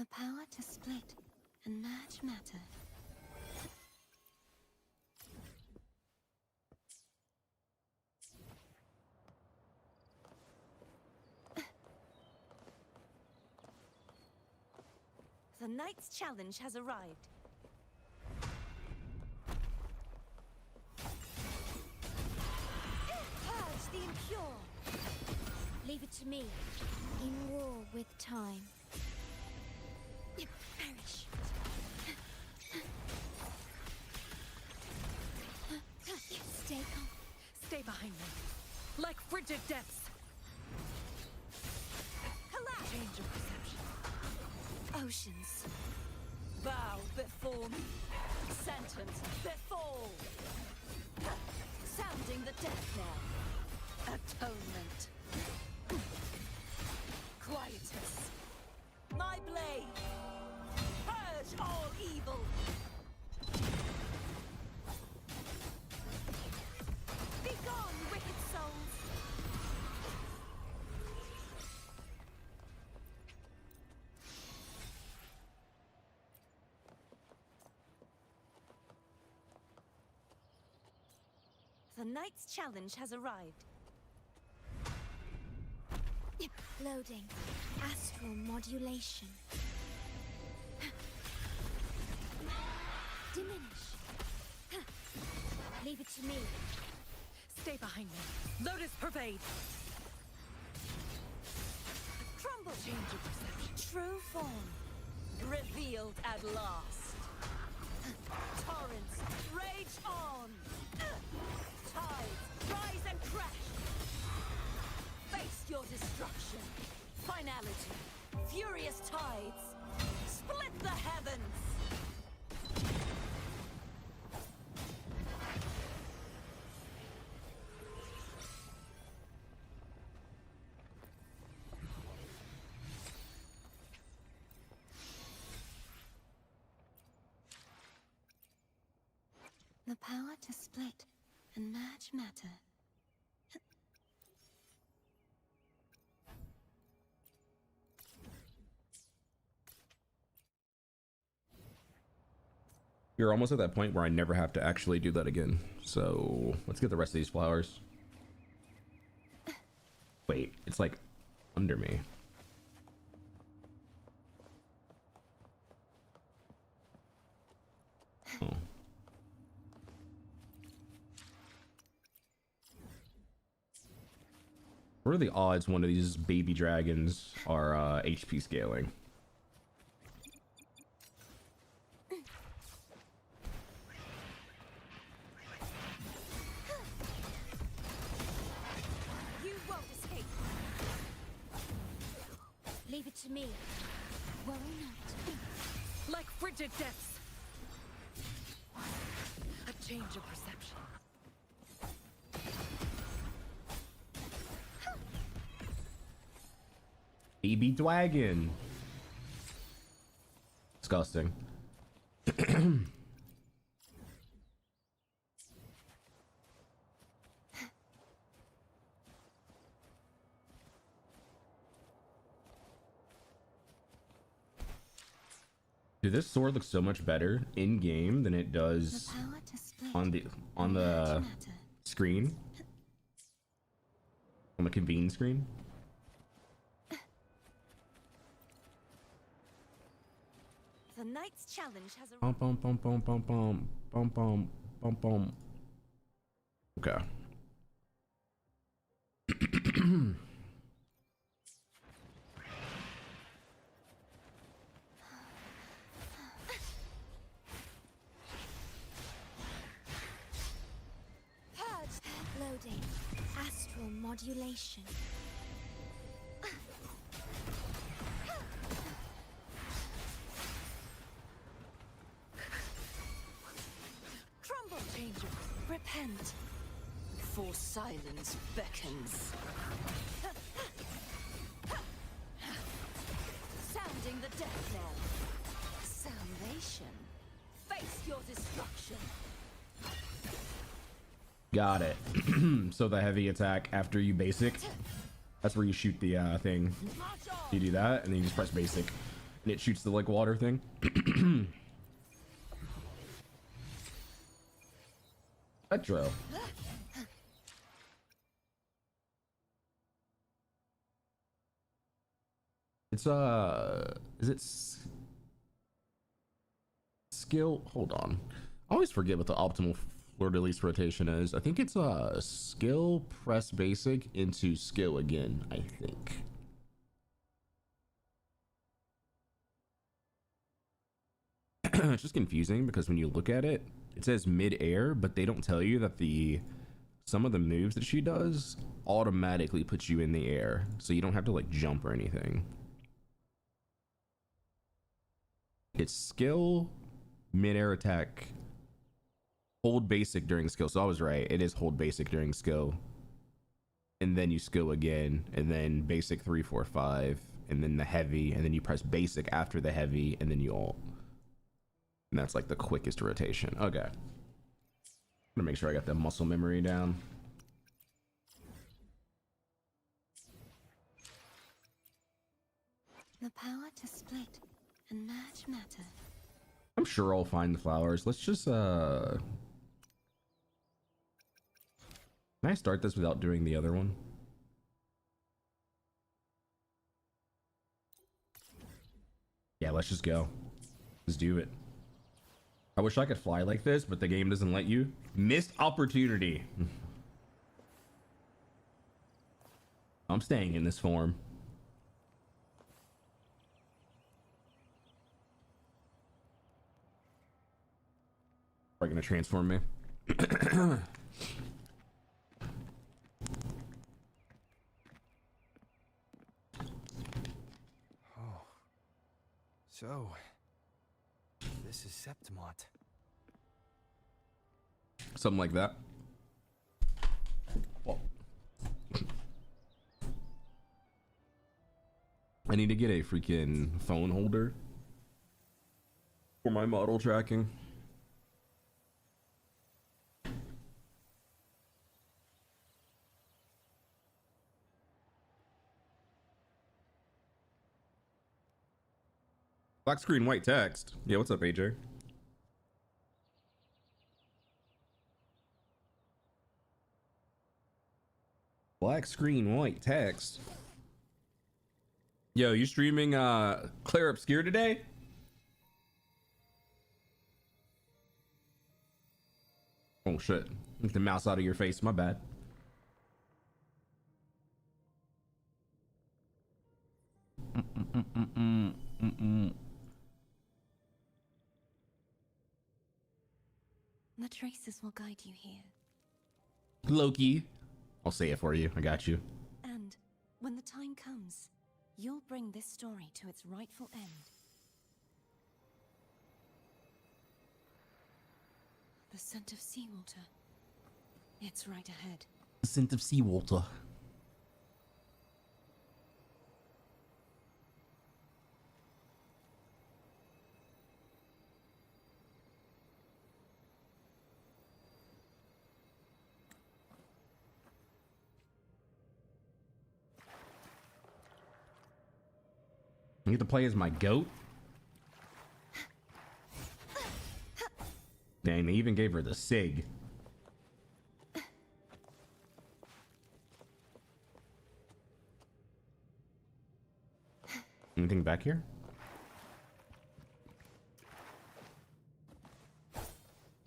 The power to split and merge matter. The Knight's challenge has arrived. Purge the impure. Leave it to me. In war with time. Perish. Stay calm. Stay behind me. Like frigid depths. Collapse. Change of perception. Oceans. Bow before me. Sentence before. Sounding the death knell. Atonement. Quietus. My blade. Purge all evil. Begone, wicked souls. The Knight's challenge has arrived. Loading. Astral modulation. Diminish. Leave it to me. Stay behind me. Lotus pervade. Crumble. Change of perception. True form. Revealed at last. Torrents. Rage on. Tides. Rise and crash. Face your destruction. Finality. Furious tides. Split the heavens. The power to split and merge matter. You're almost at that point where I never have to actually do that again. So let's get the rest of these flowers. Wait, it's like under me. Oh. What are the odds one of these baby dragons are HP scaling? You won't escape. Leave it to me. Worry not. Like frigid depths. A change of perception. Baby dragon. Disgusting. Dude, this sword looks so much better in game than it does The power to split on the and merge matter. screen. On the convene screen. The Knight's challenge has Bum bum bum bum bum bum bum bum bum bum. Okay. purged. Loading. Astral modulation. Crumble. Change of repent. For silence beckons. Sounding the death knell. Salvation. Face your destruction. Got it. So the heavy attack after you basic, that's where you shoot the thing. March on. You do that and then you just press basic. And it shoots the like water thing. Petro. It's is it skill? Hold on. I always forget what the optimal fleur-de-lis rotation is. I think it's skill press basic into skill again, I think. It's just confusing because when you look at it, it says mid-air, but they don't tell you that some of the moves that she does automatically put you in the air, so you don't have to like jump or anything. It's skill, mid-air attack, hold basic during skill. So I was right, it is hold basic during skill, and then you skill again, and then basic 3 4 5, and then the heavy, and then you press basic after the heavy, and then you ult. And that's like the quickest rotation. Okay, I'm gonna make sure I got the muscle memory down. The power to split and merge matter. I'm sure I'll find the flowers. Let's just can I start this without doing the other one? Yeah, let's just go. Let's do it. I wish I could fly like this, but the game doesn't let you. Missed opportunity. I'm staying in this form. Are you gonna transform me? Oh. So, this is Septimont. Something like that. Well, I need to get a freaking phone holder for my model tracking. Black screen, white text. Yeah, what's up, AJ? Black screen, white text. Yo, you streaming Claire Obscure today? Oh shit. Get the mouse out of your face, my bad. The traces will guide you here. Loki. I'll say it for you. I got you. And when the time comes, you'll bring this story to its rightful end. The scent of seawater. It's right ahead. The scent of seawater. I get to play as my goat. Dang, they even gave her the SIG. Anything back here?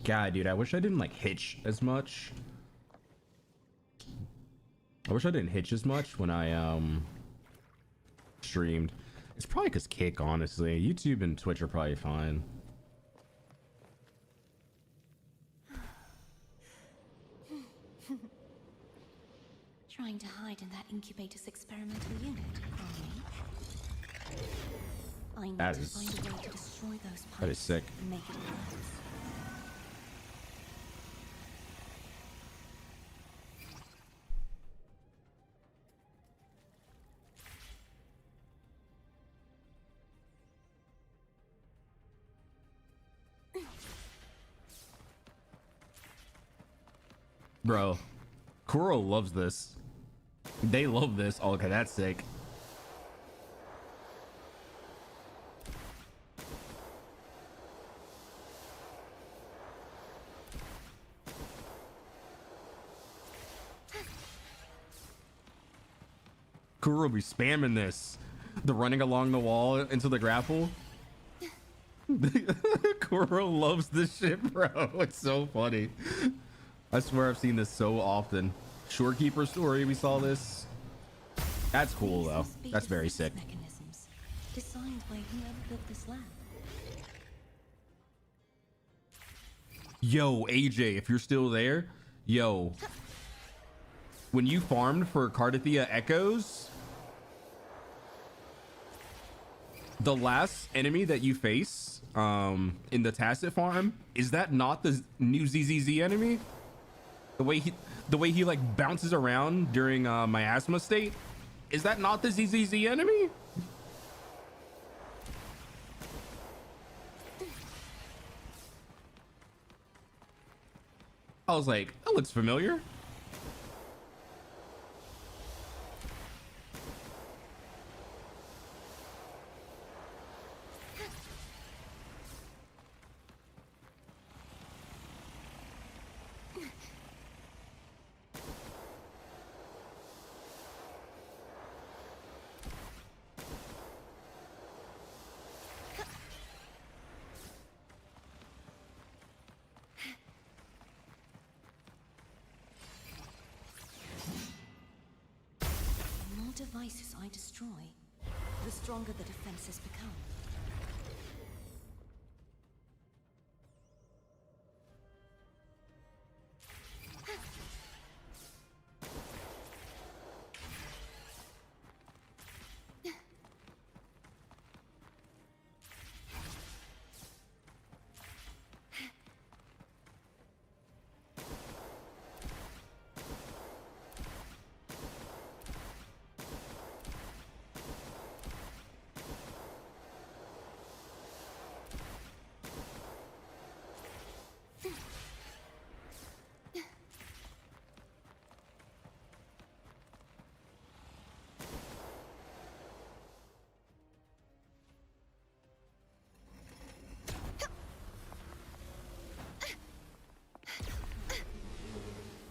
God, dude, I wish I didn't like hitch as much. I wish I didn't hitch as much when I streamed. It's probably because Kick, honestly. YouTube and Twitch are probably fine. Trying to hide in that incubator's experimental unit, are you? I need That to is- find a way to destroy those pipes. That is sick. And make it worse. Bro, Kuro loves this. They love this. Oh, okay, that's sick. Kuro be spamming this. The running along the wall into the grapple. Kuro loves this shit, bro. It's so funny. I swear I've seen this so often. Shorekeeper story, we saw this. That's cool though. That's very sick. Mechanisms designed by whoever built this lab. Yo, AJ, if you're still there, yo. When you farmed for Cartethyia Echoes, the last enemy that you face in the Tacit farm, is that not the new ZZZ enemy? The way he like bounces around during miasma state, is that not the ZZZ enemy? I was like, that looks familiar. Devices I destroy, the stronger the defenses become.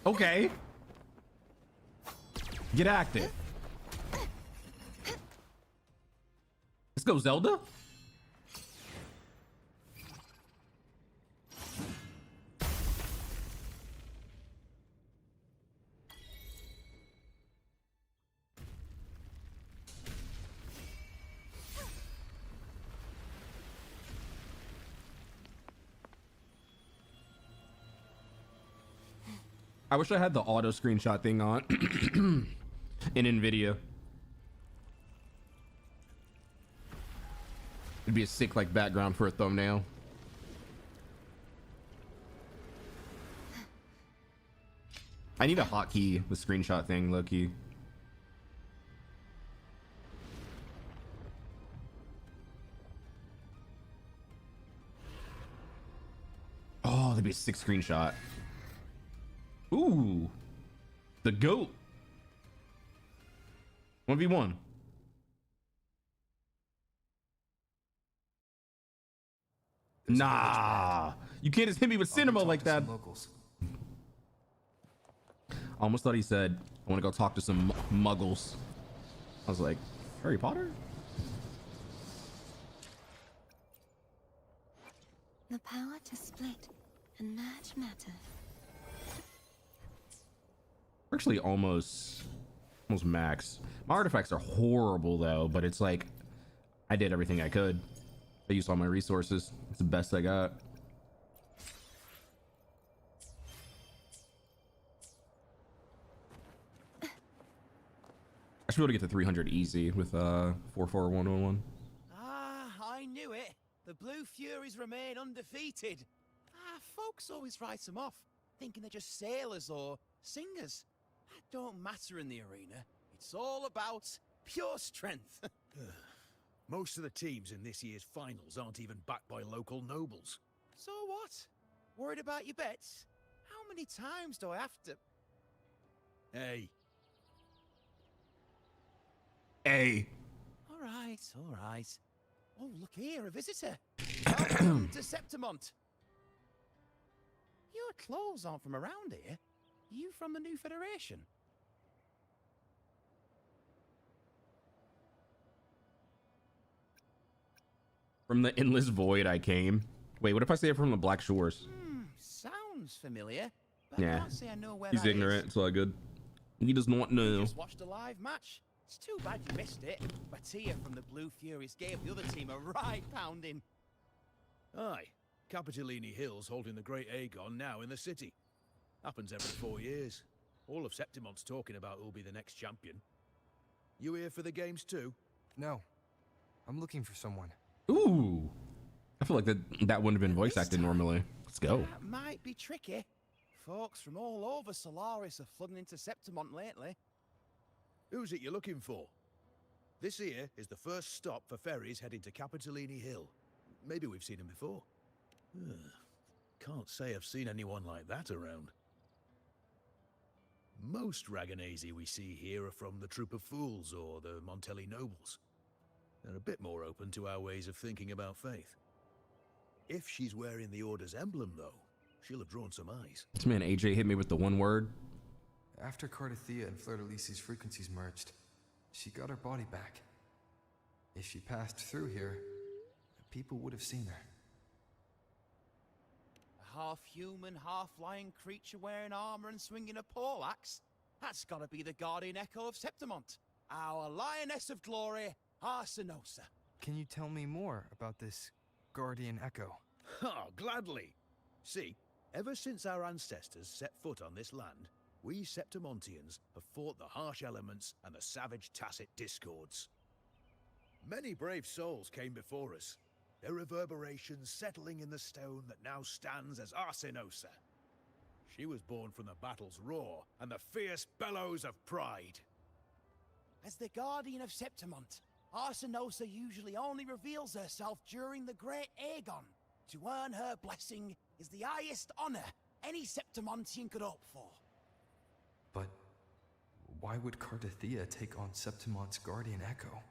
Okay. Get active. Let's go, Zelda. I wish I had the auto screenshot thing on in NVIDIA. It'd be a sick like background for a thumbnail. I need a hotkey, the screenshot thing, low-key. Oh, that'd be a sick screenshot. Ooh, the GOAT. 1v1. Nah, you can't just hit me with cinema like that. I almost thought he said, I want to go talk to some muggles. I was like, Harry Potter? The power to split and merge matter. Actually almost max. My artifacts are horrible though, but it's like I did everything I could. I used all my resources. It's the best I got. I should be able to get to 300 easy with 44111. Ah, I knew it. The Blue Furies remain undefeated. Folks always write them off, thinking they're just sailors or singers. That don't matter in the arena. It's all about pure strength. Most of the teams in this year's finals aren't even backed by local nobles. So what? Worried about your bets? How many times do I have to... Hey, Hey. All right, all right. Oh, look here, a visitor. Welcome to Septimont. Your clothes aren't from around here. You from the New Federation? From the endless void I came. Wait, what if I say it from the Black Shores? Sounds familiar, but Yeah. I can't say I know where He's that ignorant. is. It's all good. He does not know. Just watched a live match. It's too bad you missed it. Cartethyia from the Blue Furies gave the other team a right pounding. Aye, Capitolini Hill's holding the Great Aegon now in the city. Happens every 4 years. All of Septimont's talking about who'll be the next champion. You here for the games too? No. I'm looking for someone. Ooh. I feel like that wouldn't have been voice acted normally. Let's go. That might be tricky. Folks from all over Solaris are flooding into Septimont lately. Who's it you're looking for? This here is the first stop for ferries heading to Capitolini Hill. Maybe we've seen him before. Can't say I've seen anyone like that around. Most Raganazi we see here are from the Troop of Fools or the Montelli Nobles. They're a bit more open to our ways of thinking about faith. If she's wearing the Order's emblem, though, she'll have drawn some eyes. This man AJ hit me with the one word. After Cartethyia and Fleur-de-Lis's frequencies merged, she got her body back. If she passed through here, people would have seen her. A half-human, half-lion creature wearing armor and swinging a poleaxe? That's gotta be the guardian echo of Septimont. Our lioness of glory, Arsinosa. Can you tell me more about this guardian echo? Oh, gladly. See, ever since our ancestors set foot on this land, we Septimontians have fought the harsh elements and the savage tacit discords. Many brave souls came before us, their reverberations settling in the stone that now stands as Arsinosa. She was born from the battle's roar and the fierce bellows of pride. As the guardian of Septimont, Arsinosa usually only reveals herself during the Great Aegon. To earn her blessing is the highest honor any Septimontian could hope for. But why would Cartethyia take on Septimont's guardian echo?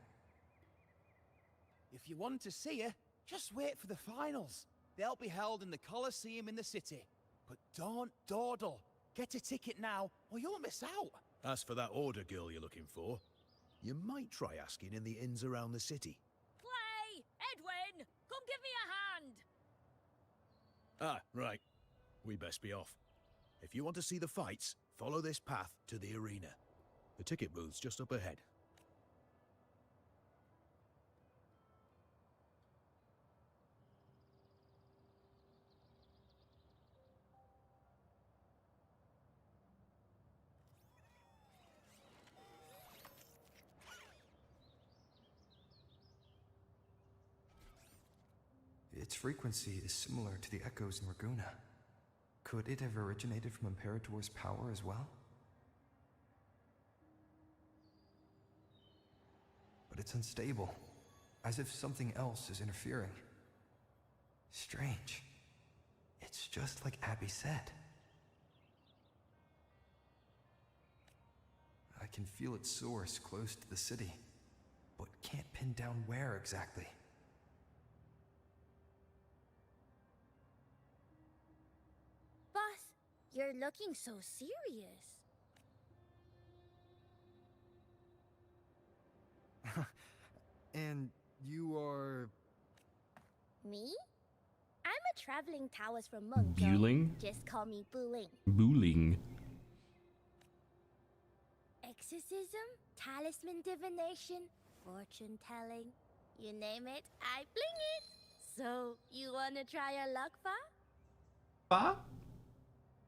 If you want to see her, just wait for the finals. They'll be held in the Colosseum in the city. But don't dawdle. Get a ticket now, or you'll miss out. As for that Order girl you're looking for, you might try asking in the inns around the city. Play! Edwin! Come give me a hand! Ah, right. We best be off. If you want to see the fights, follow this path to the arena. The ticket booth's just up ahead. Its frequency is similar to the echoes in Raguna. Could it have originated from Imperator's power as well? But it's unstable, as if something else is interfering. Strange. It's just like Abby said. I can feel its source close to the city, but can't pin down where exactly. Boss, you're looking so serious. And you are... Me? I'm a traveling Taoist from Mengzhou. Buling? Just call me Buling. Booling. Exorcism, talisman divination, fortune telling. You name it, I bling it. So, you wanna try your luck, Fa? Ba?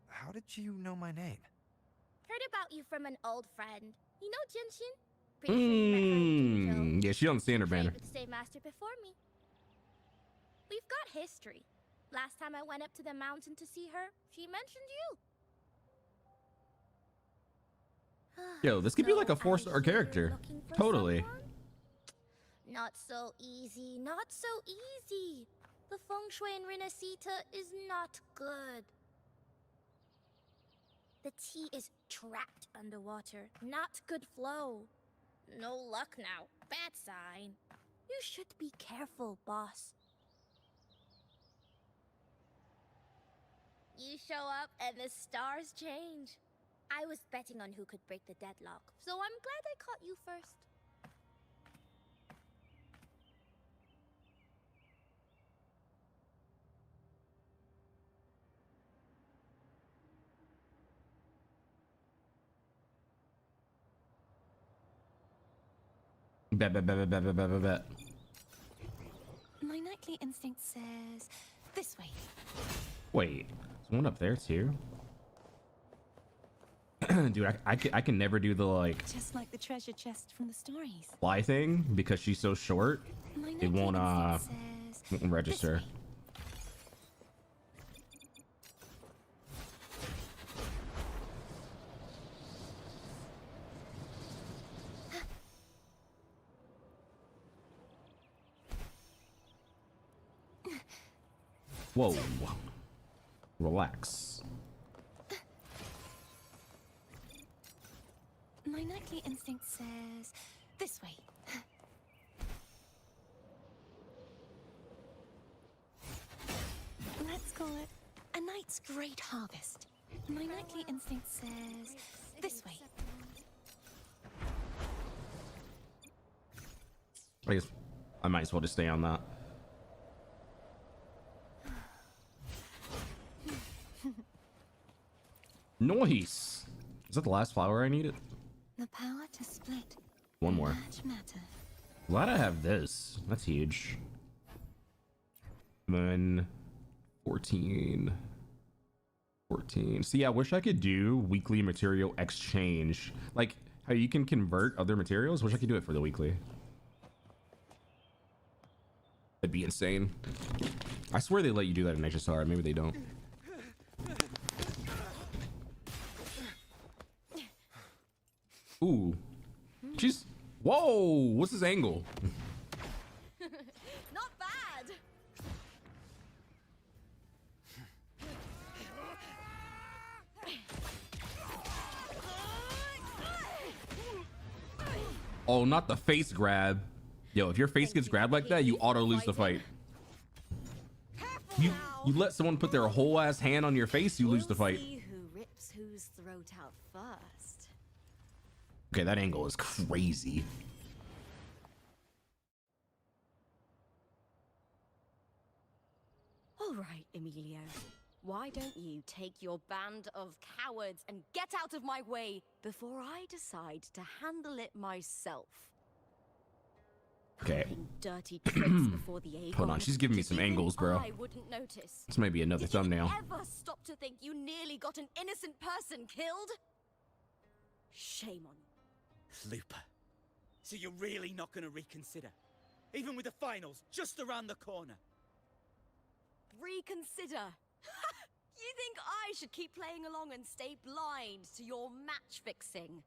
How did you know my name? Heard about you from an old friend. You know Jinshin? Pretty sure you met her in Jinzhou. Yeah, she on the standard banner. Trained with the same master before me. We've got history. Last time I went up to the mountain to see her, she mentioned you. Yo, this could be like a So, 4-star I'm sure you're character. looking for Totally. someone? Not so easy, not so easy. The feng shui in Renacita is not good. The tea is trapped underwater, not good flow. No luck now, bad sign. You should be careful, boss. You show up and the stars change. I was betting on who could break the deadlock, so I'm glad I caught you first. Bet. My nightly instinct says this way. Wait, there's one up there too. Dude, I can never do the like Just like the treasure chest from the stories. fly thing because she's so short. My It nightly won't instinct says won't register. this way. Whoa, relax. My nightly instinct says this way. Let's call it a night's great harvest. My nightly instinct says this way. I guess I might as well just stay on that. Nice. Is that the last flower I needed? The power to split. One more. Match matter. Glad I have this. That's huge. Then 14. See, I wish I could do weekly material exchange. Like how you can convert other materials. Wish I could do it for the weekly. That'd be insane. I swear they let you do that in HSR. Maybe they don't. Ooh. She's... Whoa! What's his angle? Not bad. Oh, not the face grab. Yo, if your face gets grabbed like that, you auto lose the fight. You let someone put their whole ass hand on your face, you lose the fight. See who rips whose throat out first. Okay, that angle is crazy. All right, Emilio. Why don't you take your band of cowards and get out of my way before I decide to handle it myself? Okay. Pulling dirty tricks before the Aegon. Hold on, she's giving me some Did you think angles, bro. I wouldn't notice. This might be another Did thumbnail. you ever stop to think you nearly got an innocent person killed? Shame on you. Looper. So you're really not going to reconsider? Even with the finals just around the corner? Reconsider. You think I should keep playing along and stay blind to your match fixing?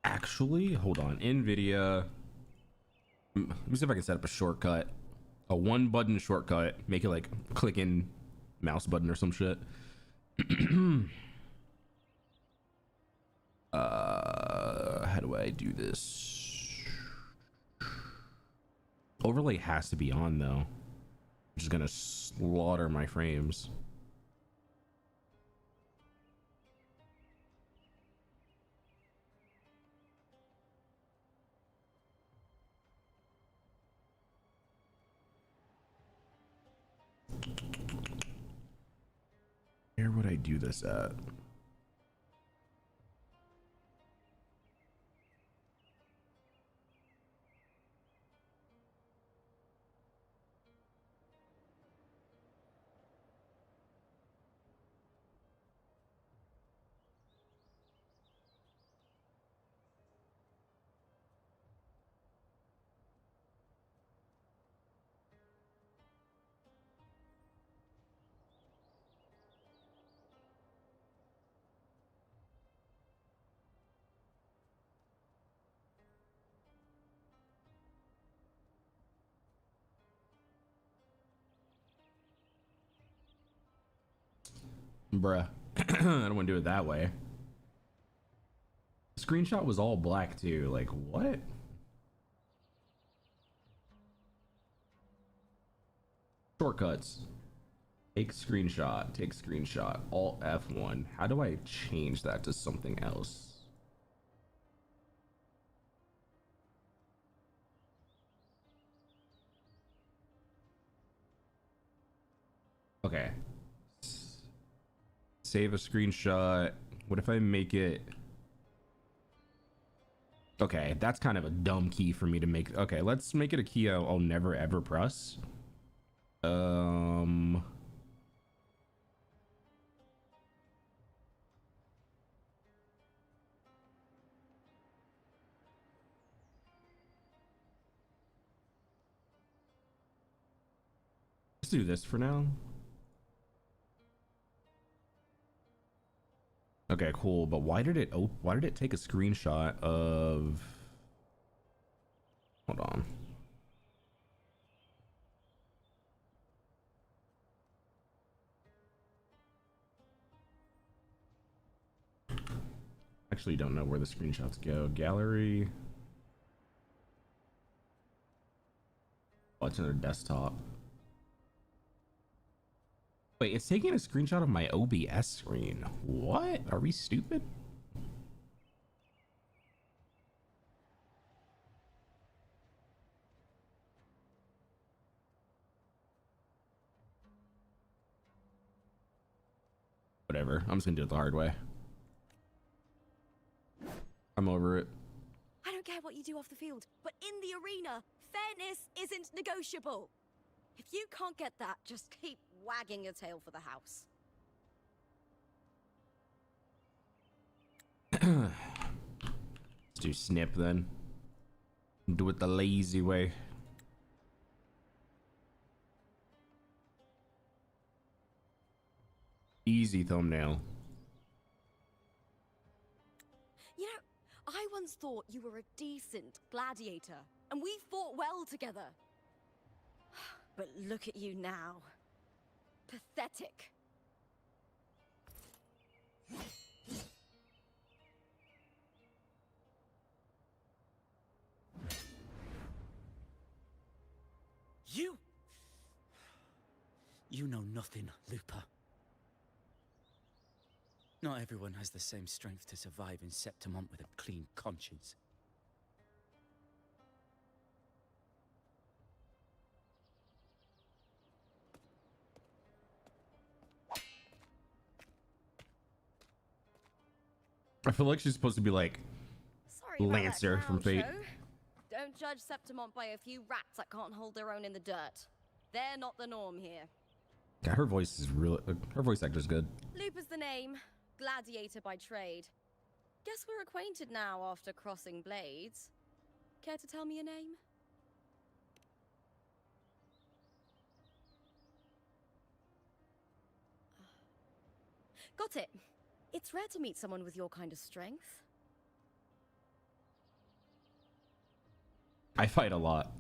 Actually, hold on. NVIDIA. Let me see if I can set up a shortcut. A one button shortcut. Make it like click in mouse button or some shit. How do I do this? Overlay has to be on though. I'm just gonna slaughter my frames. Where would I do this at? Bruh. I don't want to do it that way. The screenshot was all black too. Like, what? Shortcuts. Take screenshot. Take screenshot. Alt F1. How do I change that to something else? Okay. Save a screenshot. What if I make it Okay, that's kind of a dumb key for me to make. Okay, let's make it a key I'll never ever press. Let's do this for now. Okay, cool. But why did it take a screenshot of? Hold on. Actually, don't know where the screenshots go. Gallery. Oh, it's on their desktop. Wait, it's taking a screenshot of my OBS screen. What? Are we stupid? Whatever. I'm just gonna do it the hard way. I'm over it. I don't care what you do off the field, but in the arena, fairness isn't negotiable. If you can't get that, just keep wagging your tail for the house. Let's do snip then. Do it the lazy way. Easy thumbnail. You know, I once thought you were a decent gladiator, and we fought well together. But look at you now. Pathetic. You know nothing, Lupa. Not everyone has the same strength to survive in Septimont with a clean conscience. I feel like she's supposed to be like Sorry about that Lancer from clown Fate. show. Don't judge Septimont by a few rats that can't hold their own in the dirt. They're not the norm here. God, her voice is really. Her voice actor's good. Lupa's the name. Gladiator by trade. Guess we're acquainted now after crossing blades. Care to tell me your name? Got it. It's rare to meet someone with your kind of strength. I fight a lot.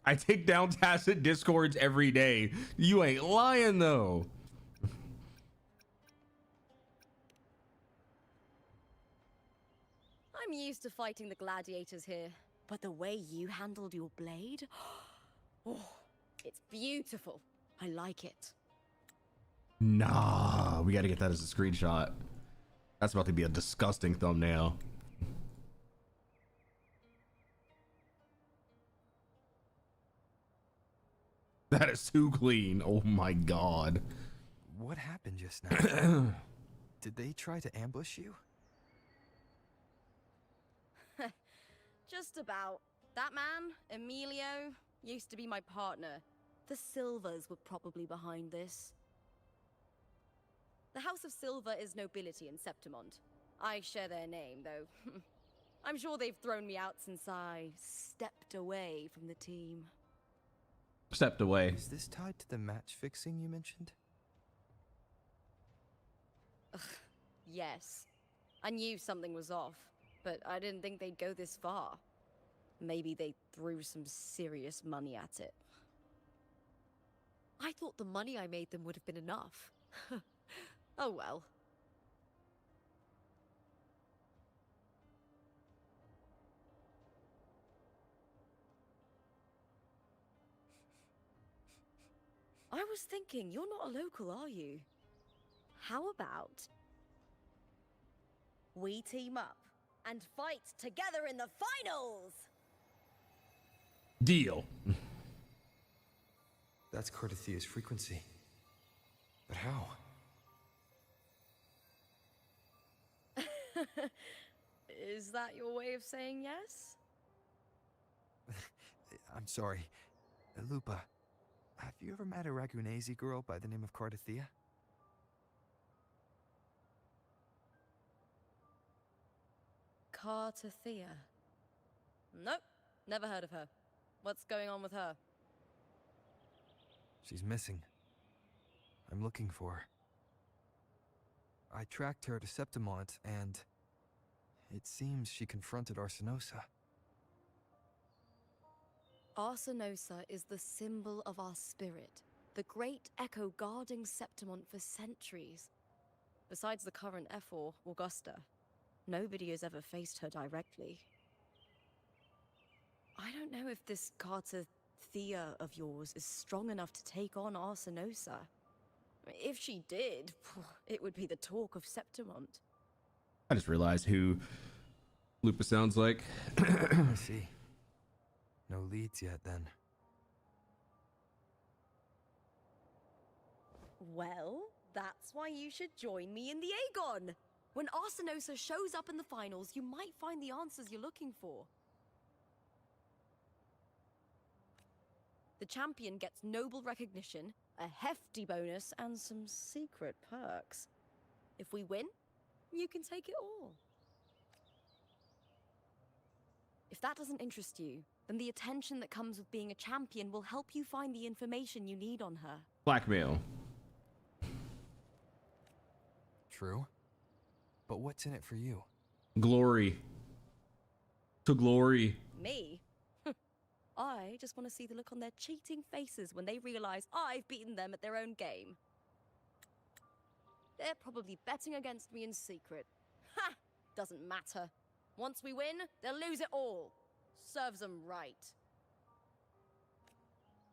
I take down tacit discords every day. You ain't lying though. I'm used to fighting the gladiators here, but the way you handled your blade, oh, it's beautiful. I like it. Nah, we gotta get that as a screenshot. That's about to be a disgusting thumbnail. That is too clean. Oh my god. What happened just now? Did they try to ambush you? Just about. That man, Emilio, used to be my partner. The Silvers were probably behind this. The House of Silver is nobility in Septimont. I share their name, though. I'm sure they've thrown me out since I stepped away from the team. Stepped away. Is this tied to the match fixing you mentioned? Yes. I knew something was off, but I didn't think they'd go this far. Maybe they threw some serious money at it. I thought the money I made them would have been enough. Oh well. I was thinking, you're not a local, are you? How about we team up and fight together in the finals? Deal. That's Cartethia's frequency. But how? Is that your way of saying yes? I'm sorry. Lupa, have you ever met a Ragunese girl by the name of Cartethyia? Cartethyia. Nope, never heard of her. What's going on with her? She's missing. I'm looking for her. I tracked her to Septimont, and it seems she confronted Arsinosa. Arsinosa is the symbol of our spirit, the great echo guarding Septimont for centuries. Besides the current Ephor, Augusta, nobody has ever faced her directly. I don't know if this Cartethyia of yours is strong enough to take on Arsinosa. If she did, it would be the talk of Septimont. I just realized who Lupa sounds like. I see. No leads yet, then. Well, that's why you should join me in the Aegon! When Arsinosa shows up in the finals, you might find the answers you're looking for. The champion gets noble recognition, a hefty bonus, and some secret perks. If we win, you can take it all. If that doesn't interest you, then the attention that comes with being a champion will help you find the information you need on her. Blackmail. True. But what's in it for you? Glory. To glory. Me? I just want to see the look on their cheating faces when they realize I've beaten them at their own game. They're probably betting against me in secret. Ha! Doesn't matter. Once we win, they'll lose it all. Serves them right.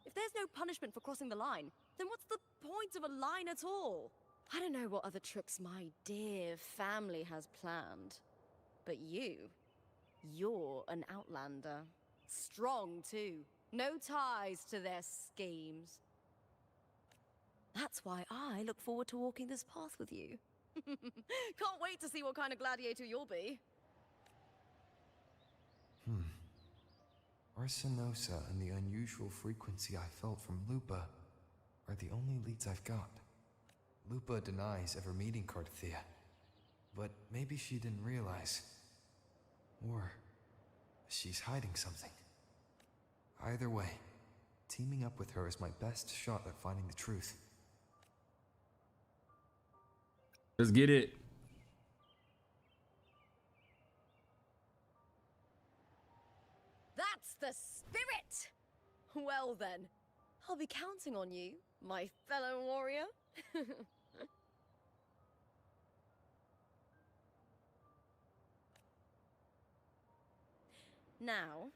If there's no punishment for crossing the line, then what's the point of a line at all? I don't know what other tricks my dear family has planned. But you're an outlander. Strong, too. No ties to their schemes. That's why I look forward to walking this path with you. Can't wait to see what kind of gladiator you'll be. Arsinosa and the unusual frequency I felt from Lupa are the only leads I've got. Lupa denies ever meeting Cartethyia, but maybe she didn't realize. Or she's hiding something. Either way, teaming up with her is my best shot at finding the truth. Let's get it. That's the spirit! Well then, I'll be counting on you, my fellow warrior. Now,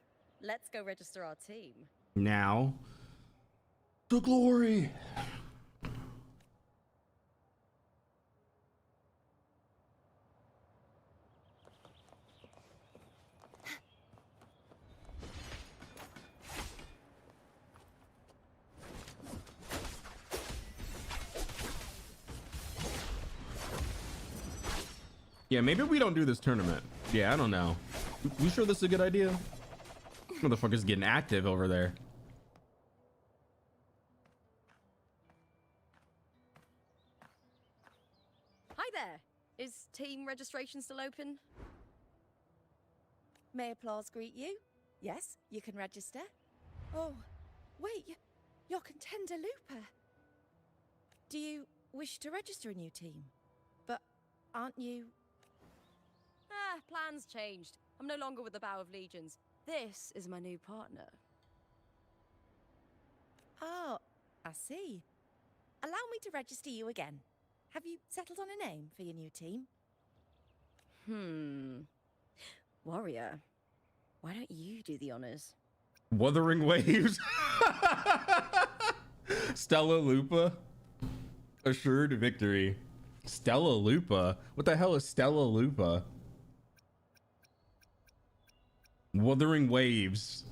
let's go register our team. Now. To glory. Yeah, maybe we don't do this tournament. Yeah, I don't know. You sure this is a good idea? Motherfucker's getting active over there. Hi there. Is team registration still open? May applause greet you? Yes, you can register. Oh, wait, you're Contender Lupa. Do you wish to register a new team? But aren't you... Ah, plans changed. I'm no longer with the Bow of Legions. This is my new partner. Oh, I see. Allow me to register you again. Have you settled on a name for your new team? Warrior, why don't you do the honors? Wuthering Waves. Stella Lupa. Assured victory. Stella Lupa? What the hell is Stella Lupa? Wuthering Waves.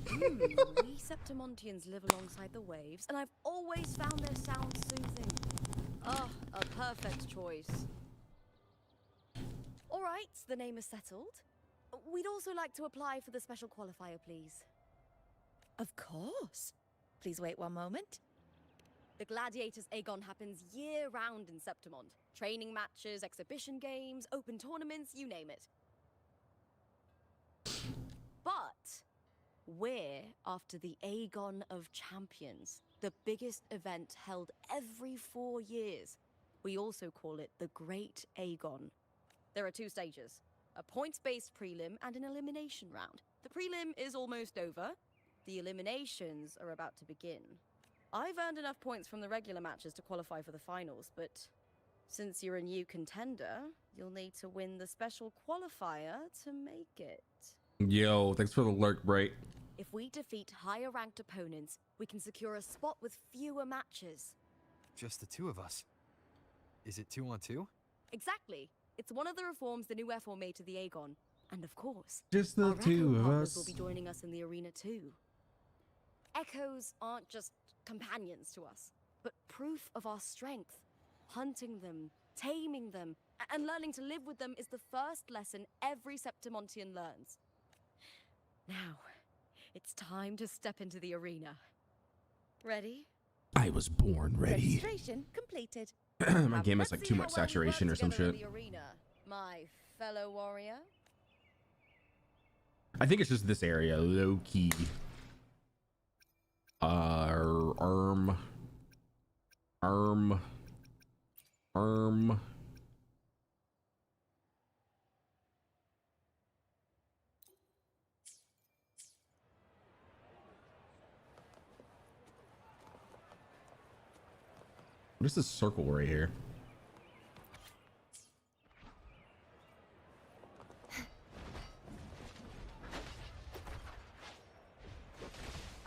We Septimontians live alongside the waves, and I've always found their sound soothing. Ah, a perfect choice. All right, the name is settled. we'd also like to apply for the special qualifier, please. Of course. Please wait one moment. The Gladiators Aegon happens year-round in Septimond. Training matches, exhibition games, open tournaments, you name it. But we're after the Aegon of Champions, the biggest event held every 4 years. We also call it the Great Aegon. There are 2 stages, a points-based prelim and an elimination round. The prelim is almost over. The eliminations are about to begin. I've earned enough points from the regular matches to qualify for the finals, but since you're a new contender, you'll need to win the special qualifier to make it. Yo, thanks for the lurk break. If we defeat higher ranked opponents, we can secure a spot with fewer matches. Just the 2 of us. Is it 2 on 2? Exactly. It's one of the reforms the new FO made to the Aegon. And of course, Just the our 2 Echo of partners us. will be joining us in the arena too. Echoes aren't just companions to us, but proof of our strength. Hunting them, taming them, and learning to live with them is the first lesson every Septimontian learns. Now, it's time to step into the arena. Ready? I was born ready. Registration completed. My game has like Let's too see much how well we saturation work or some together shit. in the arena, my fellow warrior. I think it's just this area, low key. Arm. What is this circle right here?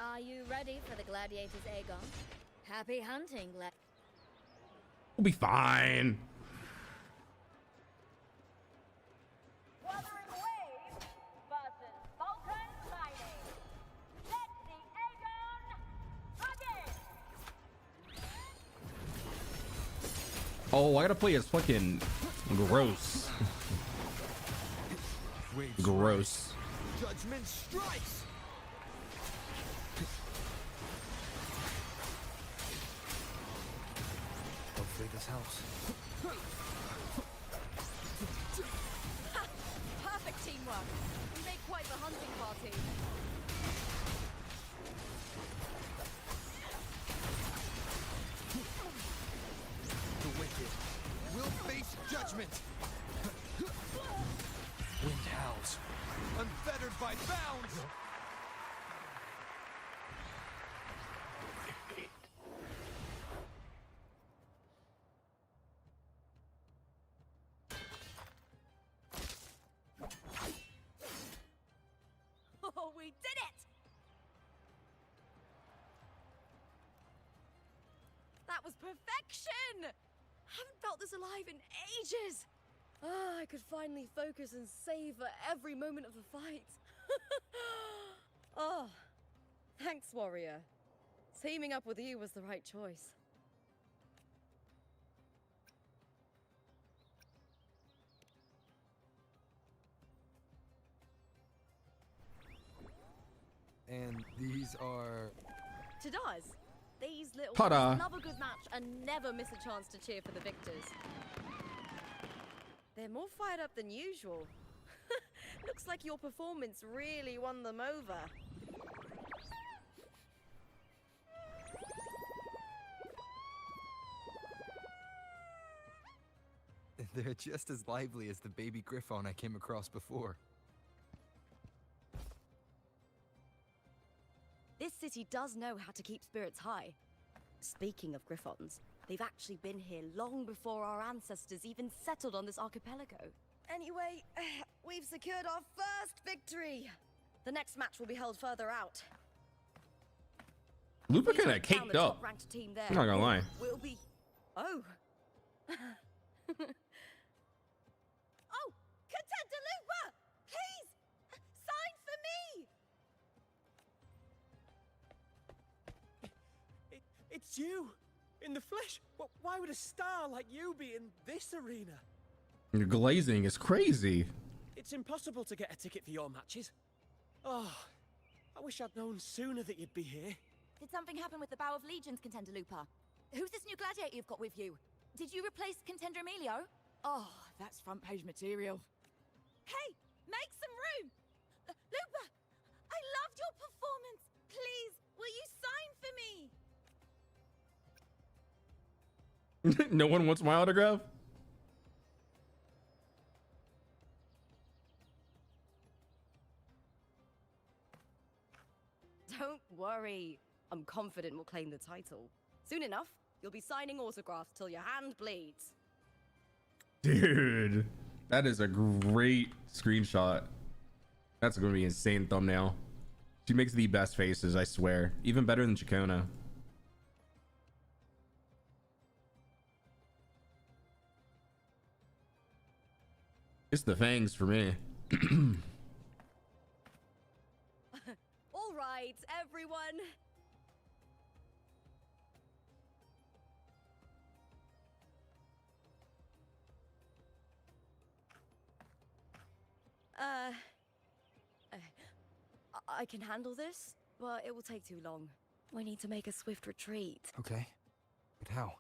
Are you ready for the Gladiators Aegon? Happy hunting, We'll be fine. Wuthering Waves versus Vulcan Mining. Let the Aegon begin! Oh, I gotta play as fucking gross. Gross. Judgment strikes! Hopefully this helps. Perfect teamwork. We make quite the hunting party. The wicked will face judgment. Wind howls, unfettered by bounds. Oh, we did it! That was perfection! Haven't felt this alive in ages! Ah, I could finally focus and savor every moment of the fight. Oh, thanks, warrior. Teaming up with you was the right choice. And these are... To does. These little Ta-da. ones love a good match and never miss a chance to cheer for the victors. They're more fired up than usual. Looks like your performance really won them over. They're just as lively as the baby griffon I came across before. This city does know how to keep spirits high. Speaking of griffons, they've actually been here long before our ancestors even settled on this archipelago. Anyway, we've secured our first victory. The next match will be held further out. Lupa We kind of took down caked the up. top-ranked team there. I'm not gonna lie. We'll be... Oh. Oh! Contender Lupa! Please! Sign for me! It's you! In the flesh! Why would a star like you be in this arena? Your glazing is crazy. It's impossible to get a ticket for your matches. Oh, I wish I'd known sooner that you'd be here. Did something happen with the Bow of Legions, Contender Lupa? Who's this new gladiator you've got with you? Did you replace Contender Emilio? Oh, that's front page material. Hey, make some room! Lupa, I loved your performance. Please, will you sign for me? No one wants my autograph? Don't worry. I'm confident we'll claim the title. Soon enough, you'll be signing autographs till your hand bleeds. Dude, that is a great screenshot. That's going to be an insane thumbnail. She makes the best faces, I swear. Even better than Chacona. It's the fangs for me. All right, everyone. I can handle this, but it will take too long. We need to make a swift retreat. Okay, but how?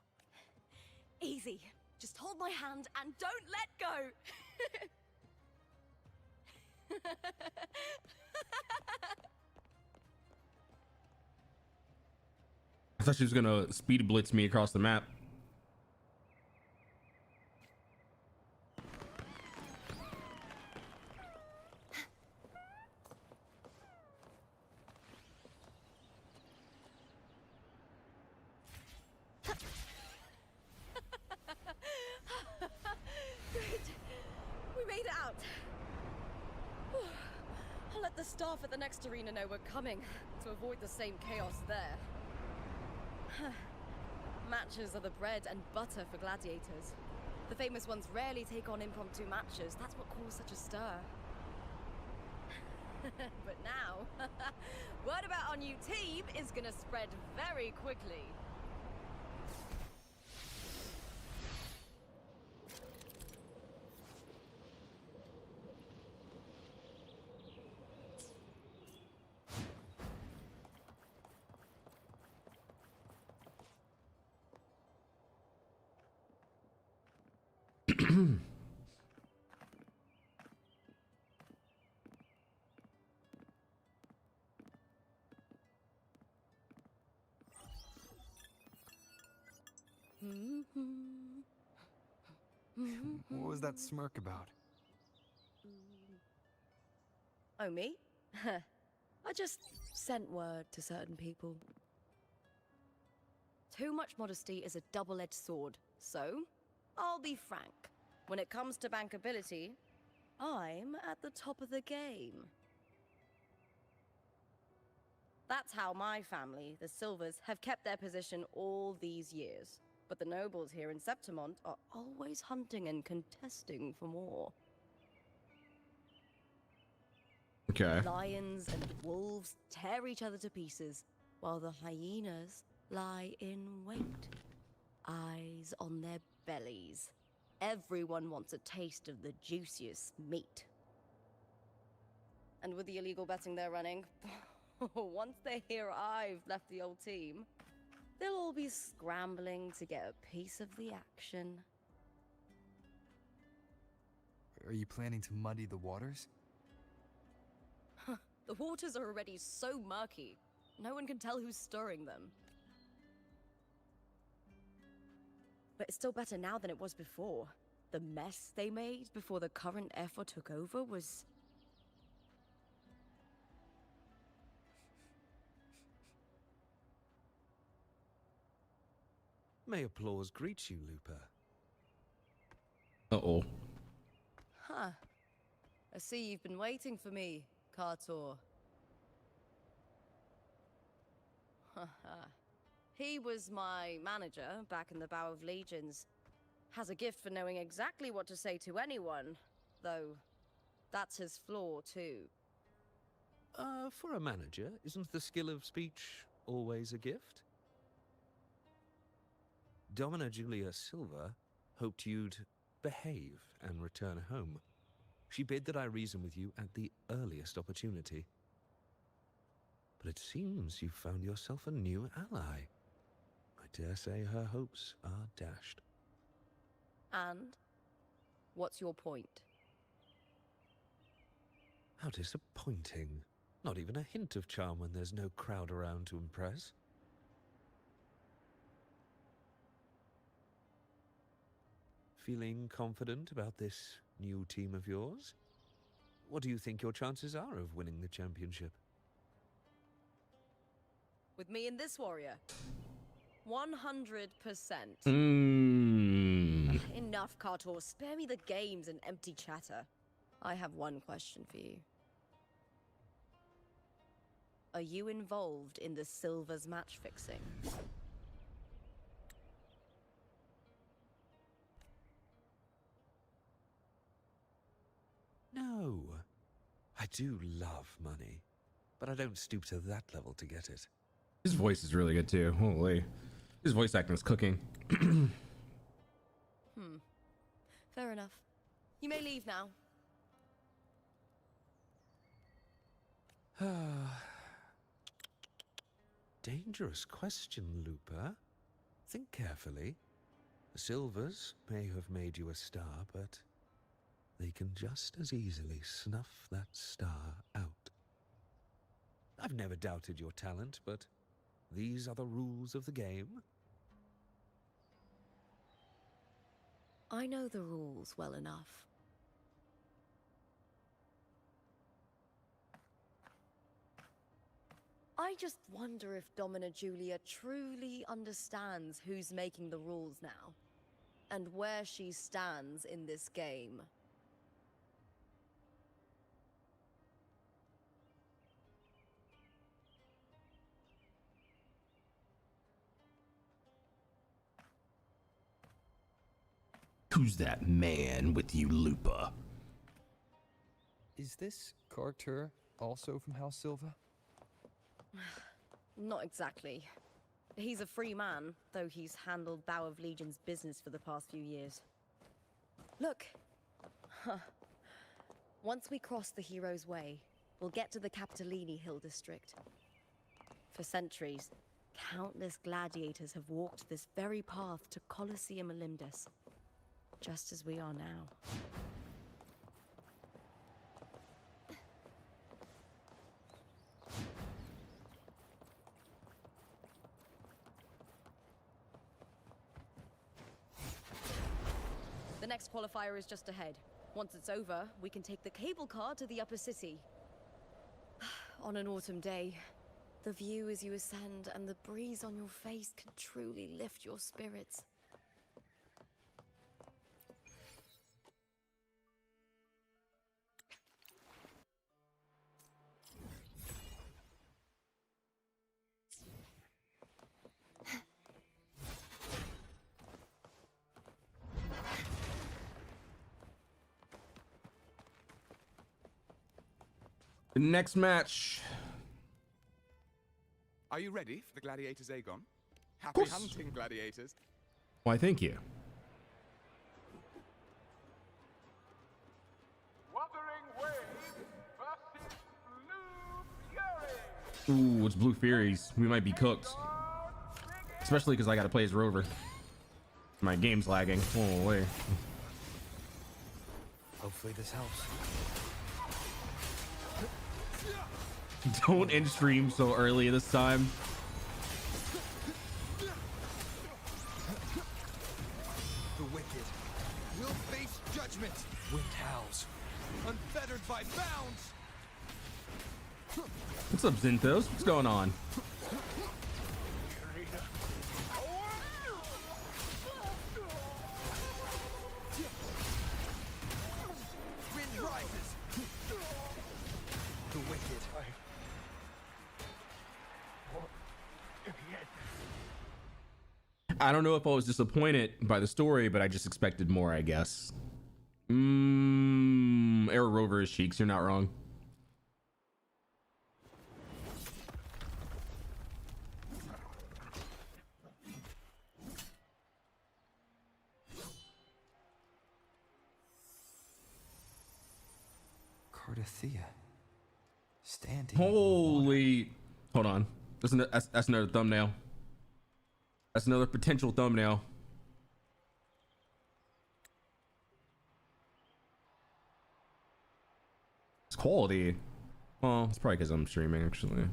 Easy. Just hold my hand and don't let go. I thought she was gonna speed blitz me across the map. Great. We made it out. I'll let the staff at the next arena know we're coming to avoid the same chaos there. Matches are the bread and butter for gladiators. The famous ones rarely take on impromptu matches. That's what caused such a stir. But now, word about our new team is gonna spread very quickly. What was that smirk about? Oh, me? I just sent word to certain people. Too much modesty is a double-edged sword, so I'll be frank. When it comes to bankability, I'm at the top of the game. That's how my family, the Silvers, have kept their position all these years. But the nobles here in Septimont are always hunting and contesting for more. Okay. Lions and wolves tear each other to pieces, while the hyenas lie in wait, eyes on their bellies. Everyone wants a taste of the juiciest meat. And with the illegal betting they're running, once they hear I've left the old team, they'll all be scrambling to get a piece of the action. Are you planning to muddy the waters? The waters are already so murky, no one can tell who's stirring them. But it's still better now than it was before. The mess they made before the current effort took over was... May applause greet you, Lupa. Uh-oh. Huh. I see you've been waiting for me, Cartor. He was my manager back in the Bow of Legions. Has a gift for knowing exactly what to say to anyone, though that's his flaw too. For a manager, isn't the skill of speech always a gift? Domina Julia Silva hoped you'd behave and return home. She bid that I reason with you at the earliest opportunity. But it seems you've found yourself a new ally. I dare say her hopes are dashed. And? What's your point? How disappointing. Not even a hint of charm when there's no crowd around to impress. Feeling confident about this new team of yours? What do you think your chances are of winning the championship? With me and this warrior? 100%. Enough, Cartor. Spare me the games and empty chatter. I have one question for you. Are you involved in the Silver's match fixing? No. I do love money, but I don't stoop to that level to get it. His voice is really good too. Holy. His voice acting is cooking. Fair enough. You may leave now. Dangerous question, Lupa. Think carefully. The Silvers may have made you a star, but they can just as easily snuff that star out. I've never doubted your talent, but these are the rules of the game. I know the rules well enough. I just wonder if Domina Julia truly understands who's making the rules now, and where she stands in this game. Who's that man with you, Lupa? Is this Carter also from House Silva? Not exactly. He's a free man, though he's handled Bow of Legion's business for the past few years. Look. Once we cross the Hero's Way, we'll get to the Capitolini Hill district. For centuries, countless gladiators have walked this very path to Colosseum Olympus, just as we are now. The next qualifier is just ahead. Once it's over, we can take the cable car to the upper city. On an autumn day, the view as you ascend and the breeze on your face can truly lift your spirits. The next match. Are you ready for the gladiators, Aegon? Happy hunting, gladiators. Why, thank you. Wuthering Waves versus Blue Fury. Ooh, it's Blue Furies. We might be cooked. Especially because I got to play as Rover. My game's lagging. Oh, wait. Hopefully this helps. Don't end stream so early this time. The wicked will face judgment. Wind howls. Unfettered by bounds. What's up, Zinthos? What's going on? Wind rises. The wicked. I don't know if I was disappointed by the story, but I just expected more, I guess. Air Rover is Cheeks, you're not wrong. Cartethyia. Standing. Holy. Hold on. That's another thumbnail. That's another potential thumbnail. It's quality. Well, it's probably because I'm streaming, actually.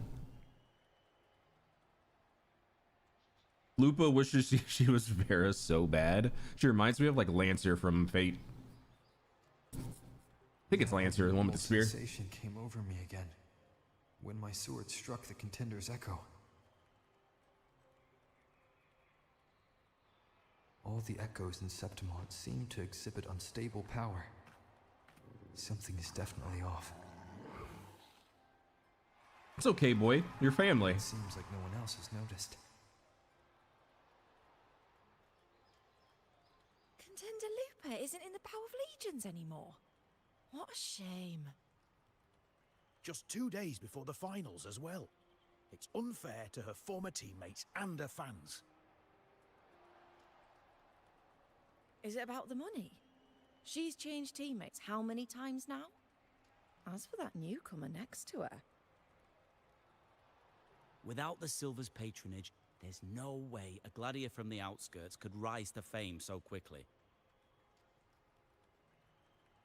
Lupa wishes she was Vera so bad. She reminds me of like Lancer from Fate. I think it's Lancer, the one with the spear. Sensation came over me again when my sword struck the contender's echo. All the echoes in Septimont seem to exhibit unstable power. Something is definitely off. It's okay, boy. Your family. It seems like no one else has noticed. Contender Lupa isn't in the Bow of Legions anymore. What a shame. Just 2 days before the finals as well. It's unfair to her former teammates and her fans. Is it about the money? She's changed teammates how many times now? As for that newcomer next to her. Without the Silver's patronage, there's no way a gladiator from the outskirts could rise to fame so quickly.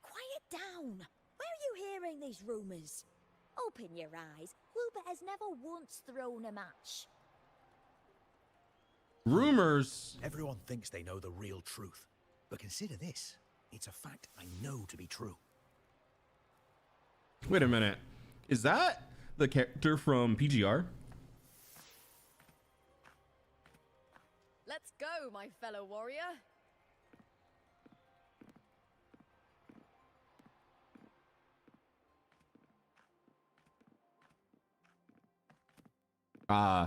Quiet down! Where are you hearing these rumors? Open your eyes. WuWa has never once thrown a match. Rumors. Everyone thinks they know the real truth. But consider this. It's a fact I know to be true. Wait a minute. Is that the character from PGR? Let's go, my fellow warrior.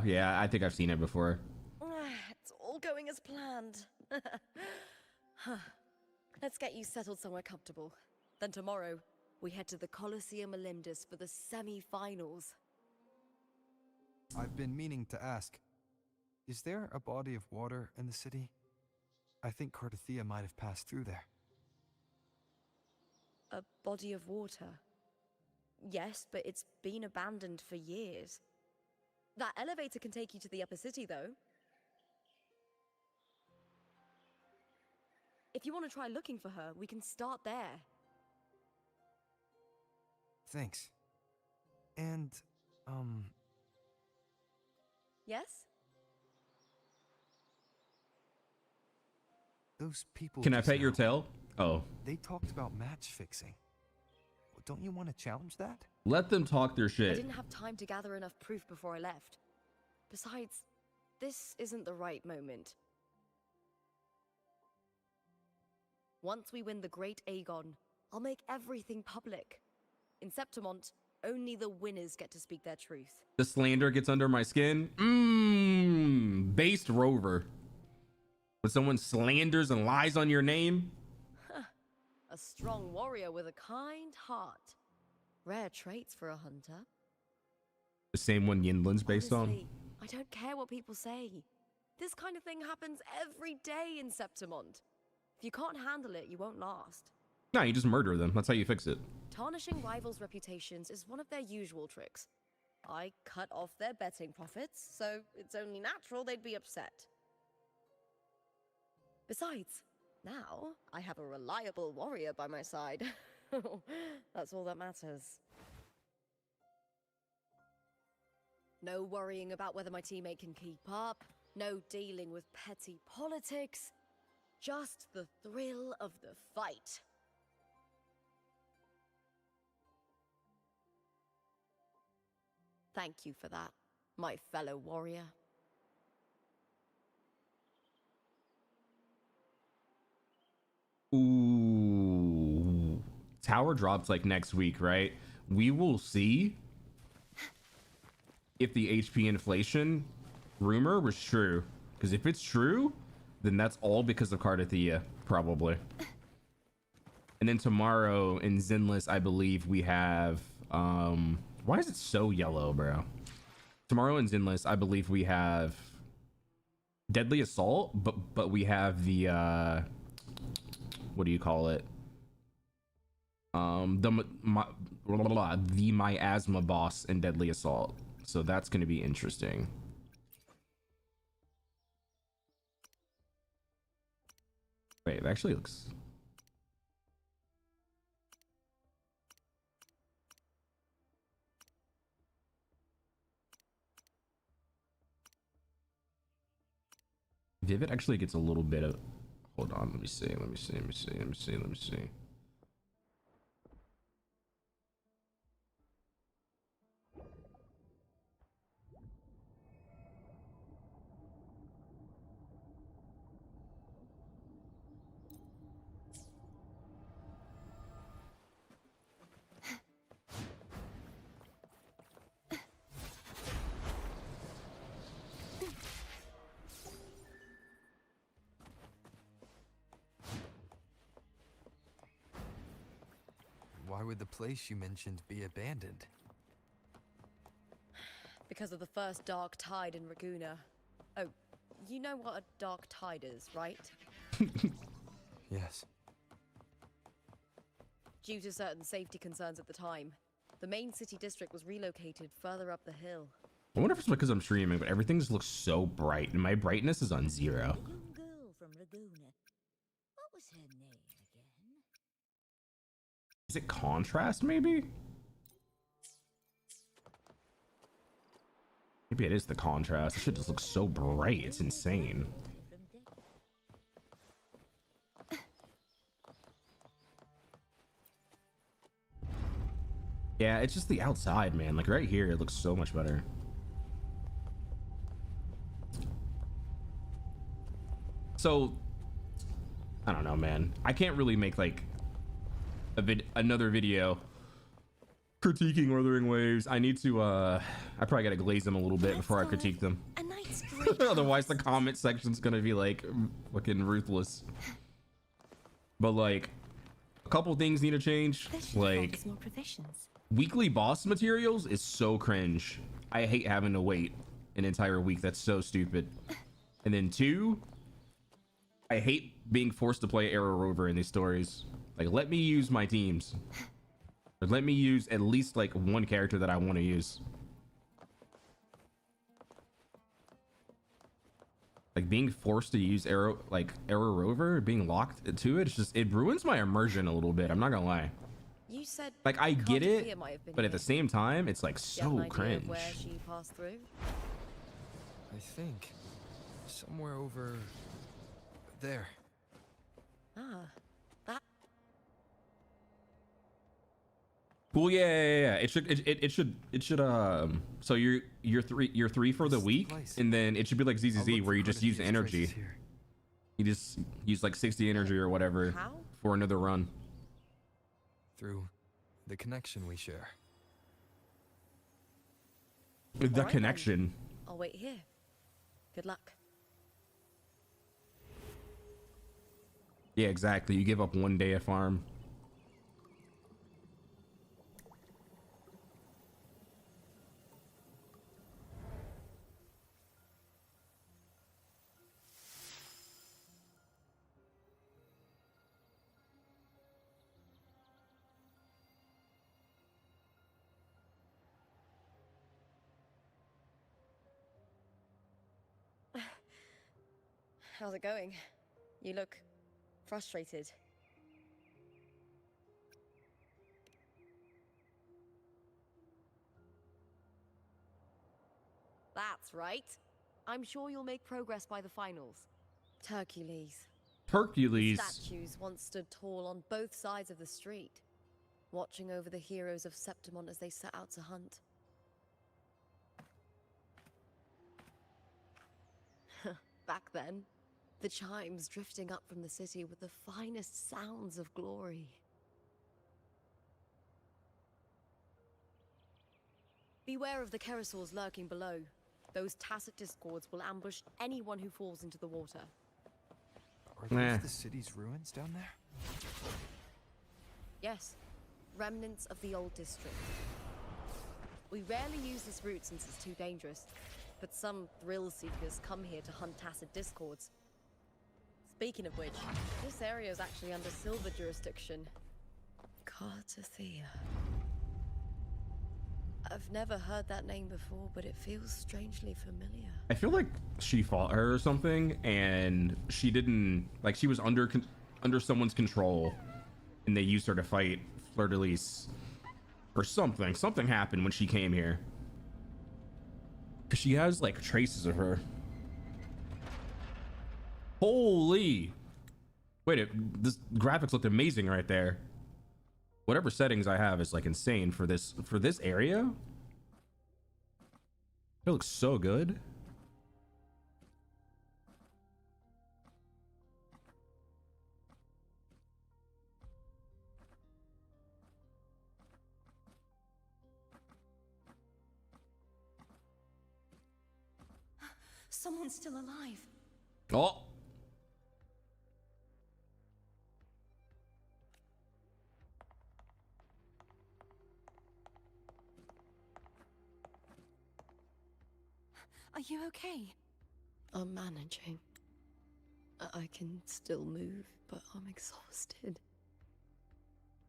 Yeah, I think I've seen it before. It's all going as planned. Let's get you settled somewhere comfortable. Then tomorrow, we head to the Colosseum Olympus for the semi-finals. I've been meaning to ask, is there a body of water in the city? I think Cartethyia might have passed through there. A body of water? Yes, but it's been abandoned for years. That elevator can take you to the upper city, though. If you want to try looking for her, we can start there. Thanks. And, Yes? those people. Can I just pet your now, tail? Oh. They talked about match fixing. Well, don't you want to challenge that? Let them talk their I shit. didn't have time to gather enough proof before I left. Besides, this isn't the right moment. Once we win the Great Aegon, I'll make everything public. In Septimont, only the winners get to speak their truth. The slander gets under my skin. Based rover. When someone slanders and lies on your name. A strong warrior with a kind heart. Rare traits for a hunter. The same one Yinlin's based Honestly, I don't care what people say. This kind of thing happens every day in Septimont. If you can't handle it, you won't last. on. No, you just murder them. That's how you fix it. Tarnishing rivals' reputations is one of their usual tricks. I cut off their betting profits, so it's only natural they'd be upset. Besides, now I have a reliable warrior by my side. That's all that matters. No worrying about whether my teammate can keep up. No dealing with petty politics. Just the thrill of the fight. Thank you for that, my fellow warrior. Ooh. Tower drops like next week, right? We will see if the HP inflation rumor was true. Because if it's true, then that's all because of Cartethyia, probably. And then tomorrow in Zenless, I believe we have... why is it so yellow, bro? Tomorrow in Zenless, I believe we have Deadly Assault, but we have the... what do you call it? the miasma boss in Deadly Assault. So that's going to be interesting. Wait, it actually looks... Vivid actually gets a little bit of... Hold on, let me see. Why would the place you mentioned be abandoned? Because of the first dark tide in Raguna. Oh, you know what a dark tide is, right? Yes. Due to certain safety concerns at the time, the main city district was relocated further up the hill. I wonder if it's because I'm streaming, but everything just looks so bright, and my brightness is on 0. Young girl from Laguna. What was her name again? Is it contrast, maybe? Maybe it is the contrast. This shit just looks so bright. It's insane. Yeah, it's just the outside, man. Like right here, it looks so much better. So, I don't know, man. I can't really make like another video critiquing Wuthering Waves. I need to I probably gotta glaze them a little bit before I critique them. Otherwise the comment section's gonna be like fucking ruthless. But like a couple things need to change. Like weekly boss materials is so cringe. I hate having to wait an entire week. That's so stupid. And then 2, I hate being forced to play Arrow Rover in these stories. Like, let me use my teams. Or let me use at least like one character that I want to use. Like being forced to use Arrow Rover, being locked to it, it's just, it ruins my immersion a little bit. I'm not gonna lie. You said like I get it, Cartethyia might have been but at here. the same time, it's like Do you have so an idea of cringe. where she passed through? I think somewhere over there. Ah, that. Cool, yeah. It should so you're 3 for the week, and then it should be like ZZZ where you just use energy. You just use like 60 energy or whatever for another run. Through the connection we share. The All right, connection. then. I'll wait here. Good luck. Yeah, exactly. You give up 1 day at farm. How's it going? You look frustrated. That's right. I'm sure you'll make progress by the finals. Hercules. Hercules. Statues once stood tall on both sides of the street, watching over the heroes of Septimon as they set out to hunt. Back then, the chimes drifting up from the city with the finest sounds of glory. Beware of the Kerosaurs lurking below. Those tacit discords will ambush anyone who falls into the water. Are those the city's ruins down there? Yes, remnants of the old district. We rarely use this route since it's too dangerous, but some thrill seekers come here to hunt tacit discords. Speaking of which, this area is actually under Silver jurisdiction. Cartethyia. I've never heard that name before, but it feels strangely familiar. I feel like she fought her or something, and she didn't, like, she was under someone's control, and they used her to fight Fleur-de-Lis or something. Something happened when she came here, because she has like traces of her. Holy, wait, this graphics looked amazing right there. Whatever settings I have is like insane for this area. It looks so good. Someone's still alive. Oh. Are you okay? I'm managing. I can still move, but I'm exhausted.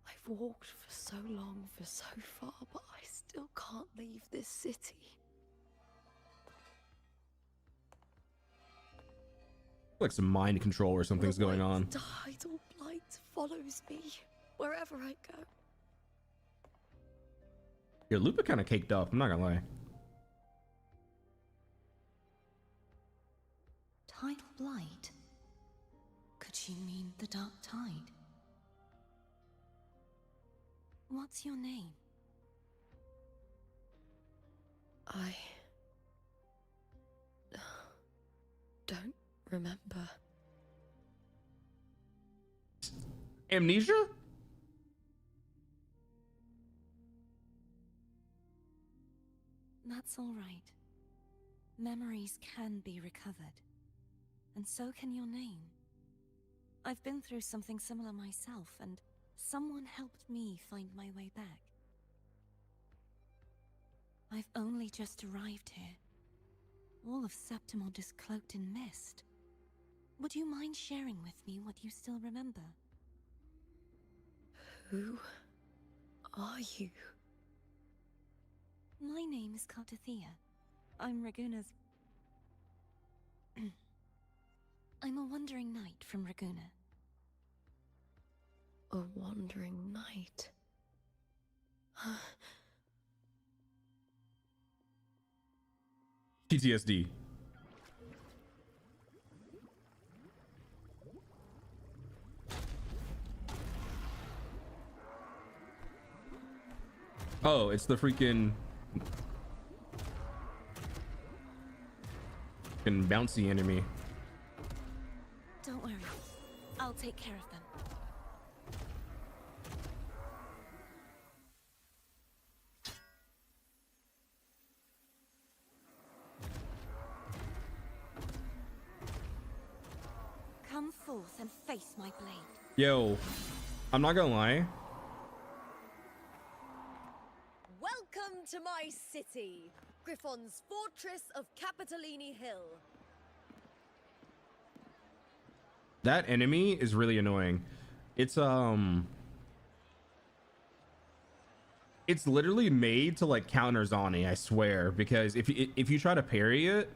I've walked for so long, for so far, but I still can't leave this city. Like some mind control or something's going on. Tidal blight follows me wherever I go. Yeah, Lupa kind of caked up, I'm not gonna lie. Tidal blight? Could she mean the dark tide? What's your name? I don't remember. Amnesia? That's all right. Memories can be recovered. And so can your name. I've been through something similar myself, and someone helped me find my way back. I've only just arrived here. All of Septimont is cloaked in mist. Would you mind sharing with me what you still remember? Who are you? My name is Cartethyia. I'm Raguna's... I'm a wandering knight from Raguna. A wandering knight. PTSD. Oh, it's the freaking bouncy enemy. Don't worry. I'll take care of them. Come forth and face my blade. Yo, I'm not gonna lie. Welcome to my city, Griffon's fortress of Capitolini Hill. That enemy is really annoying. It's literally made to like counter Zani, I swear, because if you try to parry it,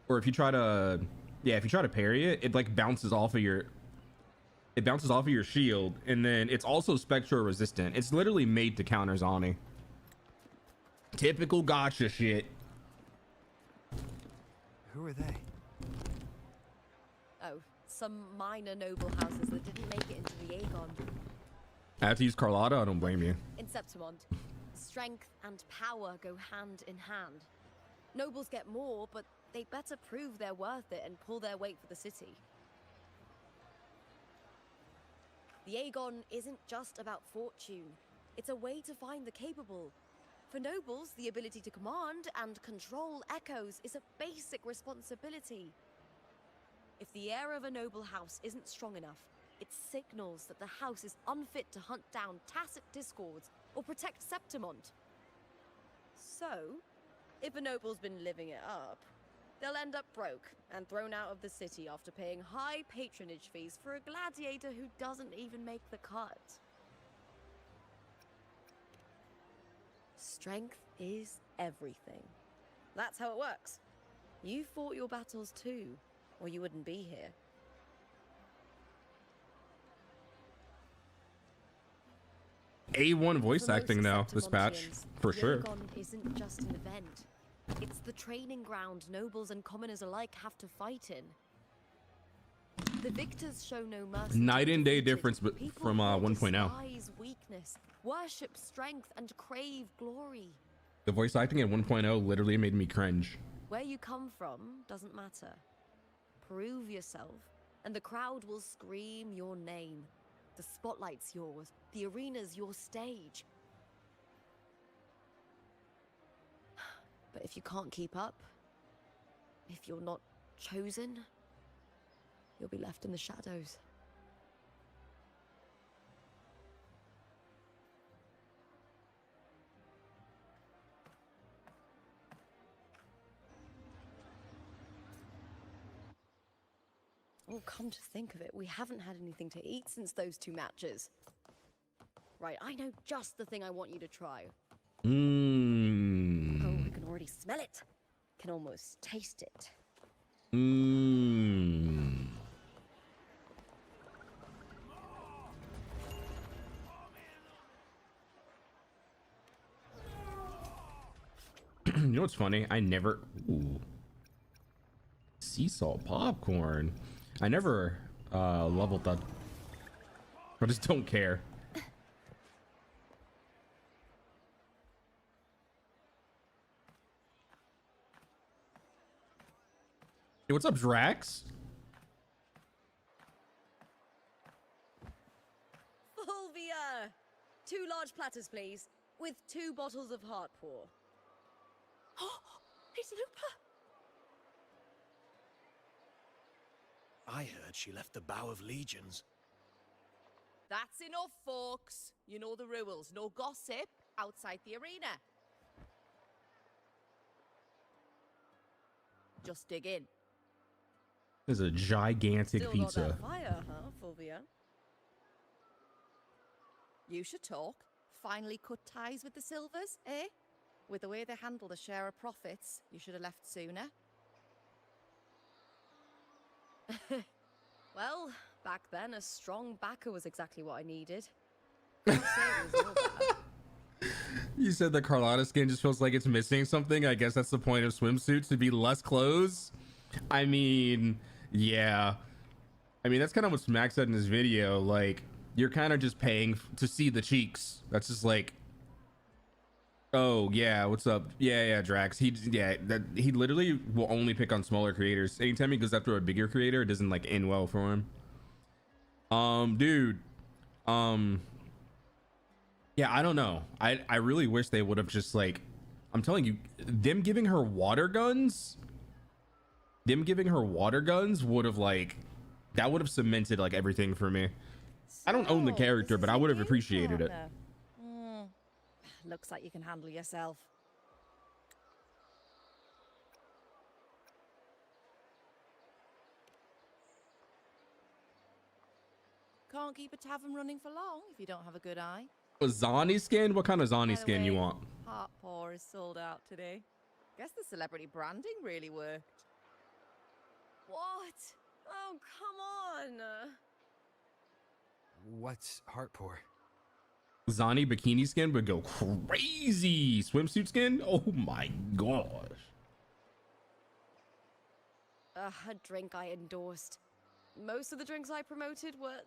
or if you try to parry it, it like bounces off of your shield, and then it's also spectral resistant. It's literally made to counter Zani. Typical gotcha shit. Who are they? Oh, some minor noble houses that didn't make it into the Aegon. I have to use Carlotta, I don't blame you. In Septimont, strength and power go hand in hand. Nobles get more, but they better prove they're worth it and pull their weight for the city. The Aegon isn't just about fortune. It's a way to find the capable. For nobles, the ability to command and control echoes is a basic responsibility. If the heir of a noble house isn't strong enough, it signals that the house is unfit to hunt down tacit discords or protect Septimont. So, if a noble's been living it up, they'll end up broke and thrown out of the city after paying high patronage fees for a gladiator who doesn't even make the cut. Strength is everything. That's how it works. You fought your battles too, or you wouldn't be here. A1 voice For most acting now, this patch, Septimontians, for sure. Yagon isn't just an event. It's the training ground nobles and commoners alike have to fight in. The victors show no mercy. Night to and day defeated. difference but People from here 1.0. despise weakness, worship strength, and crave glory. The voice acting in 1.0 literally made me cringe. Where you come from doesn't matter. Prove yourself, and the crowd will scream your name. The spotlight's yours. The arena's your stage. But if you can't keep up, if you're not chosen, you'll be left in the shadows. Oh, come to think of it, we haven't had anything to eat since those 2 matches. Right, I know just the thing I want you to try. Mmm. Oh, I can already smell it. Can almost taste it. Mmm. You know what's funny? I never... Ooh. Sea salt popcorn. I never leveled that. I just don't care. Hey, what's up, Drax? Fulvia! 2 large platters, please, with 2 bottles of heart pour. Oh, it's Lupa! I heard she left the Bow of Legions. That's enough, folks. You know the rules. No gossip outside the arena. Just dig in. This is a gigantic Still pizza. got that fire, huh, Fulvia? You should talk. Finally cut ties with the Silvers, eh? With the way they handle the share of profits, you should have left sooner. Well, back then, a strong backer was exactly what I needed. Can't say it was all bad. You said the Carlotta skin just feels like it's missing something. I guess that's the point of swimsuits, to be less clothes. I mean, yeah. I mean, that's kind of what Smack said in his video. Like, you're kind of just paying to see the cheeks. That's just like, oh yeah, what's up? Yeah, Drax. He literally will only pick on smaller creators. Anytime he goes after a bigger creator, it doesn't like end well for him. Dude. Yeah, I don't know. I really wish they would have just like, I'm telling you, them giving her water guns would have like, that would have cemented like everything for me. I don't own the character, but I would have appreciated it. Looks like you can handle yourself. Can't keep a tavern running for long if you don't have a good eye. A Zani skin? What kind of By Zani the skin you way, want? Heart Pour is sold out today. Guess the celebrity branding really worked. What? Oh, come on. What's heart pour? Zani bikini skin would go crazy. Swimsuit skin? Oh my gosh. A drink I endorsed. Most of the drinks I promoted were...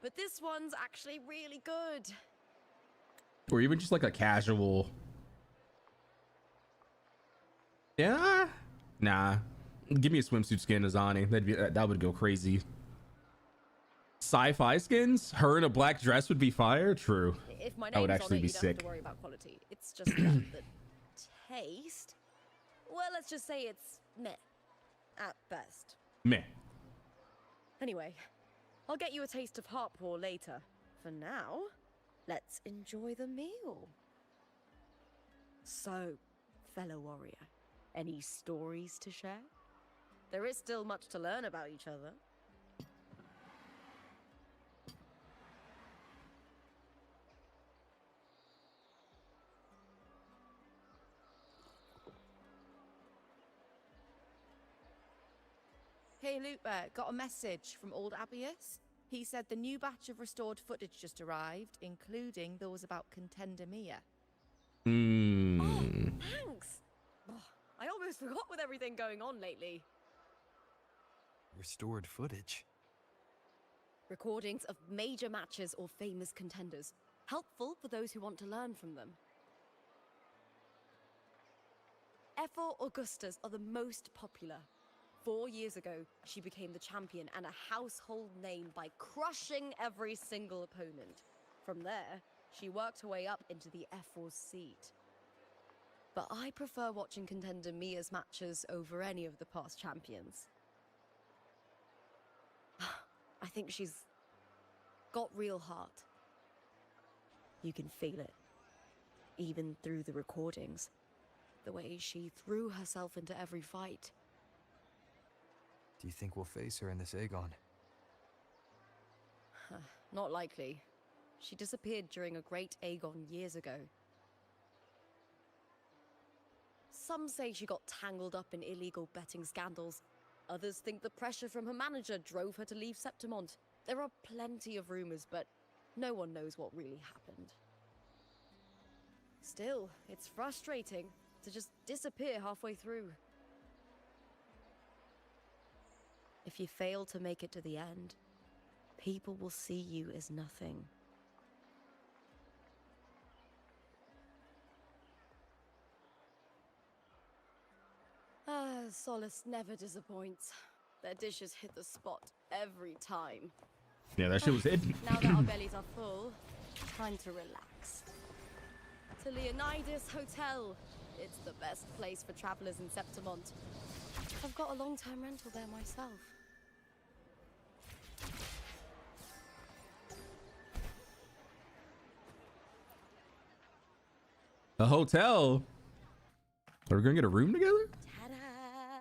but this one's actually really good. Or even just like a casual. Yeah? Nah. Give me a swimsuit skin, Azani. That would go crazy. Sci-fi skins? Her in a black dress would be fire? True. If my That would name's actually on it, be you don't have sick. to worry about quality. It's just that the taste... Well, let's just say it's meh. At best. Meh. Anyway, I'll get you a taste of heart pour later. For now, let's enjoy the meal. So, fellow warrior, any stories to share? There is still much to learn about each other. Hey, Lupa, got a message from old Abius. He said the new batch of restored footage just arrived, including those about Contender Mia. Hmm. Thanks! Oh, I almost forgot with everything going on lately. Restored footage. Recordings of major matches or famous contenders. Helpful for those who want to learn from them. Ephor Augustas are the most popular. 4 years ago, she became the champion and a household name by crushing every single opponent. From there, she worked her way up into the Ephor's seat. But I prefer watching Contender Mia's matches over any of the past champions. I think she's got real heart. You can feel it, even through the recordings. The way she threw herself into every fight. Do you think we'll face her in this Aegon? Not likely. She disappeared during a great Aegon years ago. Some say she got tangled up in illegal betting scandals. Others think the pressure from her manager drove her to leave Septimont. There are plenty of rumors, but no one knows what really happened. Still, it's frustrating to just disappear halfway through. If you fail to make it to the end, people will see you as nothing. Solace never disappoints. Their dishes hit the spot every time. Yeah, that shit was hidden. Now that our bellies are full, time to relax. To Leonidas Hotel. It's the best place for travelers in Septimont. I've got a long-term rental there myself. A hotel? Are we gonna get a room together? Ta-da!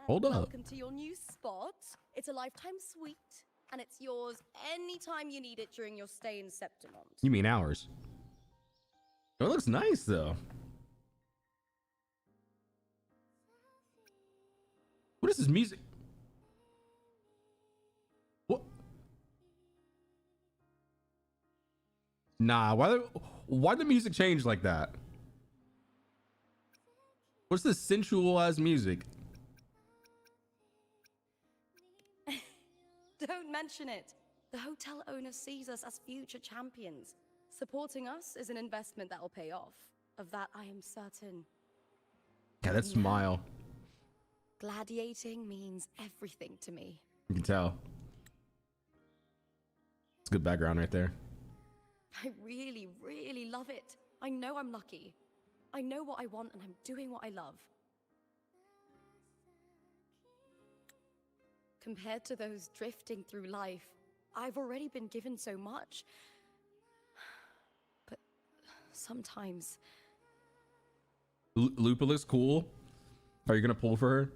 Hold up. Welcome to your new spot. It's a lifetime suite, and it's yours anytime you need it during your stay in Septimont. You mean ours? Oh, it looks nice though. What is this music? What? Nah, why the music change like that? What's this sensual ass music? Don't mention it. The hotel owner sees us as future champions. Supporting us is an investment that will pay off. Of that, I am certain. Yeah, that smile. Gladiating means everything to me. You can tell. It's good background right there. I really, really love it. I know I'm lucky. I know what I want and I'm doing what I love. Compared to those drifting through life, I've already been given so much. But sometimes... Lupa looks cool. Are you gonna pull for her?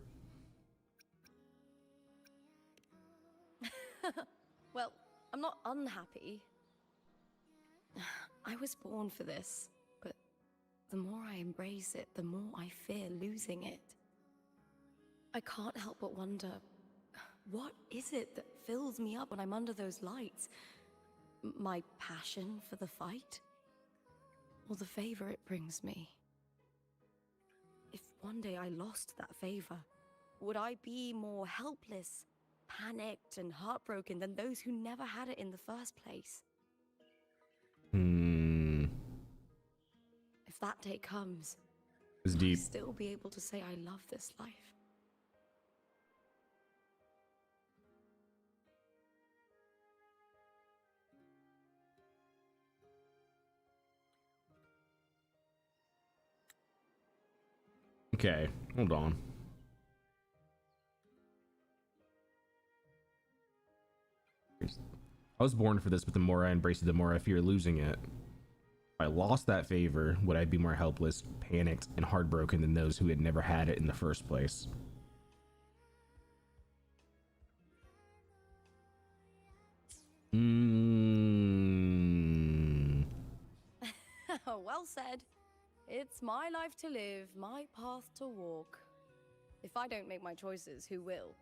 Well, I'm not unhappy. I was born for this, but the more I embrace it, the more I fear losing it. I can't help but wonder, what is it that fills me up when I'm under those lights? My passion for the fight? Or the favor it brings me? If one day I lost that favor, would I be more helpless, panicked, and heartbroken than those who never had it in the first place? If that day comes, It's will I deep. still be able to say I love this life? Okay, hold on. I was born for this, but the more I embrace it, the more I fear losing it. If I lost that favor, would I be more helpless, panicked, and heartbroken than those who had never had it in the first place? Well said. It's my life to live, my path to walk. If I don't make my choices, who will?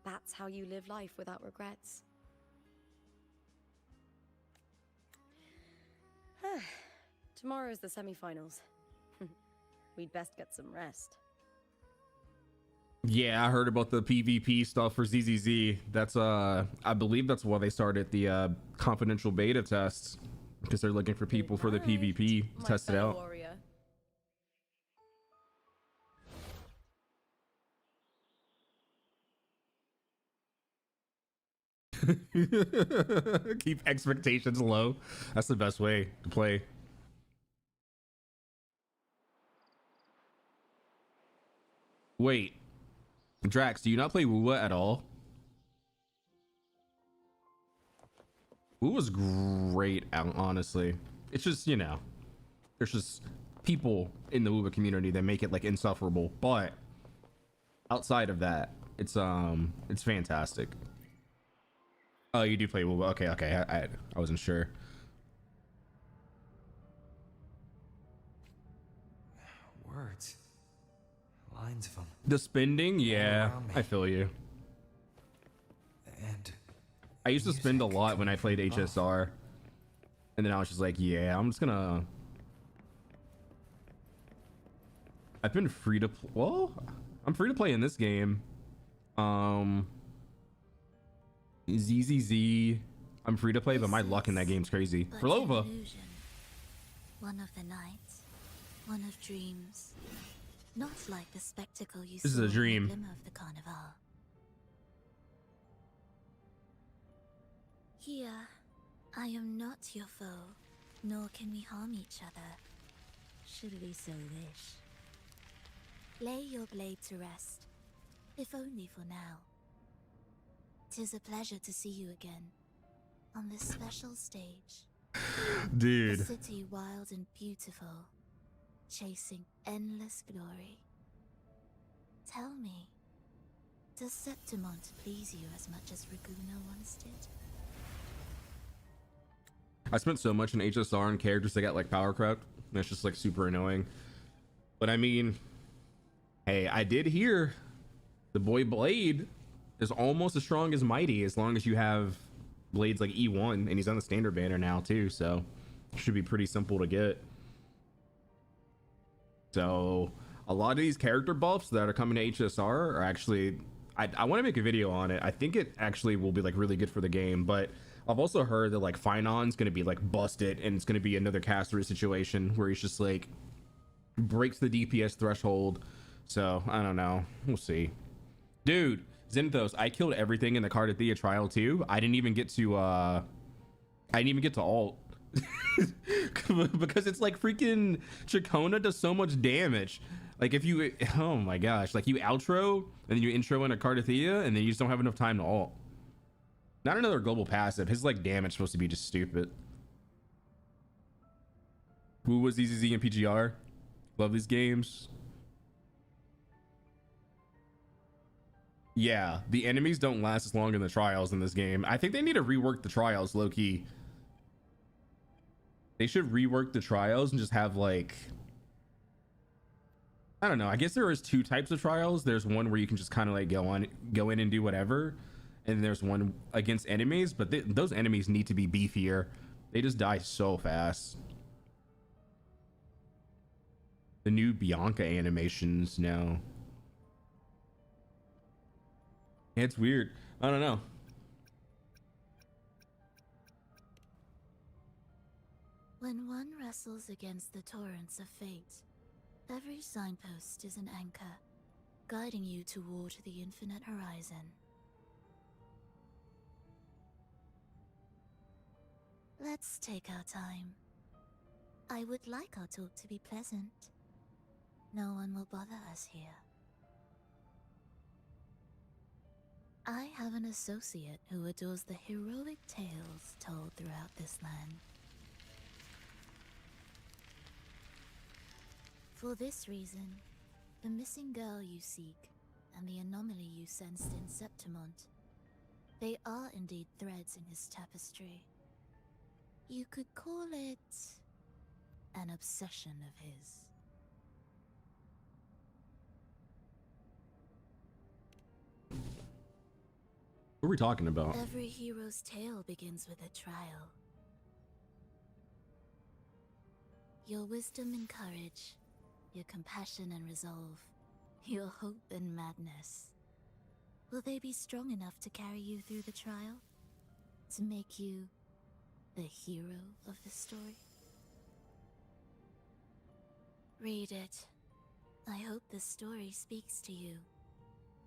that's how you live life without regrets. Tomorrow's the semi-finals. We'd best get some rest. Yeah, I heard about the PvP stuff for ZZZ. That's I believe that's why they started the confidential beta tests, because they're looking for people for the PvP to test it out. Warrior. Keep expectations low. That's the best way to play. Wait, Drax, do you not play WuWa at all? WuWa's great, honestly. It's just, you know, there's just people in the WuWa community that make it like insufferable, but outside of that, it's fantastic. Oh, you do play WuWa? Okay. I wasn't sure. Words. Lines of them. The spending, yeah, I feel you. And I used to spend a lot when I played HSR, and then I was just like, yeah, I'm just gonna. I've been free to well, I'm free to play in this game. ZZZ, I'm free to play, but my luck in that game's crazy. For Lova. One of the nights, one of dreams. Not like the spectacle you This saw is a in the dream. glimmer of the carnival. Here, I am not your foe, nor can we harm each other, should we so wish. Lay your blade to rest, if only for now. 'Tis a pleasure to see you again, on this special stage. Dude. A city wild and beautiful, chasing endless glory. Tell me, does Septimont please you as much as Raguna once did? I spent so much in HSR on characters that got like power crept, and it's just like super annoying. But I mean, hey, I did hear the boy Blade is almost as strong as Mighty, as long as you have Blade's like E1, and he's on the standard banner now too, so it should be pretty simple to get. So a lot of these character buffs that are coming to HSR are actually, I want to make a video on it. I think it actually will be like really good for the game, but I've also heard that like Finon's gonna be like busted, and it's gonna be another caster situation where he's just like breaks the DPS threshold. So I don't know, we'll see. Dude, Zenithos, I killed everything in the Cartethyia trial too. I didn't even get to alt. Because it's like freaking Chacona does so much damage. Like if you, oh my gosh, like you outro and then you intro in a Cartethyia and then you just don't have enough time to alt. Not another global passive. His like damage supposed to be just stupid. Who was ZZZ and PGR? Love these games. Yeah, the enemies don't last as long in the trials in this game. I think they need to rework the trials, low-key. They should rework the trials and just have like, I don't know, I guess there is two types of trials. There's one where you can just kind of like go in and do whatever, and there's one against enemies, but those enemies need to be beefier. They just die so fast. The new Bianca animations now. It's weird. I don't know. When one wrestles against the torrents of fate, every signpost is an anchor, guiding you toward the infinite horizon. Let's take our time. I would like our talk to be pleasant. No one will bother us here. I have an associate who adores the heroic tales told throughout this land. For this reason, the missing girl you seek and the anomaly you sensed in Septimont, they are indeed threads in his tapestry. You could call it an obsession of his. What are we talking about? Every hero's tale begins with a trial. Your wisdom and courage, your compassion and resolve, your hope and madness. Will they be strong enough to carry you through the trial? To make you the hero of the story? Read it. I hope the story speaks to you.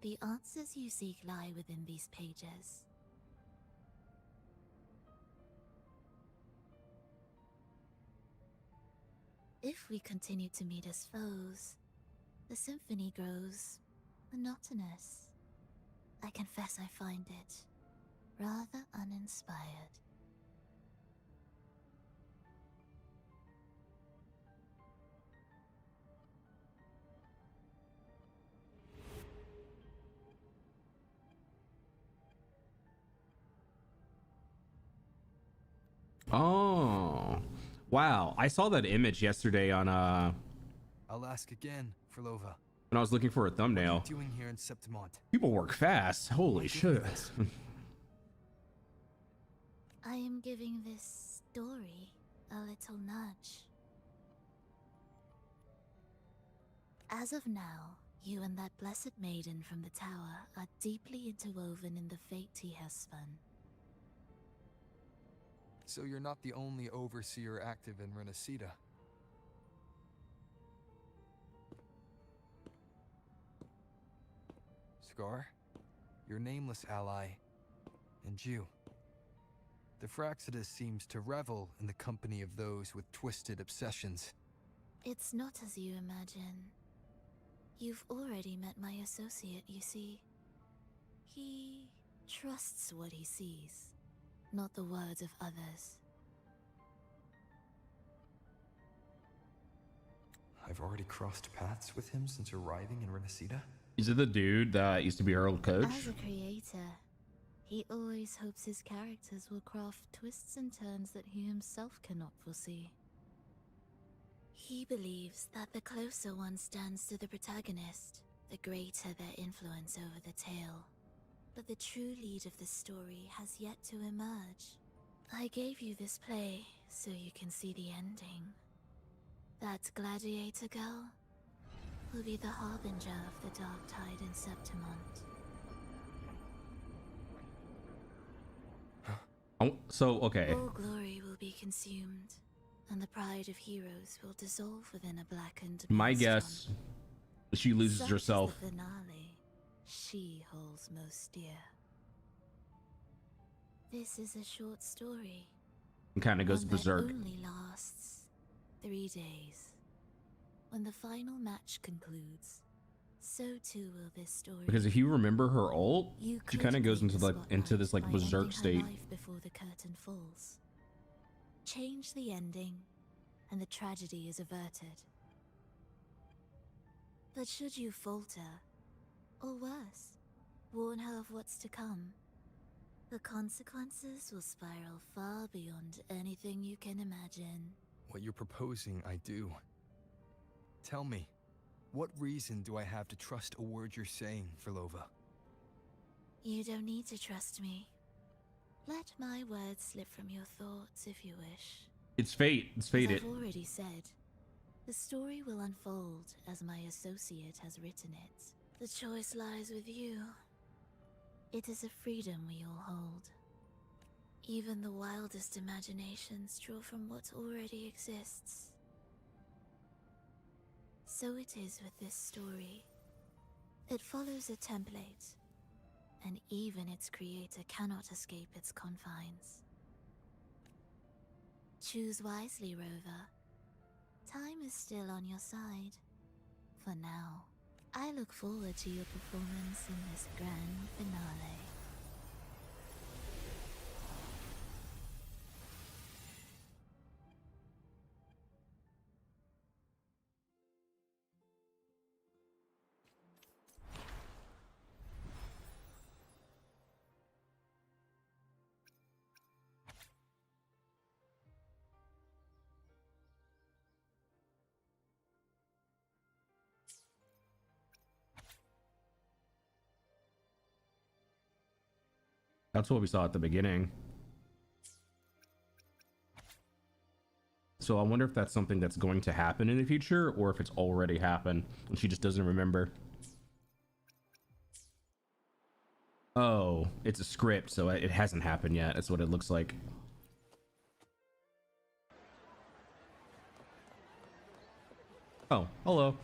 The answers you seek lie within these pages. If we continue to meet as foes, the symphony grows monotonous. I confess I find it rather uninspired. Oh, wow. I saw that image yesterday on I'll ask again, Frolova. when I was looking for a thumbnail. What are you doing here in Septimont? People work fast. Holy shit. I am giving this story a little nudge. As of now, you and that blessed maiden from the tower are deeply interwoven in the fate he has spun. So you're not the only overseer active in Renacida. Scar, your nameless ally, and you. The Fraxidus seems to revel in the company of those with twisted obsessions. It's not as you imagine. You've already met my associate, you see. He trusts what he sees, not the words of others. I've already crossed paths with him since arriving in Renacida. Is it the dude that used to be our old coach? As a creator, he always hopes his characters will craft twists and turns that he himself cannot foresee. He believes that the closer one stands to the protagonist, the greater their influence over the tale. But the true lead of the story has yet to emerge. I gave you this play so you can see the ending. That gladiator girl will be the harbinger of the dark tide in Septimont. So, okay. All glory will be consumed, and the pride of heroes will dissolve within a blackened My maelstrom. guess, she loses Such herself. is the finale she holds most dear. This is a short story. And kind of goes one berserk. That only lasts 3 days. When the final match concludes, so too will this story. Because if you remember her ult, You she could kind of goes take into the like spotlight this like by berserk ending her state. life before the curtain falls. Change the ending, and the tragedy is averted. But should you falter, or worse, warn her of what's to come, the consequences will spiral far beyond anything you can imagine. What you're proposing, I do. Tell me, what reason do I have to trust a word you're saying, Frolova? You don't need to trust me. Let my words slip from your thoughts if you wish. It's fate. It's fated. As I've already said, the story will unfold as my associate has written it. The choice lies with you. It is a freedom we all hold. Even the wildest imaginations draw from what already exists. So it is with this story. It follows a template, and even its creator cannot escape its confines. Choose wisely, Rover. Time is still on your side. For now, I look forward to your performance in this grand finale. That's what we saw at the beginning. So I wonder if that's something that's going to happen in the future, or if it's already happened and she just doesn't remember. Oh, it's a script, so it hasn't happened yet. That's what it looks like. Oh, hello.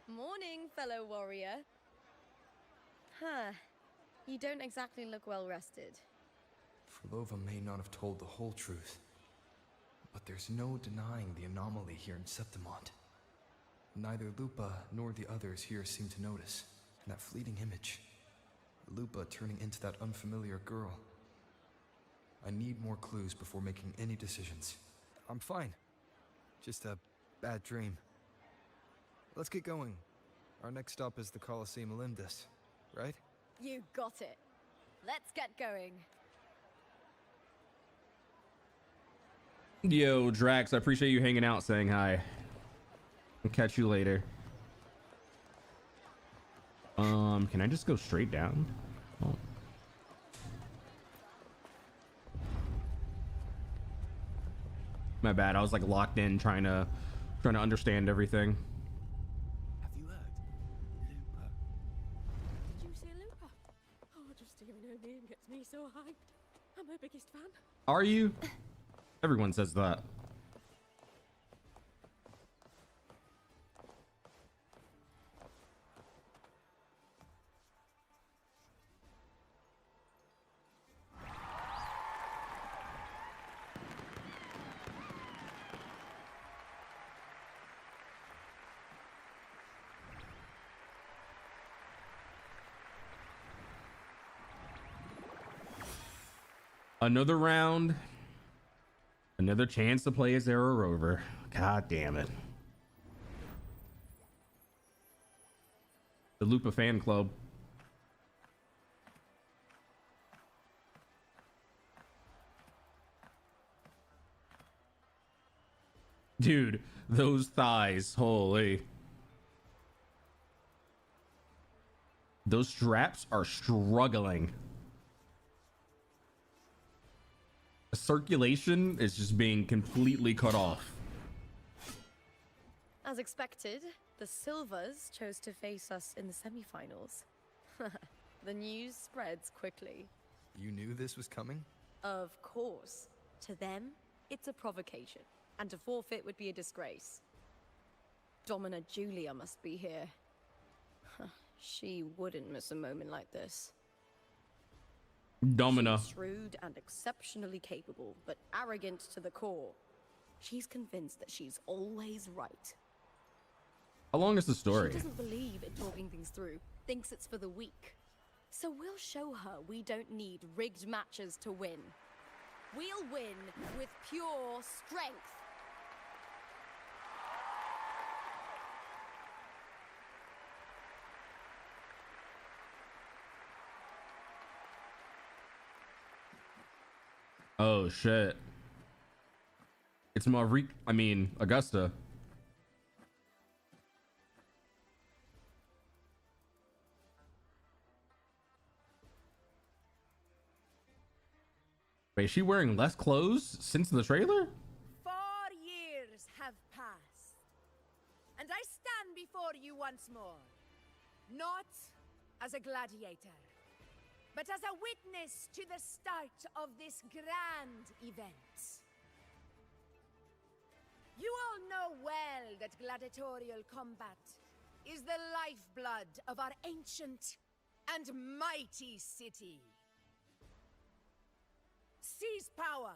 Morning, fellow warrior. Huh. You don't exactly look well rested. Frolova may not have told the whole truth, but there's no denying the anomaly here in Septimont. Neither Lupa nor the others here seem to notice. And that fleeting image, Lupa turning into that unfamiliar girl. I need more clues before making any decisions. I'm fine. Just a bad dream. Let's get going. Our next stop is the Colosseum Olympus, right? You got it. Let's get going. Yo, Drax, I appreciate you hanging out, saying hi. I'll catch you later. Can I just go straight down? Oh. My bad. I was like locked in trying to understand everything. Have you heard? Lupa. Did you say Lupa? Oh, just hearing her name gets me so hyped. I'm her biggest fan. Are you? Everyone says that. Another round, another chance to play as Arrow Rover. God damn it. The Lupa fan club. Dude, those thighs, holy. Those straps are struggling. Circulation is just being completely cut off. As expected, the Silvers chose to face us in the semifinals. The news spreads quickly. You knew this was coming? Of course. To them, it's a provocation, and to forfeit would be a disgrace. Domina Julia must be here. She wouldn't miss a moment like this. Domina. She's shrewd and exceptionally capable, but arrogant to the core. She's convinced that she's always right. How long is the story? She doesn't believe in talking things through, thinks it's for the weak. So we'll show her we don't need rigged matches to win. We'll win with pure strength. Oh shit. It's Augusta. Wait, is she wearing less clothes since the trailer? 4 years have passed, and I stand before you once more, not as a gladiator, but as a witness to the start of this grand event. You all know well that gladiatorial combat is the lifeblood of our ancient and mighty city. Seize power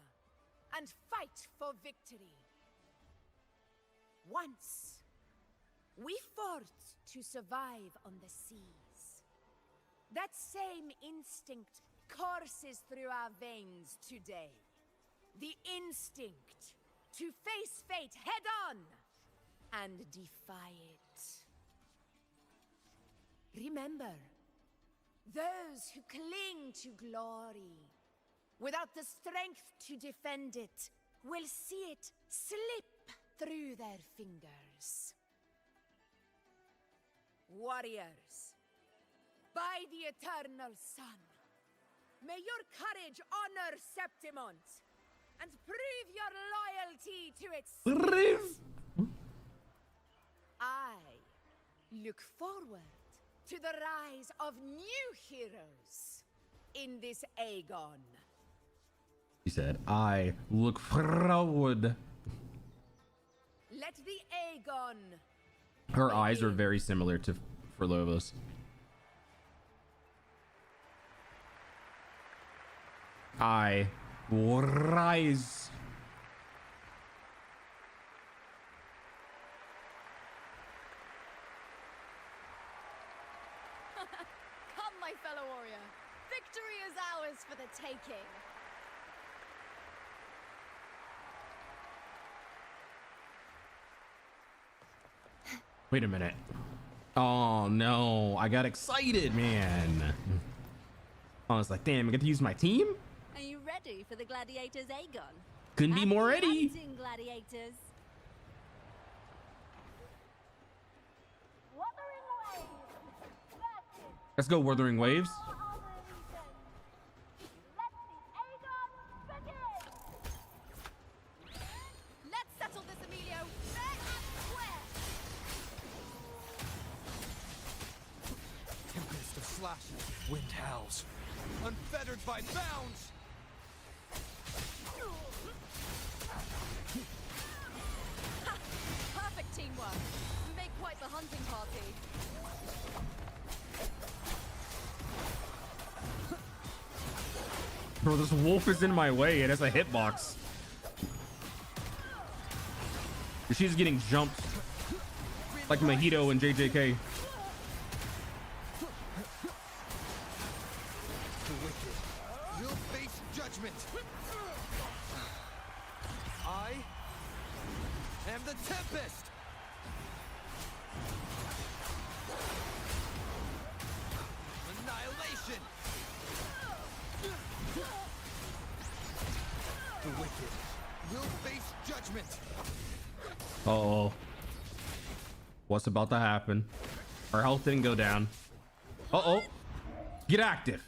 and fight for victory. Once, we fought to survive on the seas. That same instinct courses through our veins today. The instinct to face fate head-on and defy it. Remember, those who cling to glory without the strength to defend it will see it slip through their fingers. Warriors, By the eternal sun, may your courage honor Septimont and prove your loyalty to its spirit. I look forward to the rise of new heroes in this Aegon. He said, I look forward. Let the Aegon. Her eyes are very similar to Furlova's. I will rise. Come, my fellow warrior. Victory is ours for the taking. Wait a minute. Oh no, I got excited, man. I was like, damn, I get to use my team? Are you ready for the gladiators, Aegon? Couldn't be more ready. Hunting, gladiators. Let's go, Wuthering Waves. Let's settle this, Emilio. Fair and square. Tempest of slashes, wind howls, unfettered by bounds. Perfect teamwork. We make quite the hunting party. Bro, this wolf is in my way. It has a hitbox. She's getting jumped like Mojito and JJK. The wicked will face judgment. I am the Tempest. Annihilation. The wicked will face judgment. Uh-oh. What's about to happen? Our health didn't go down. Uh-oh. Get active.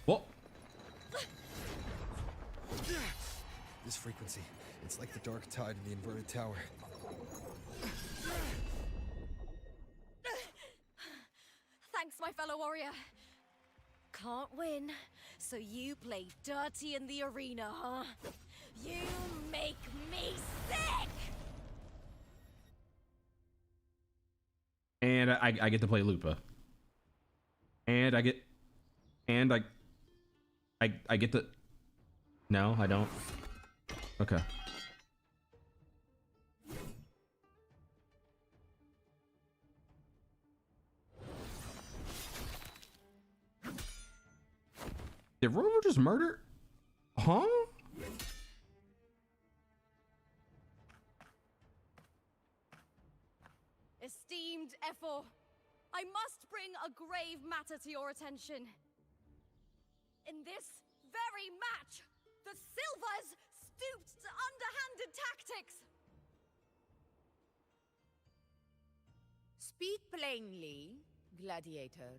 Whoa. This frequency, it's like the dark tide in the inverted tower. Thanks, my fellow warrior. Can't win, so you play dirty in the arena, huh? You make me sick! And I get to play Lupa. And I get to. No, I don't. Okay. Did Rover just murder? Huh? Esteemed Ephor, I must bring a grave matter to your attention. In this very match, the Silvers stooped to underhanded tactics. Speak plainly, gladiator.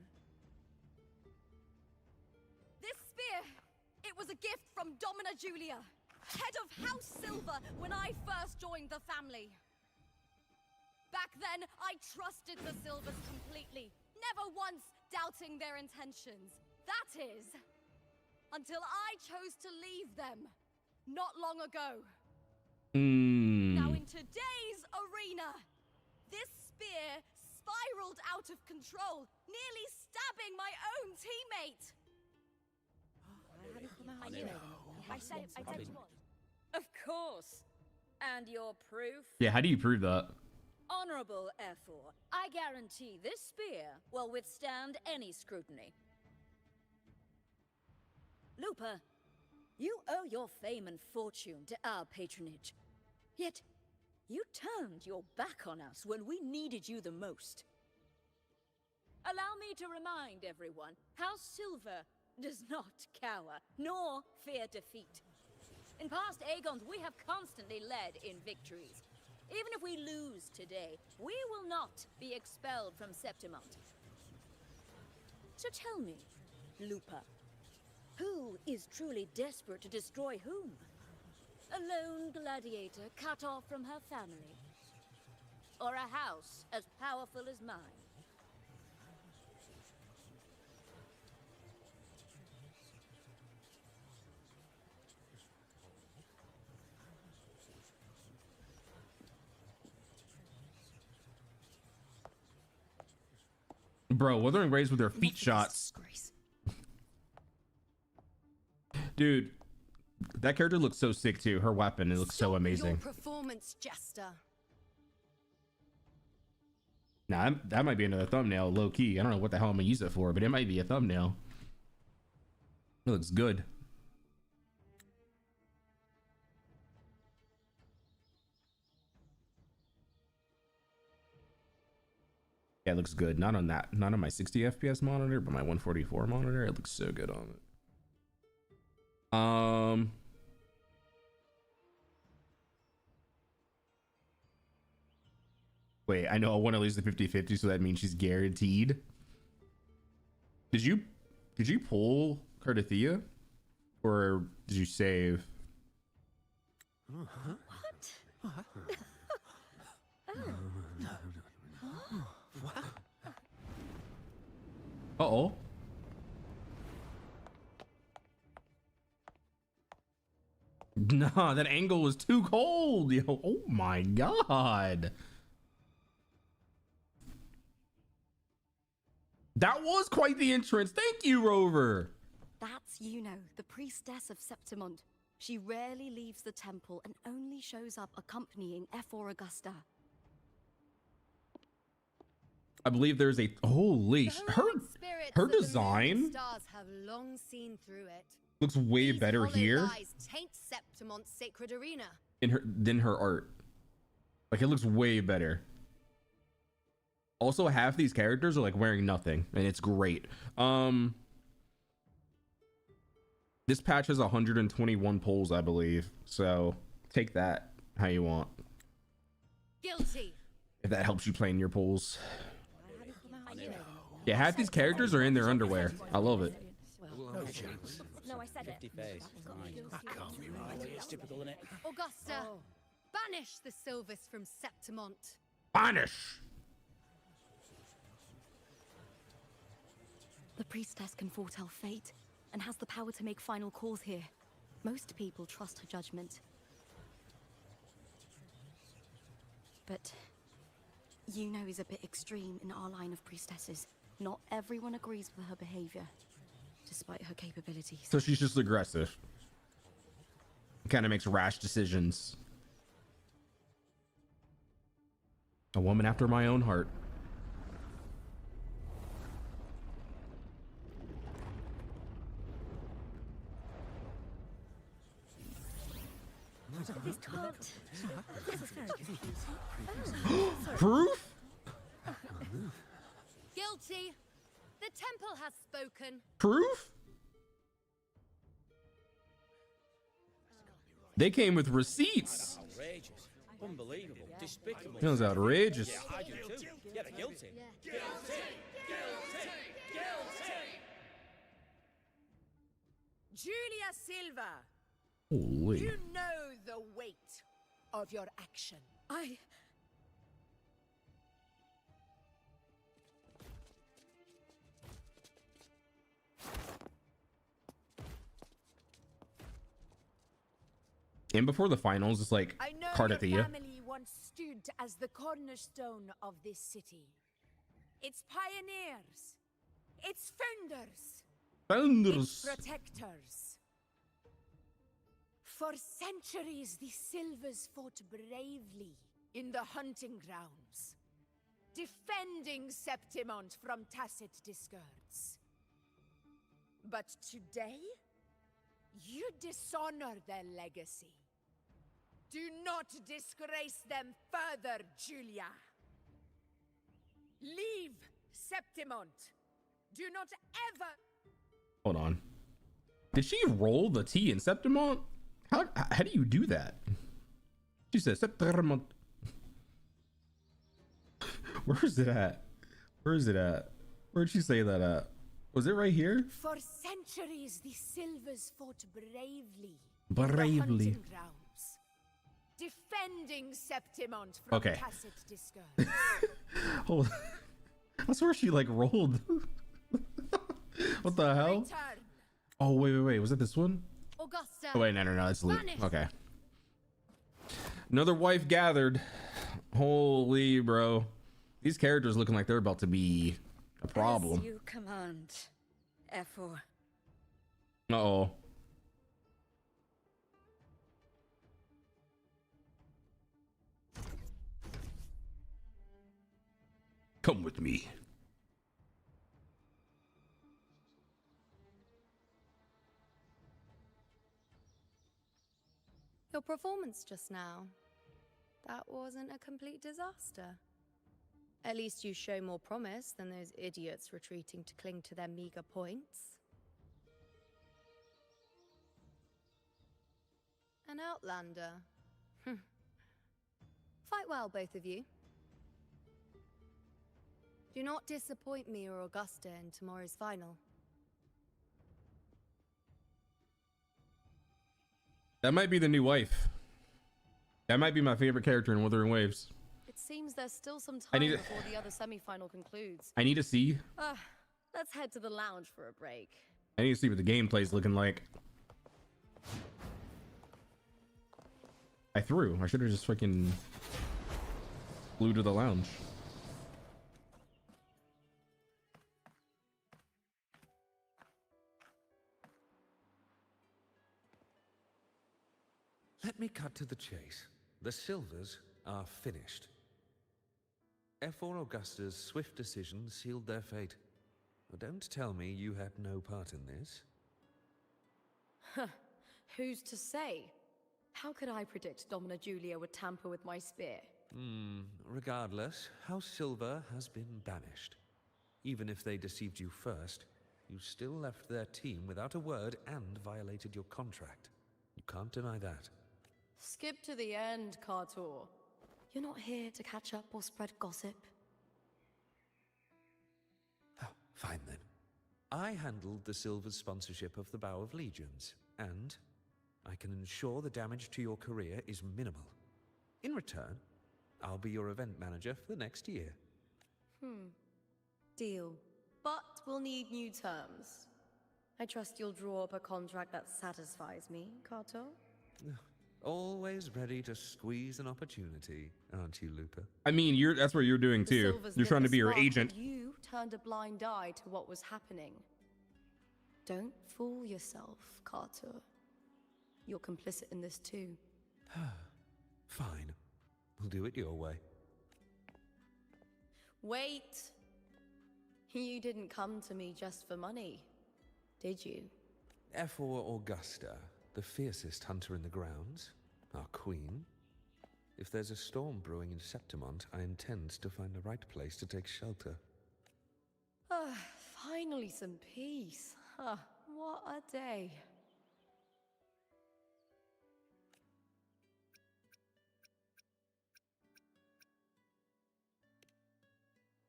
This spear, it was a gift from Domina Julia, head of House Silver when I first joined the family. Back then, I trusted the Silvers completely, never once doubting their intentions. That is, until I chose to leave them, not long ago. Now in today's arena, this spear spiraled out of control, nearly stabbing my own teammate. I knew it. I said it was. Of course. And your proof? Yeah, how do you prove that? Honorable Ephor, I guarantee this spear will withstand any scrutiny. Lupa, you owe your fame and fortune to our patronage. Yet, you turned your back on us when we needed you the most. Allow me to remind everyone, House Silver does not cower, nor fear defeat. In past Aegons, we have constantly led in victories. Even if we lose today, we will not be expelled from Septimont. So tell me, Lupa, who is truly desperate to destroy whom? A lone gladiator cut off from her family? Or a house as powerful as mine? Bro, Wuthering Waves with their feet shots. Dude, that character looks so sick too. Her weapon, it looks so amazing. Your performance, Jester. Nah, that might be another thumbnail, low key. I don't know what the hell I'm gonna use it for, but it might be a thumbnail. It looks good. Yeah, it looks good. Not on my 60 FPS monitor, but my 144 monitor. It looks so good on it. Wait, I know I want to lose the 50-50, so that means she's guaranteed. Did you pull Cartethyia? Or did you save? What? Uh-oh. Nah, that angle was too cold. Yo, oh my god. That was quite the entrance. Thank you, Rover. That's Yuno, the priestess of Septimond. She rarely leaves the temple and only shows up accompanying F4 Augusta. I believe there's a holy her design Stars have long seen through it. looks way better here Lies taint Septimon's sacred arena. than her art. Like, it looks way better. Also, half these characters are like wearing nothing, and it's great. This patch has 121 pulls, I believe. So take that how you want. Guilty. If that helps you plan your pulls. Yeah, half these characters are in their underwear. I love it. No chance. No, I said it. 50 face. That can't be right. It's typical, isn't it? Augusta, banish the Silvus from Septimont. Banish! The priestess can foretell fate and has the power to make final calls here. Most people trust her judgment. But Yuno is a bit extreme in our line of priestesses. Not everyone agrees with her behavior, despite her capabilities. So she's just aggressive. Kind of makes rash decisions. A woman after my own heart. This can't. This is very confusing. Proof? Guilty. The temple has spoken. Proof? They came with receipts. Outrageous. Unbelievable. Despicable. That was outrageous. Yeah, I do too. Yeah, they're guilty. Julia Silva, Holy. you know the weight of your action. And before the finals, it's like I know Cartethyia. your family once stood as the cornerstone of this city. Its pioneers, its founders, its protectors. For centuries, the Silvers fought bravely in the hunting grounds, defending Septimont from tacit discords. But today, you dishonor their legacy. Do not disgrace them further, Julia. Leave Septimont. Do not ever... Hold on. Did she roll the T in Septimont? How do you do that? She said Septimont. Where is it at? Where is it at? Where'd she say that at? Was it right here? For centuries, the Silvers fought bravely. Bravely. In the hunting grounds, defending Septimont from Okay. tacit discourse. Hold on. I swear she like rolled. What the hell? Return. Oh, wait. Was it this one? Augusta. Oh, wait, no. That's Luke. Vanish. Okay. Another wife gathered. Holy, bro. These characters looking like they're about to be a problem. As you command, Efor. Uh-oh. Come with me. Your performance just now. That wasn't a complete disaster. At least you show more promise than those idiots retreating to cling to their meager points. An outlander. Fight well, both of you. Do not disappoint me or Augusta in tomorrow's final. That might be the new wife. That might be my favorite character in Wuthering Waves. It seems there's still some I time need to- before the other semi-final concludes. I need to see. Let's head to the lounge for a break. I need to see what the gameplay's looking like. I threw. I should have just freaking flew to the lounge. Let me cut to the chase. The Silvers are finished. Efor Augusta's swift decision sealed their fate. Don't tell me you had no part in this. Who's to say? How could I predict Domina Julia would tamper with my spear? Regardless, House Silver has been banished. Even if they deceived you first, you still left their team without a word and violated your contract. You can't deny that. Skip to the end, Cartor. You're not here to catch up or spread gossip. Fine then. I handled the Silver's sponsorship of the Bow of Legions, and I can ensure the damage to your career is minimal. In return, I'll be your event manager for the next year. Deal. But we'll need new terms. I trust you'll draw up a contract that satisfies me, Cartor? Always ready to squeeze an opportunity, aren't you, Lupa? I mean, that's what you're doing The too. Silvers You're lit trying to the be her spark, agent. but you turned a blind eye to what was happening. Don't fool yourself, Carter. You're complicit in this too. Fine. We'll do it your way. Wait! You didn't come to me just for money, did you? Efor Augusta, the fiercest hunter in the grounds, our queen. If there's a storm brewing in Septimont, I intend to find the right place to take shelter. Finally some peace. What a day.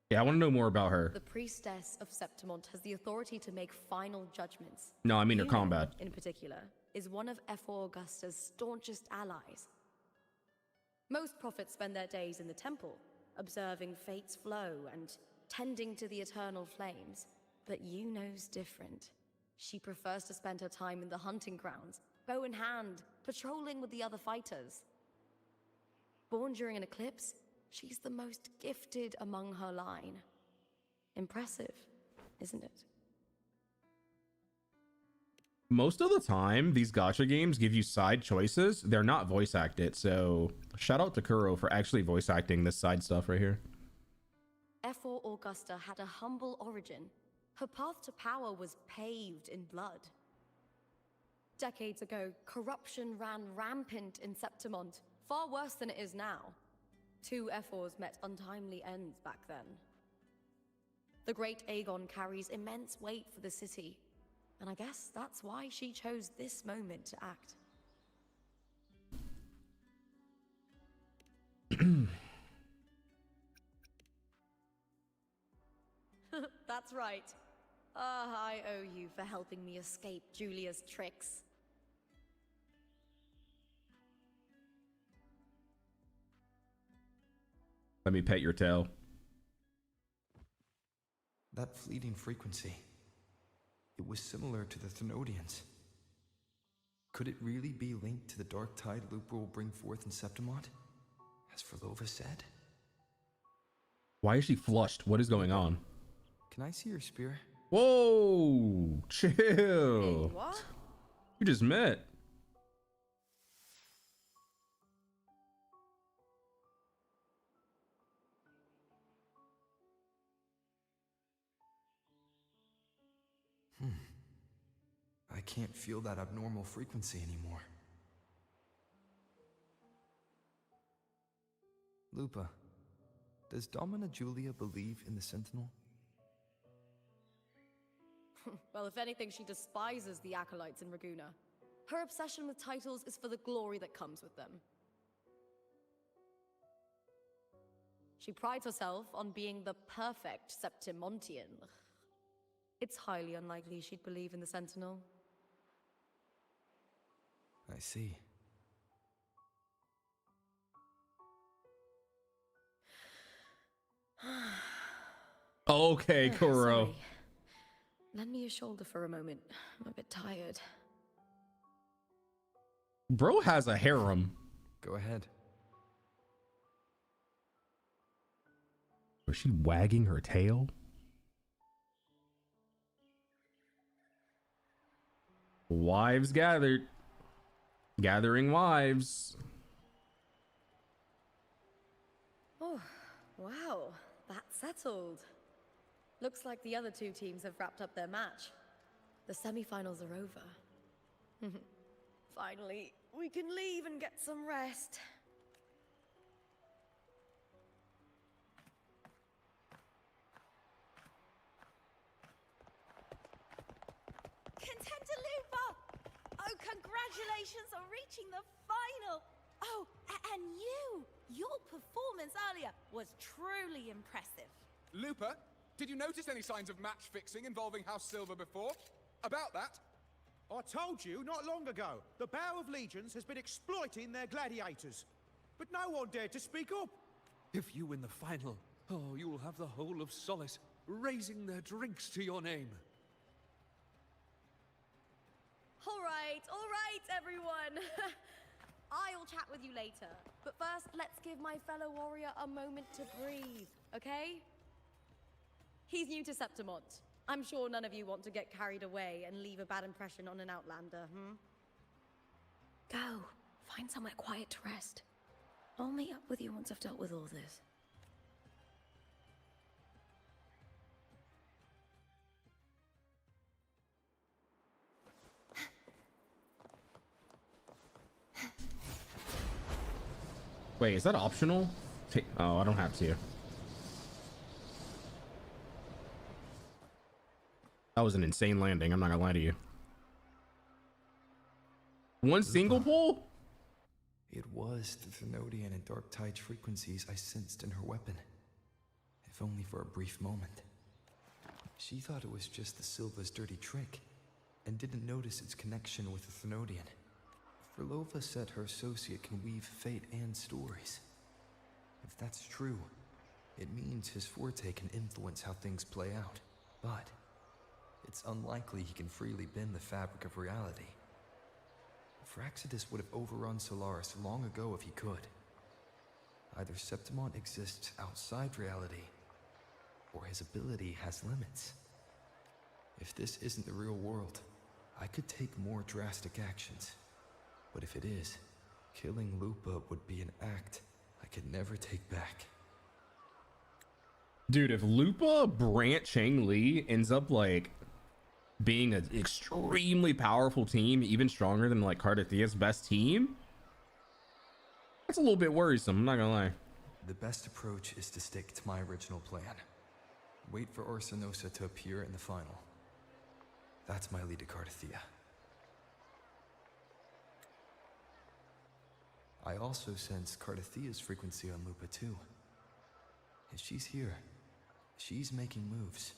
Yeah, I want to know more about her. The priestess of Septimont has the authority to make final judgments. No, I mean her Una, combat. in particular, is one of Efor Augusta's staunchest allies. Most prophets spend their days in the temple, observing fate's flow and tending to the eternal flames. But Yuno's different. She prefers to spend her time in the hunting grounds, bow in hand, patrolling with the other fighters. Born during an eclipse, she's the most gifted among her line. Impressive, isn't it? Most of the time, these gacha games give you side choices. They're not voice acted, so shout out to Kuro for actually voice acting this side stuff right here. Efor Augusta had a humble origin. Her path to power was paved in blood. Decades ago, corruption ran rampant in Septimont, far worse than it is now. 2 Efors met untimely ends back then. The great Aegon carries immense weight for the city, and I guess that's why she chose this moment to act. That's right. I owe you for helping me escape Julia's tricks. Let me pet your tail. That fleeting frequency, it was similar to the Thenodians. Could it really be linked to the dark tide Lupa will bring forth in Septimont, as Verlova said? Why is she flushed? What is going on? Can I see your spear? Whoa, chill. Hey, what? You just met. I can't feel that abnormal frequency anymore. Lupa, does Domina Julia believe in the Sentinel? Well, if anything, she despises the acolytes in Raguna. Her obsession with titles is for the glory that comes with them. She prides herself on being the perfect Septimontian. It's highly unlikely she'd believe in the Sentinel. I see. Okay, Kuro. Sorry. Lend me your shoulder for a moment. I'm a bit tired. Bro has a harem. Go ahead. Was she wagging her tail? Wives gathered. Gathering wives. Oh, wow. That's settled. Looks like the other two teams have wrapped up their match. The semi-finals are over. Finally, we can leave and get some rest. Contender Lupa! Oh, congratulations on reaching the final! Oh, and you! Your performance earlier was truly impressive. Lupa, did you notice any signs of match fixing involving House Silver before? About that? I told you not long ago, the Bow of Legions has been exploiting their gladiators. But no one dared to speak up. If you win the final, oh, you'll have the whole of Solace raising their drinks to your name. All right, everyone. I'll chat with you later. But first, let's give my fellow warrior a moment to breathe, okay? He's new to Septimont. I'm sure none of you want to get carried away and leave a bad impression on an outlander, Go. Find somewhere quiet to rest. I'll meet up with you once I've dealt with all this. Wait, is that optional? Oh, I don't have to. That was an insane landing. I'm not gonna lie to you. One single pull? It was the Thenodian and Dark Tide frequencies I sensed in her weapon. If only for a brief moment. She thought it was just the Silva's dirty trick, and didn't notice its connection with the Thenodian. Verlova said her associate can weave fate and stories. If that's true, it means his forte can influence how things play out. But it's unlikely he can freely bend the fabric of reality. Fraxidus would have overrun Solaris long ago if he could. Either Septimont exists outside reality, or his ability has limits. If this isn't the real world, I could take more drastic actions. But if it is, killing Lupa would be an act I could never take back. Dude, if Lupa Brant Chang Li ends up like being an extremely powerful team, even stronger than like Cartethia's best team, that's a little bit worrisome, I'm not gonna lie. The best approach is to stick to my original plan. Wait for Orsinosa to appear in the final. That's my lead to Cartethyia. I also sense Cartethia's frequency on Lupa too. If she's here, she's making moves.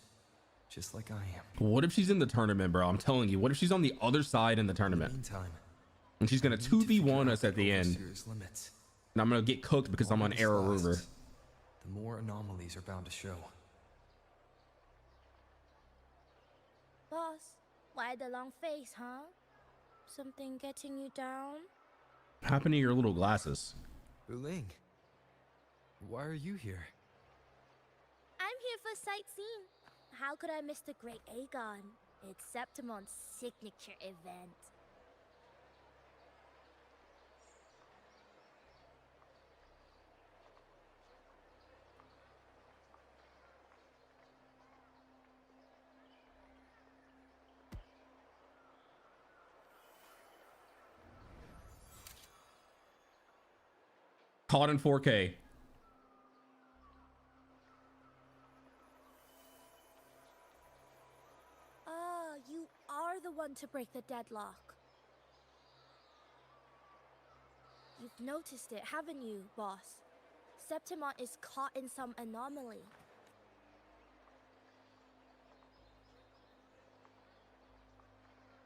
just like I am. What if she's in the tournament, bro? I'm telling you. What if she's on the other side in the tournament? Meantime, and she's gonna 2v1 us at the end. Limits. And I'm gonna get cooked because I'm on Arrow River. The more anomalies are bound to show. Boss, why the long face, huh? Something getting you down? What happened to your little glasses? Buling, why are you here? I'm here for sightseeing. How could I miss the Great Aegon? It's Septimon's signature event. Caught in 4K. Ah, you are the one to break the deadlock. You've noticed it, haven't you, boss? Septimon is caught in some anomaly.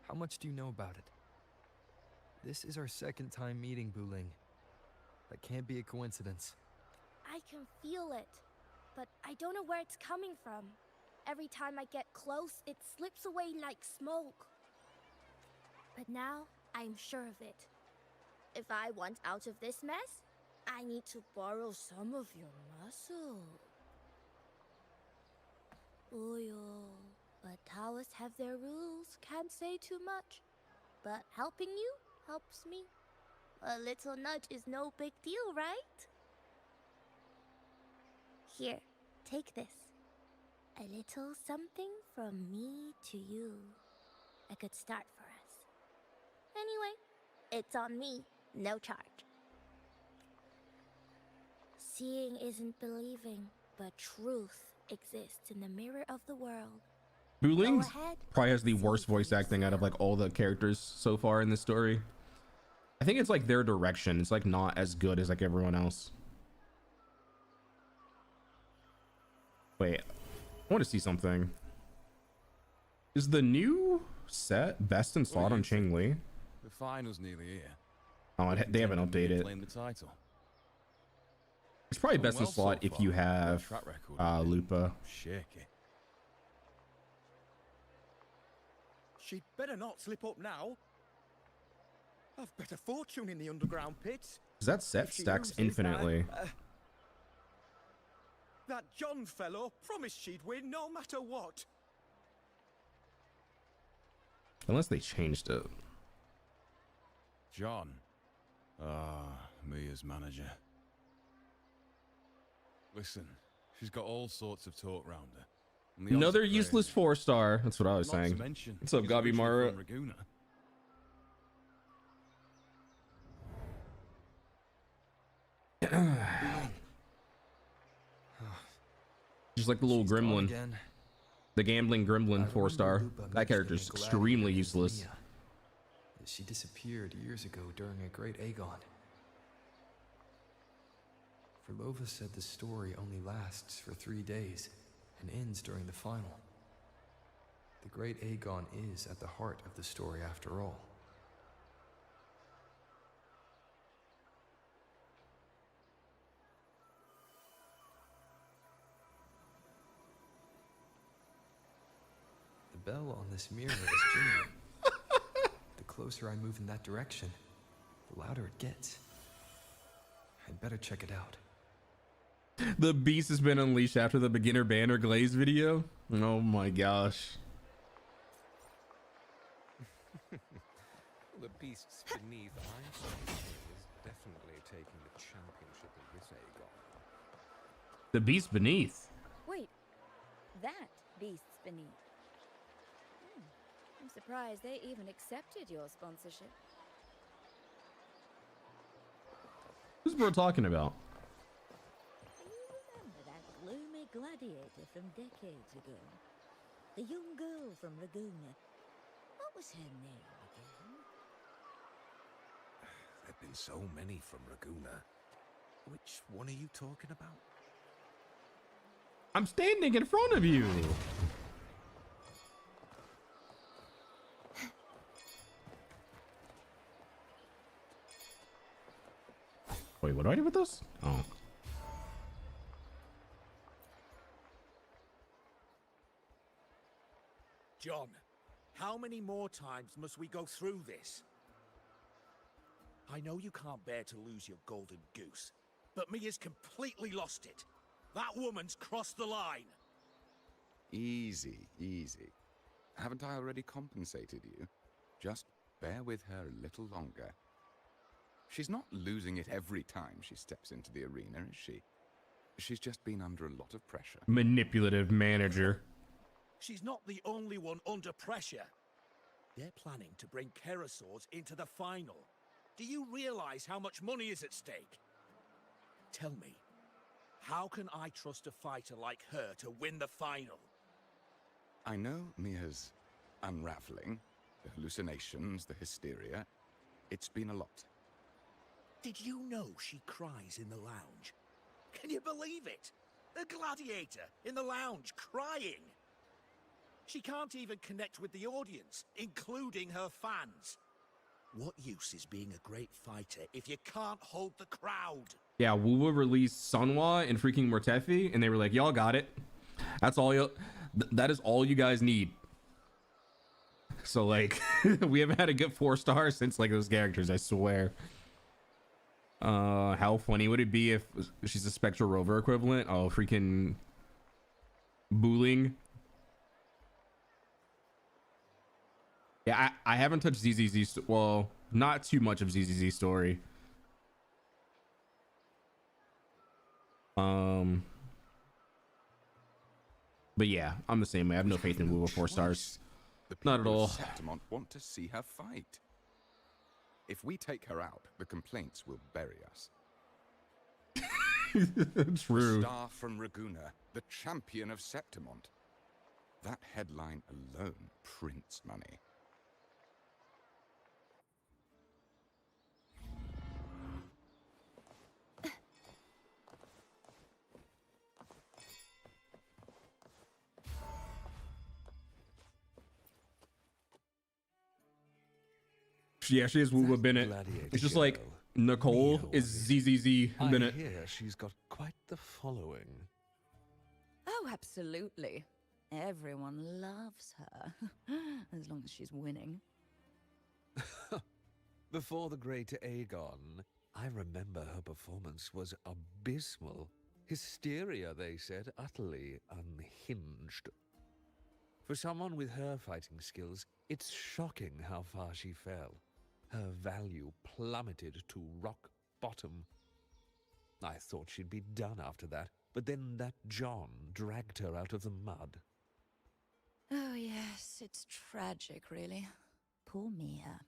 How much do you know about it? This is our second time meeting, Buling. That can't be a coincidence. I can feel it, but I don't know where it's coming from. Every time I get close, it slips away like smoke. But now, I'm sure of it. If I want out of this mess, I need to borrow some of your muscle. Oyo, but Taoists have their rules, can't say too much. But helping you helps me. A little nudge is no big deal, right? Here, take this. A little something from me to you. A good start for us. Anyway, it's on me, no charge. Seeing isn't believing, but truth exists in the mirror of the world. Buling probably has the worst voice acting out of like all the characters so far in this story. I think it's like their direction. It's like not as good as like everyone else. Wait, I want to see something. Is the new set best in slot on Ching Li? The final's nearly here. Oh, they haven't updated. Claim the title. It's probably best in slot if you have Lupa. Shaky. She'd better not slip up now. I've bet a fortune in the underground pits. Because that set stacks infinitely. That John fellow promised she'd win no matter what. Unless they changed it. John. Mia's manager. Listen, she's got all sorts of talk round her. And the odds Another are crazy. useless 4-star. That's what I was Not to saying. mention, What's up, he's Gabi originally Mara? from Raguna. Just like the little gremlin. Again. The gambling gremlin 4-star. That character's extremely useless. Mia. She disappeared years ago during a Great Aegon. Verlova said the story only lasts for 3 days and ends during the final. The Great Aegon is at the heart of the story after all. The bell on this mirror is jingling. The closer I move in that direction, the louder it gets. I'd better check it out. The beast has been unleashed after the beginner banner glaze video. Oh my gosh. The beasts beneath I is definitely taking the championship in this Aegon. The beast beneath. Wait, that beast's beneath. I'm surprised they even accepted your sponsorship. Who's bro talking about? Remember that gloomy gladiator from decades ago? The young girl from Raguna. What was her name again? There've been so many from Raguna. Which one are you talking about? I'm standing in front of you. do I do with this? Oh. John, how many more times must we go through this? I know you can't bear to lose your golden goose, but Mia's completely lost it. That woman's crossed the line. Easy, easy. Haven't I already compensated you? Just bear with her a little longer. She's not losing it every time she steps into the arena, is she? She's just been under a lot of pressure. Manipulative manager. She's not the only one under pressure. They're planning to bring Kerosaurs into the final. Do you realize how much money is at stake? Tell me, how can I trust a fighter like her to win the final? I know Mia's unraveling, the hallucinations, the hysteria. It's been a lot. Did you know she cries in the lounge? Can you believe it? A gladiator in the lounge crying. She can't even connect with the audience, including her fans. What use is being a great fighter if you can't hold the crowd? Yeah, WuWa released Sunwa and freaking Mortefi, and they were like, y'all got it. That's all you. That is all you guys need. So like, we haven't had a good 4 stars since like those characters, I swear. How funny would it be if she's a Spectral Rover equivalent? Oh, freaking Booling. Yeah, I haven't touched ZZZ. Well, not too much of ZZZ story. But yeah, I'm the same way. I have no faith in WuWa 4 stars. Not at all. Septimont want to see her fight. If we take her out, the complaints will bury us. True. The star from Raguna, the champion of Septimont. That headline alone prints money. Yeah, she is WuWa Bennett. It's just like Nicole is ZZZ Bennett. I hear she's got quite the following. Oh, absolutely. Everyone loves her. As long as she's winning. Before the great Aegon, I remember her performance was abysmal. Hysteria, they said, utterly unhinged. For someone with her fighting skills, it's shocking how far she fell. Her value plummeted to rock bottom. I thought she'd be done after that, but then that John dragged her out of the mud. Oh, yes, it's tragic, really. Poor Mia.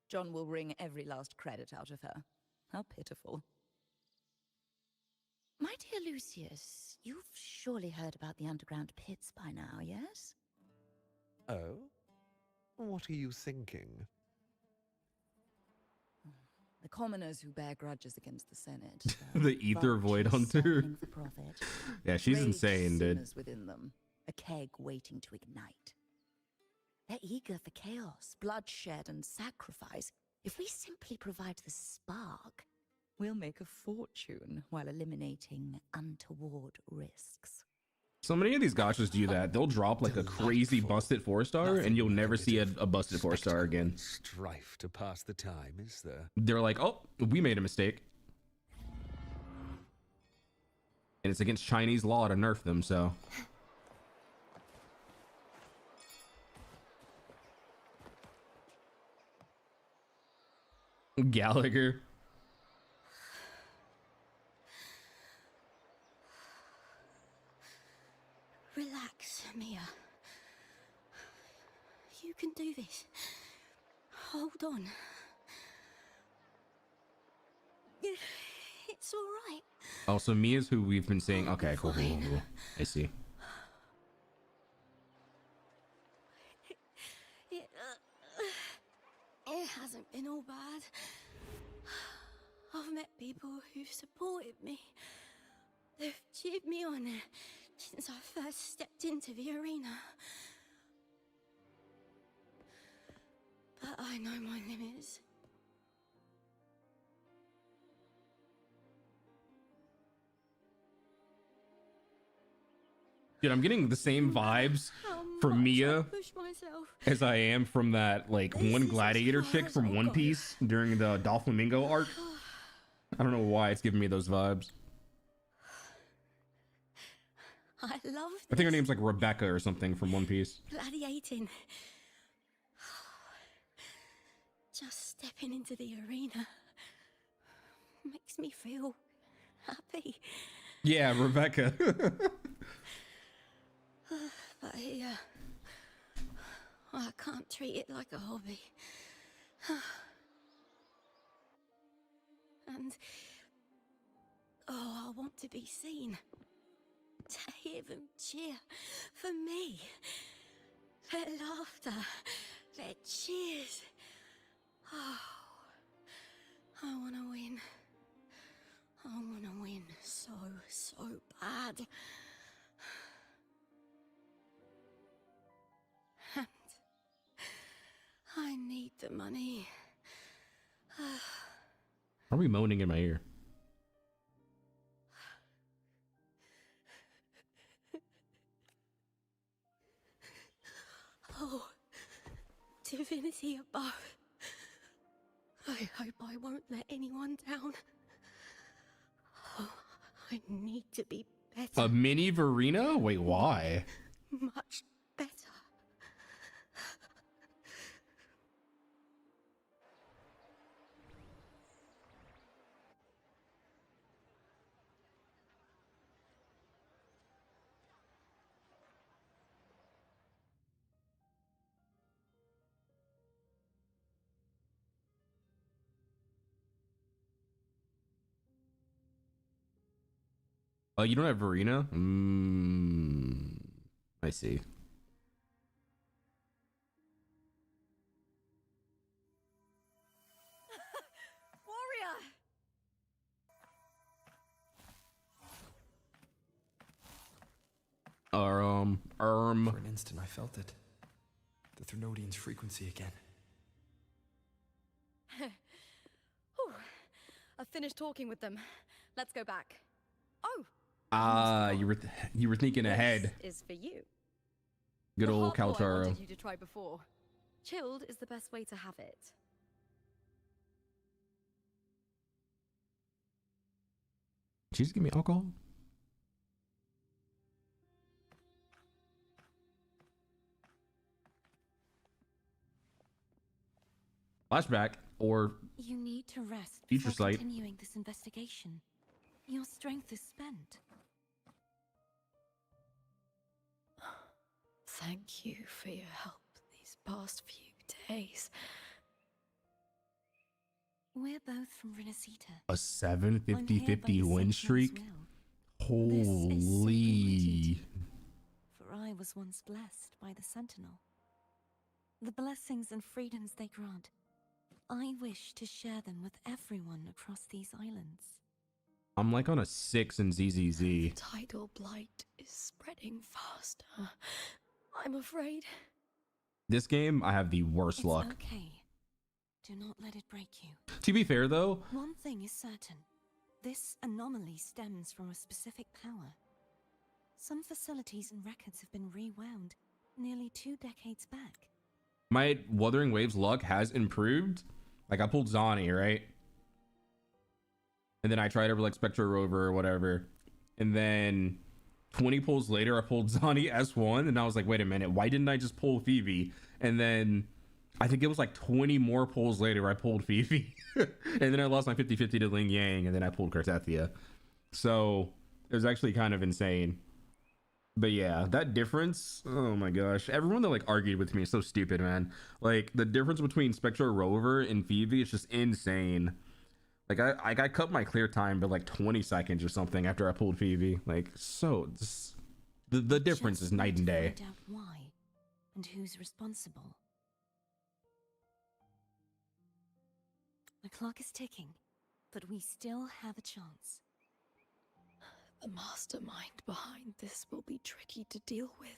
John will wring every last credit out of her. How pitiful. My dear Lucius, you've surely heard about the underground pits by now, yes? Oh? What are you thinking? The commoners who bear grudges against the Senate. The Ether Void Hunter. Yeah, she's insane, dude. Sinners within them, a keg waiting to ignite. They're eager for chaos, bloodshed, and sacrifice. If we simply provide the spark, we'll make a fortune while eliminating untoward risks. So many of these gachas do that. They'll drop like a crazy busted 4-star, and you'll never see a busted 4-star again. Strife to pass the time, is there? They're like, oh, we made a mistake. And it's against Chinese law to nerf them, so. Gallagher. Relax, Mia. You can do this. Hold on. It's all right. Oh, so Mia's who we've been saying. Okay, cool. I see. It hasn't been all bad. I've met people who've supported me. They've cheered me on since I first stepped into the arena. But I know my limits. Dude, I'm getting the same vibes from Mia as I am from that like one gladiator chick from One Piece during the Doflamingo arc. I don't know why it's giving me those vibes. I love I think her name's like Rebecca or something from One Piece. gladiating. Just stepping into the arena makes me feel happy. Yeah, Rebecca. But here, I can't treat it like a hobby. And I want to be seen, to hear them cheer for me. Their laughter, their cheers. Oh, I want to win. I want to win so bad. And I need the money. Are we moaning in my ear? Oh, divinity above. I hope I won't let anyone down. Oh, I need to be better. A mini Verena? Wait, why? Much better. Oh, you don't have Verena? I see. Warrior! For an instant, I felt it. The Thrunodian's frequency again. Whew. I've finished talking with them. Let's go back. Oh, You were thinking ahead. this is for you. Good The old hot boy I Kaltaro. wanted you to try before. Chilled is the best way to have it. Did she just give me alcohol? Flashback or You need to rest Future before sight. continuing this investigation. Your strength is spent. Thank you for your help these past few days. We're both from Renacita. a 750-50 win Sentinel's streak. will. This is Holy. For I was once blessed by the Sentinel. The blessings and freedoms they grant, I wish to share them with everyone across these islands. I'm like on a 6 in ZZZ. Tidal blight is spreading faster. I'm afraid. This game, I have the worst It's luck. okay. Do not let it break you. To be fair, though, One thing is certain. This anomaly stems from a specific power. Some facilities and records have been rewound nearly 2 decades back. my Wuthering Waves luck has improved. Like, I pulled Zani, right? And then I tried over like Spectro Rover or whatever. And then 20 pulls later, I pulled Zani S1. And I was like, wait a minute, why didn't I just pull Phoebe? And then I think it was like 20 more pulls later, I pulled Phoebe. And then I lost my 50-50 to Ling Yang. And then I pulled Cartethyia. So it was actually kind of insane. But yeah, that difference, oh my gosh. Everyone that like argued with me is so stupid, man. Like the difference between Spectro Rover and Phoebe is just insane. Like I cut my clear time to like 20 seconds or something after I pulled Phoebe. Like so the difference Just is night and need to day. find out why and who's responsible. The clock is ticking, but we still have a chance. The mastermind behind this will be tricky to deal with.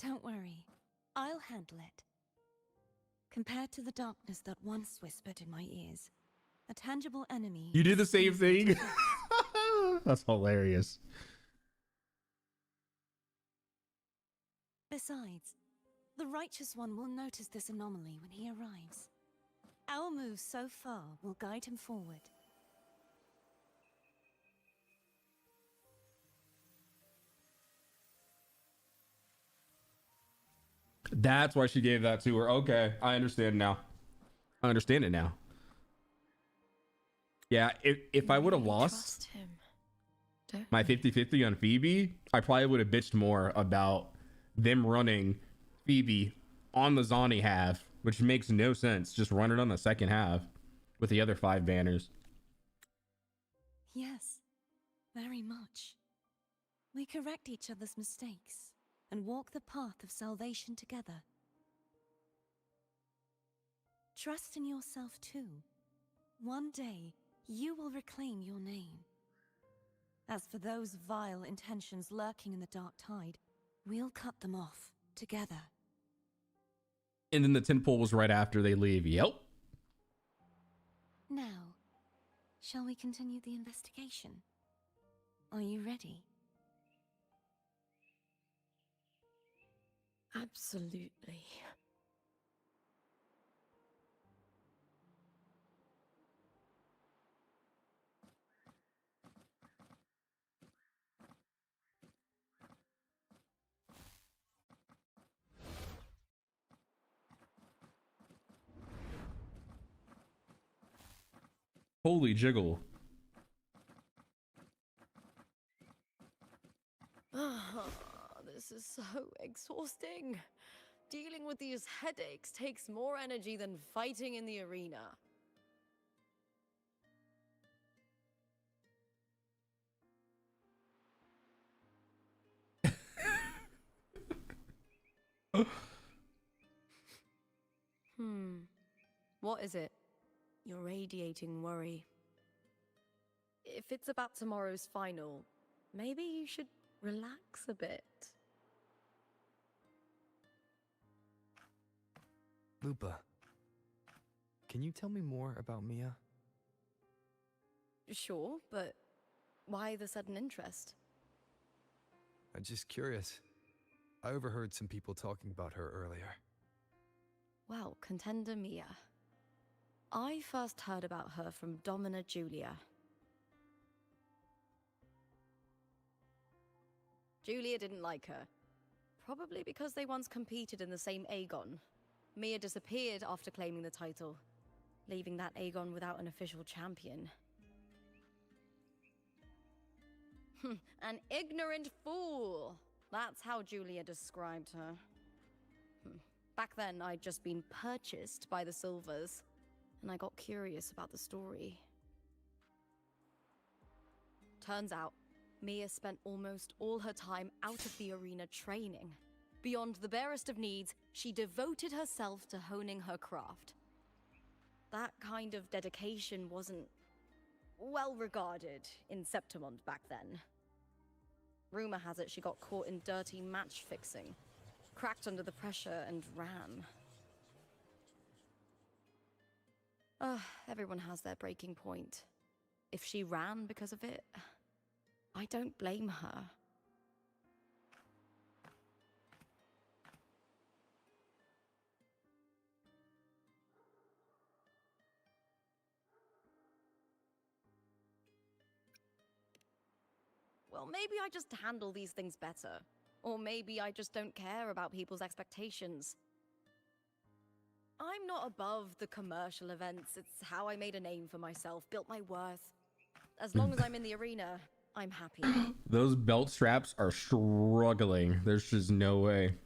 Don't worry, I'll handle it. Compared to the darkness that once whispered in my ears, a tangible enemy. You did the is same easy to thing. fight. That's hilarious. Besides, the Righteous One will notice this anomaly when he arrives. Our moves so far will guide him forward. That's why she gave that to her. Okay, I understand now. I understand it now. Yeah, if I would have lost my 50-50 on Phoebe, I probably would have bitched more about them running Phoebe on the Zani half, which makes no sense. Just run it on the second half with the other 5 banners. Yes, very much. We correct each other's mistakes and walk the path of salvation together. Trust in yourself too. One day, you will reclaim your name. As for those vile intentions lurking in the dark tide, we'll cut them off together. And then the 10 pull was right after they leave. Yep. Now, shall we continue the investigation? Are you ready? Absolutely. Holy jiggle. This is so exhausting. Dealing with these headaches takes more energy than fighting in the arena. What is it? You're radiating worry. If it's about tomorrow's final, maybe you should relax a bit. Lupa, can you tell me more about Mia? Sure, but why the sudden interest? I'm just curious. I overheard some people talking about her earlier. Well, contender Mia. I first heard about her from Domina Julia. Julia didn't like her. Probably because they once competed in the same Aegon. Mia disappeared after claiming the title, leaving that Aegon without an official champion. An ignorant fool! That's how Julia described her. Back then, I'd just been purchased by the Silvers, and I got curious about the story. Turns out, Mia spent almost all her time out of the arena training. Beyond the barest of needs, she devoted herself to honing her craft. That kind of dedication wasn't well regarded in Septimond back then. Rumor has it she got caught in dirty match fixing, cracked under the pressure and ran. Everyone has their breaking point. If she ran because of it, I don't blame her. Well, maybe I just handle these things better. Or maybe I just don't care about people's expectations. I'm not above the commercial events. It's how I made a name for myself, built my worth. As long as I'm in the arena, I'm happy. Those belt straps are struggling. There's just no way.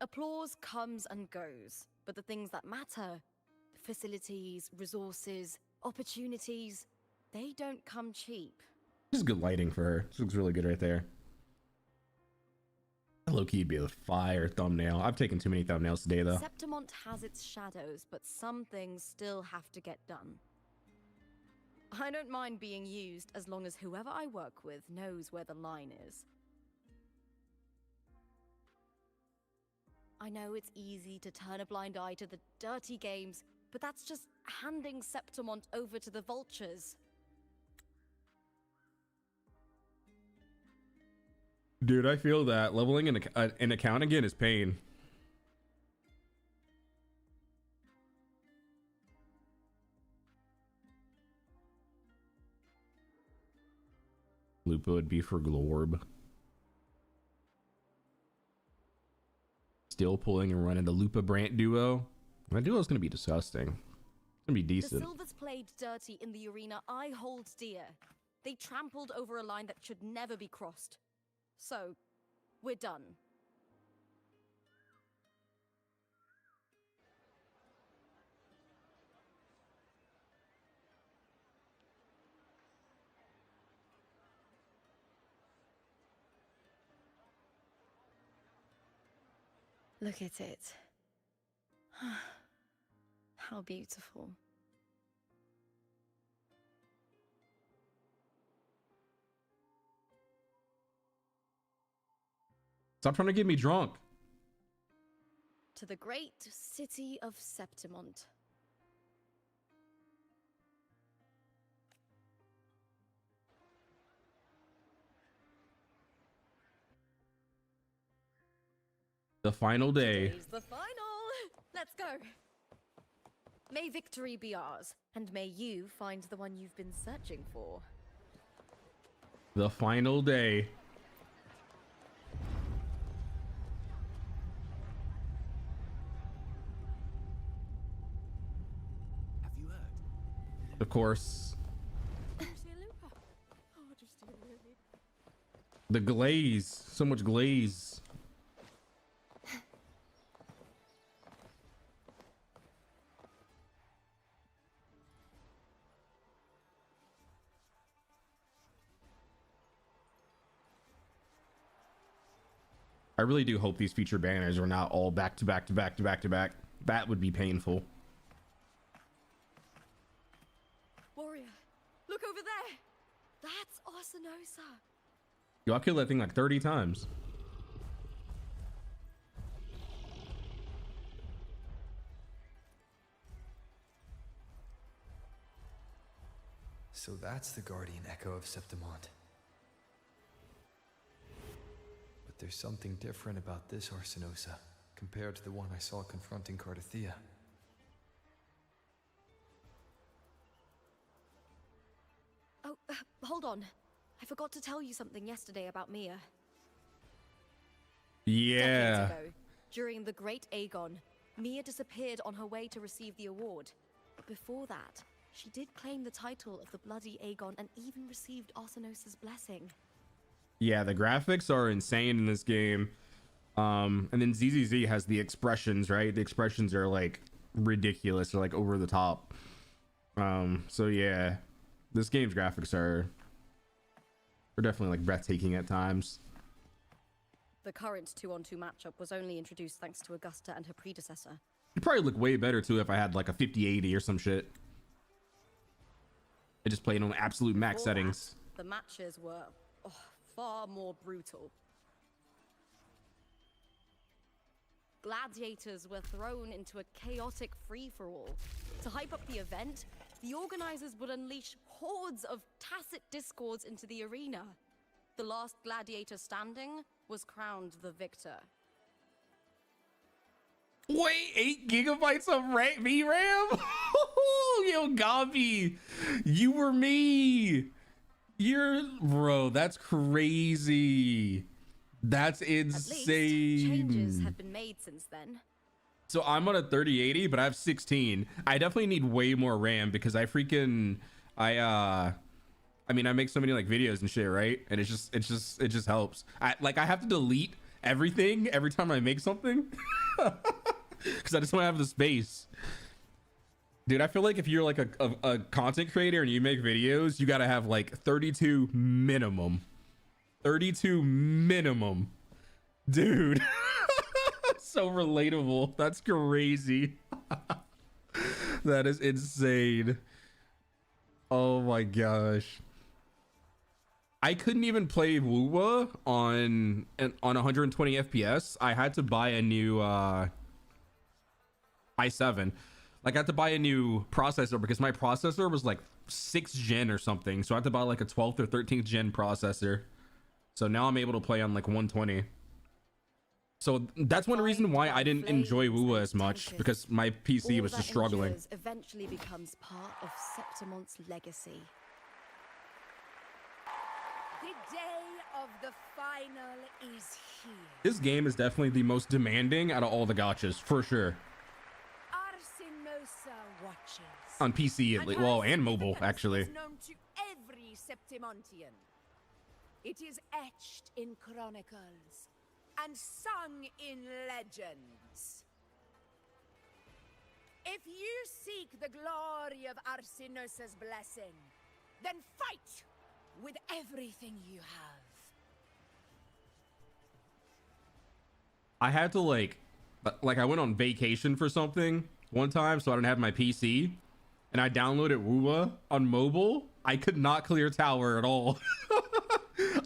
Applause comes and goes, but the things that matter, facilities, resources, opportunities, they don't come cheap. This is good lighting for her. This looks really good right there. Low-key be a fire thumbnail. I've taken too many thumbnails today, though. Septimont has its shadows, but some things still have to get done. I don't mind being used as long as whoever I work with knows where the line is. I know it's easy to turn a blind eye to the dirty games, but that's just handing Septimont over to the vultures. Dude, I feel that leveling an account again is pain. Lupa would be for Glorb. Still pulling and running the Lupa Brant duo. That duo is going to be disgusting. It's going to be decent. The Silvers played dirty in the arena I hold dear. They trampled over a line that should never be crossed. So, we're done. Look at it. How beautiful. Stop trying to get me drunk. To the great city of Septimont. The final day. Today's the final. Let's go. May victory be ours, and may you find the one you've been searching for. The final day. Have you heard? Of course. The glaze. So much glaze. I really do hope these feature banners are not all back to back to back to back to back. That would be painful. Warrior, look over there. That's Arsinosa. Yo, I killed that thing like 30 times. So that's the guardian echo of Septimont. But there's something different about this Arsinosa compared to the one I saw confronting Cartethyia. Oh, hold on. I forgot to tell you something yesterday about Mia. Yeah. Decades ago, during the Great Aegon, Mia disappeared on her way to receive the award. But before that, she did claim the title of the Bloody Aegon and even received Arsinosa's blessing. Yeah, the graphics are insane in this game. And then ZZZ has the expressions, right? The expressions are like ridiculous. They're like over the top. So yeah, this game's graphics are definitely like breathtaking at times. The current 2-on-2 matchup was only introduced thanks to Augusta and her predecessor. It'd probably look way better too if I had like a 5080 or some shit. I just played on absolute max Before settings. that, the matches were far more brutal. Gladiators were thrown into a chaotic free-for-all. To hype up the event, the organizers would unleash hordes of tacit discords into the arena. The last gladiator standing was crowned the victor. Wait, 8 gigabytes of VRAM? Yo, Gabi, you were me. Bro, that's crazy. That's insane. At least, changes have been made since then. So I'm on a 3080, but I have 16. I definitely need way more RAM because I mean, I make so many like videos and shit, right? And it just helps. I have to delete everything every time I make something because I just don't have the space. Dude, I feel like if you're like a content creator and you make videos, you gotta have like 32 minimum. 32 minimum. Dude. So relatable. That's crazy. That is insane. Oh my gosh. I couldn't even play WuWa on 120 FPS. I had to buy a new i7. Like I had to buy a new processor because my processor was like 6th gen or something. So I had to buy like a 12th or 13th gen processor. So now I'm able to play on like 120. So that's one reason why I didn't enjoy WuWa as much, because my PC was just struggling. Eventually becomes part of Septimont's legacy. The day of the final is here. This game is definitely the most demanding out of all the gachas, for sure. Arsinosa watches. On PC at least, well, and mobile actually. Is known to every Septimontian. It is etched in chronicles and sung in legends. If you seek the glory of Arsinosa's blessing, then fight with everything you have. I had to like I went on vacation for something one time, so I didn't have my PC, and I downloaded WuWa on mobile. I could not clear tower at all.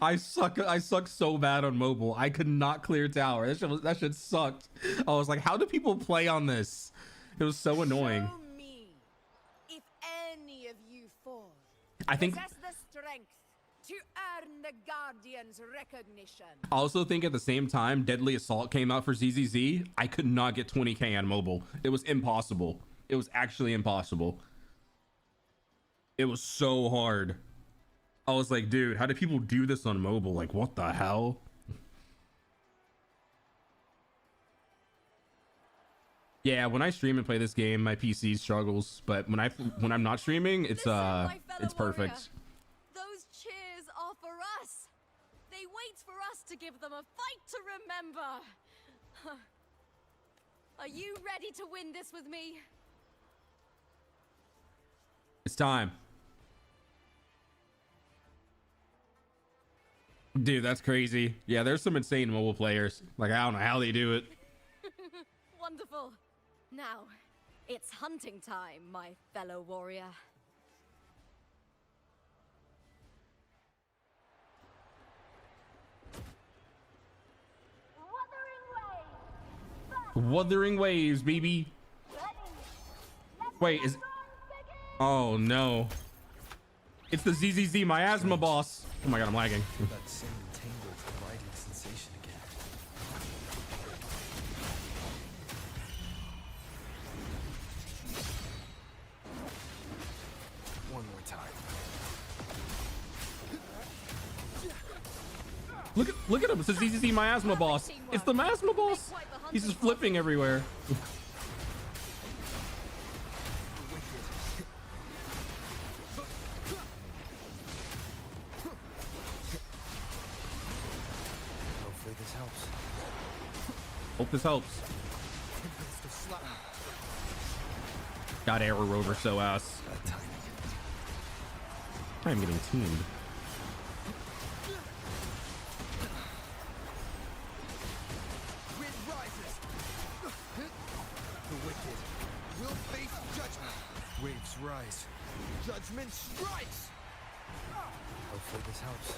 I suck so bad on mobile. I could not clear tower. That shit sucked. I was like, how do people play on this? It was so annoying. Show me if any of you four I think possess the strength to earn the Guardian's recognition. I also think at the same time Deadly Assault came out for ZZZ. I could not get 20k on mobile. It was impossible. It was actually impossible. It was so hard. I was like, dude, how do people do this on mobile? Like, what the hell? Yeah, when I stream and play this game, my PC struggles, but when I'm not streaming, it's perfect. Those cheers are for us. They wait for us to give them a fight to remember. Are you ready to win this with me? It's time. Dude, that's crazy. Yeah, there's some insane mobile players. Like, I don't know how they do it. Wonderful. Now, it's hunting time, my fellow warrior. Wuthering Waves, baby. Wait, oh no. It's the ZZZ Miasma boss. Oh my god, I'm lagging. That same tangled, gliding sensation again. One more time. Look at him. It's the ZZZ Miasma boss. It's the Miasma boss. He's just flipping everywhere. Hopefully this helps. Hope this helps. God, Arrow Rover so ass. I'm getting teamed. Waves rise. Judgment strikes! Hopefully this helps.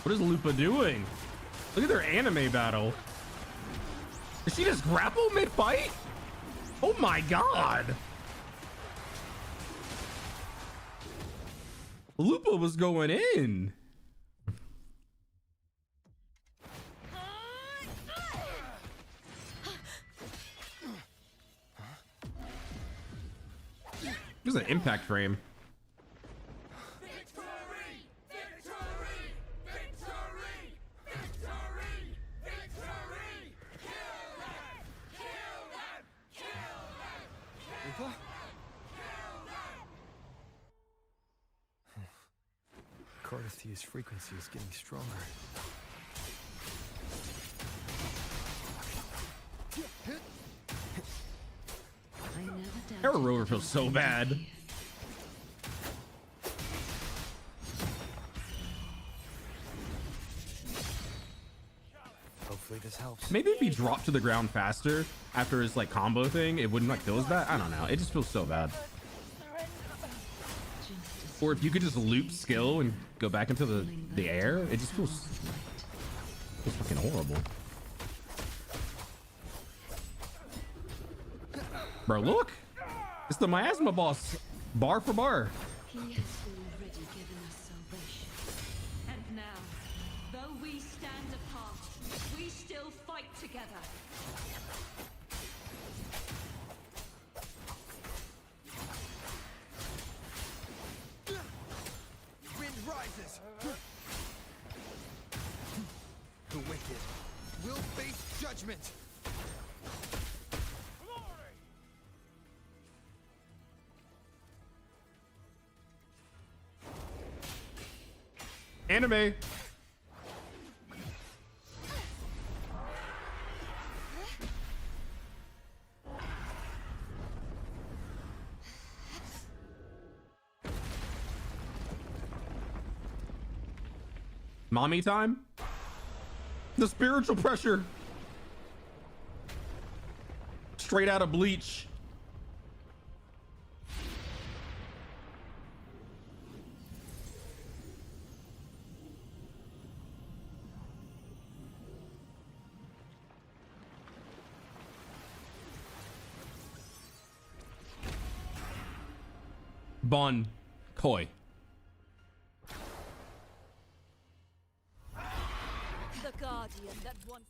What is Lupa doing? Look at their anime battle. Did she just grapple mid-fight? Oh my god. Lupa was going in. There's an impact frame. Cartethyia's frequency is getting stronger. Arrow Rover feels so bad. Hopefully this helps. Maybe if he dropped to the ground faster after his like combo thing, it wouldn't like feel as bad. I don't know. It just feels so bad. Or if you could just loop skill and go back into the air, it just feels fucking horrible. Bro, look! It's the miasma boss, bar for bar. He has already given us salvation. And now, though we stand apart, we still fight together. Wind rises. The wicked will face judgment. Anime. Mommy time? The spiritual pressure. Straight out of Bleach. Bon Koi. The guardian that once.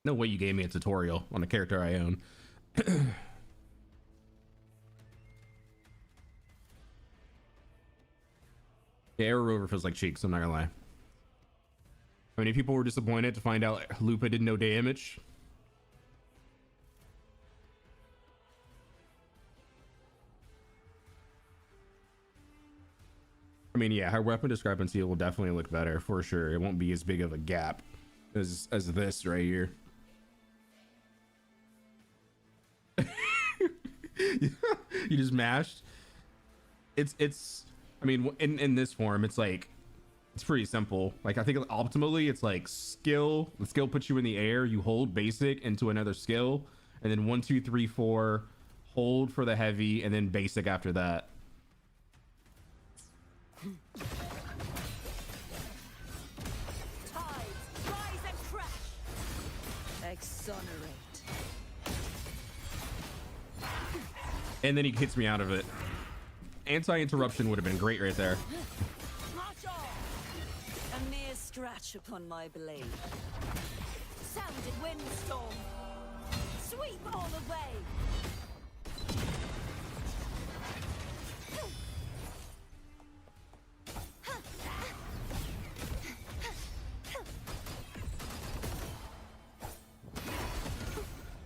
No way you gave me a tutorial on a character I own. Yeah, Arrow Rover feels like cheeks, I'm not gonna lie. How many people were disappointed to find out Lupa did no damage? I mean, yeah, her weapon discrepancy will definitely look better for sure. It won't be as big of a gap as this right here. You just mashed. It's I mean, in this form, it's like it's pretty simple. Like I think optimally it's like skill. The skill puts you in the air, you hold basic into another skill, and then 1 2 3 4 hold for the heavy, and then basic after that. Tides, rise and crash. Exonerate. And then he hits me out of it. Anti-interruption would have been great right there. March on. A mere scratch upon my blade. Sounded windstorm. Sweep all away.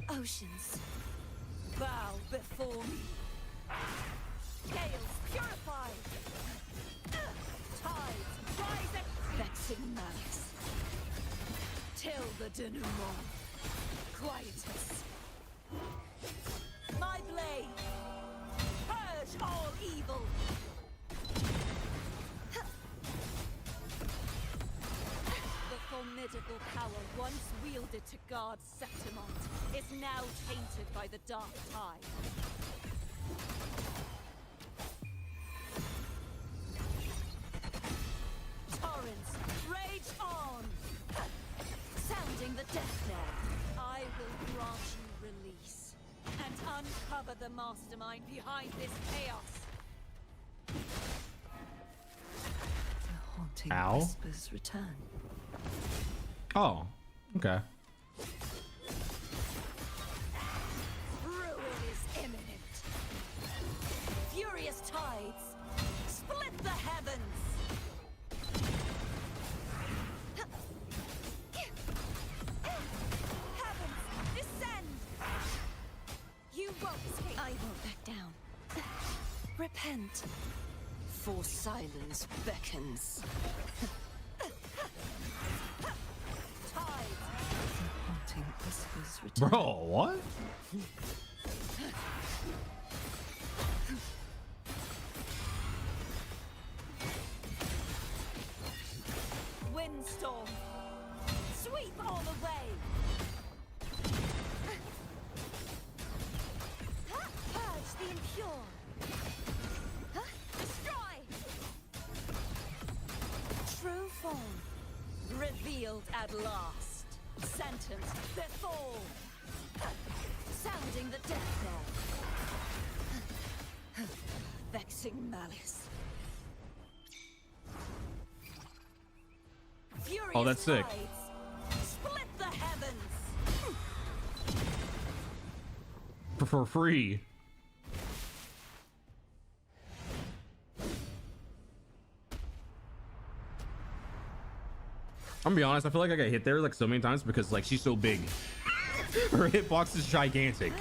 Oceans, bow before me. Gales purify. Tides rise and vexing malice. Till the denouement. Quietus. My blade. Purge all evil. The formidable power once wielded to guard Septimont is now tainted by the dark tide. Torrents, rage on! Sounding the death knell, I will grant you release and uncover the mastermind behind this chaos. The haunting Ow. whispers return. Oh, okay. Ruin is imminent. Furious tides, split the heavens. Heavens, descend. You won't escape. I won't back down. Repent. For silence beckons. Haunting whispers return. Bro, what? Windstorm, sweep all way! Purge the impure! Destroy! True form, revealed at last. Sentence before. Sounding the death knell. Vexing malice. Furious Oh, that's sick. tides, split the heavens. For free. I'm gonna be honest, I feel like I got hit there like so many times because like she's so big. Her hitbox is gigantic.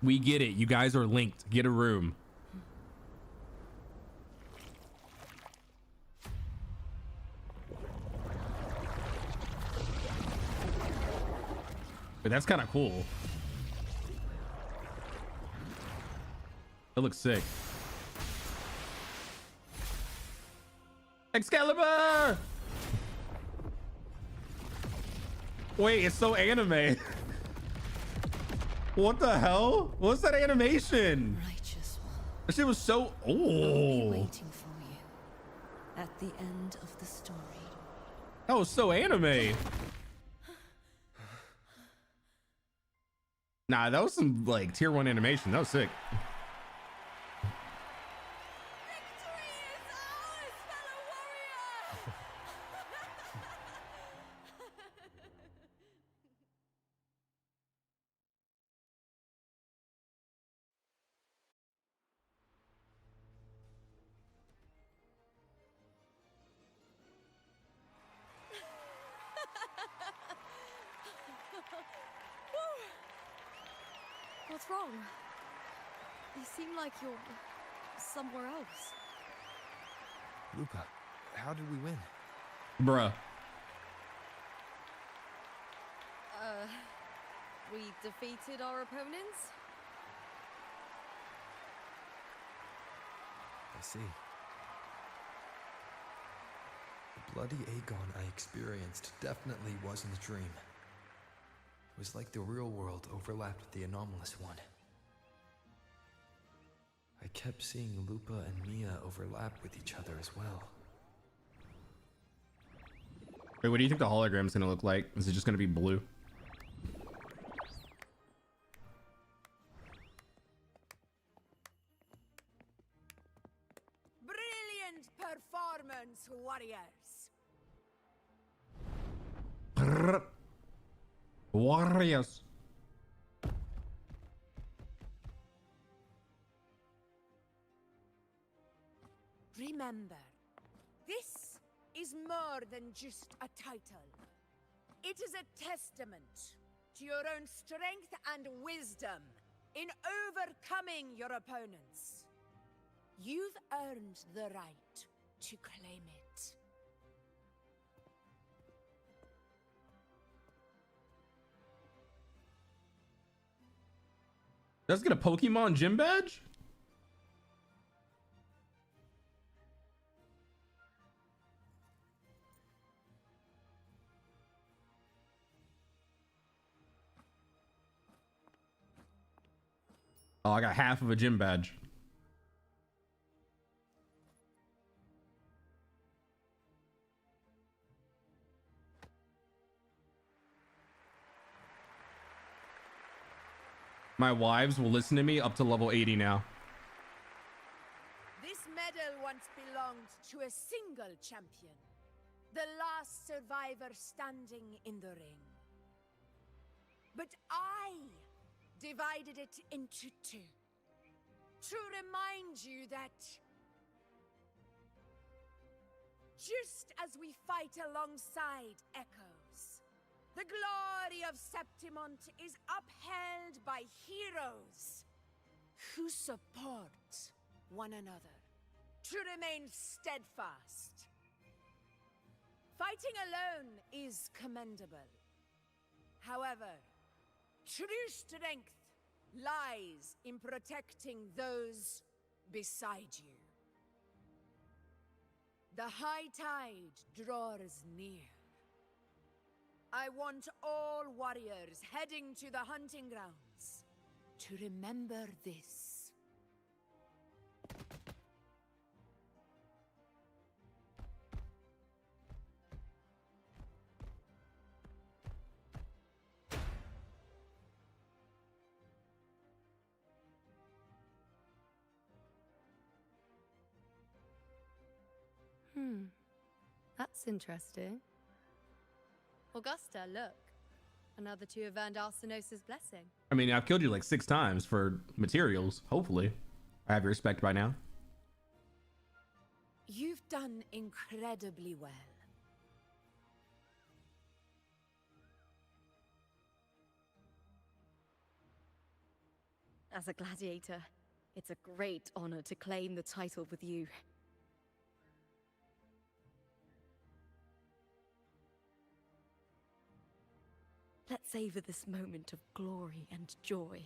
We get it. You guys are linked. Get a room. But that's kind of cool. That looks sick. Excalibur! Wait, it's so anime. What the hell? What's that animation? Righteous one. That shit was so. I'll be Oh, waiting for you at the end of the story. that was so anime. Nah, that was some like tier 1 animation. That was sick. What's wrong? You seem like you're somewhere else. Lupa, how did we win? Bruh. We defeated our opponents? I see. The bloody Aegon I experienced definitely wasn't a dream. It was like the real world overlapped with the anomalous one. I kept seeing Lupa and Mia overlap with each other as well. Wait, what do you think the hologram's gonna look like? Is it just gonna be blue? Brilliant performance, warriors! Warriors. Remember, this is more than just a title. It is a testament to your own strength and wisdom in overcoming your opponents. You've earned the right to claim it. Let's get a Pokemon gym badge? Oh, I got half of a gym badge. My wives will listen to me up to level 80 now. This medal once belonged to a single champion, the last survivor standing in the ring. But I divided it into two, to remind you that just as we fight alongside echoes, the glory of Septimont is upheld by heroes who support one another, to remain steadfast. Fighting alone is commendable. However, true strength lies in protecting those beside you. The high tide draws near. I want all warriors heading to the hunting grounds to remember this. That's interesting. Augusta, look. Another two have earned Arsenos's blessing. I mean, I've killed you like 6 times for materials. Hopefully, I have your respect by now. You've done incredibly well. As a gladiator, it's a great honor to claim the title with you. Let's savor this moment of glory and joy.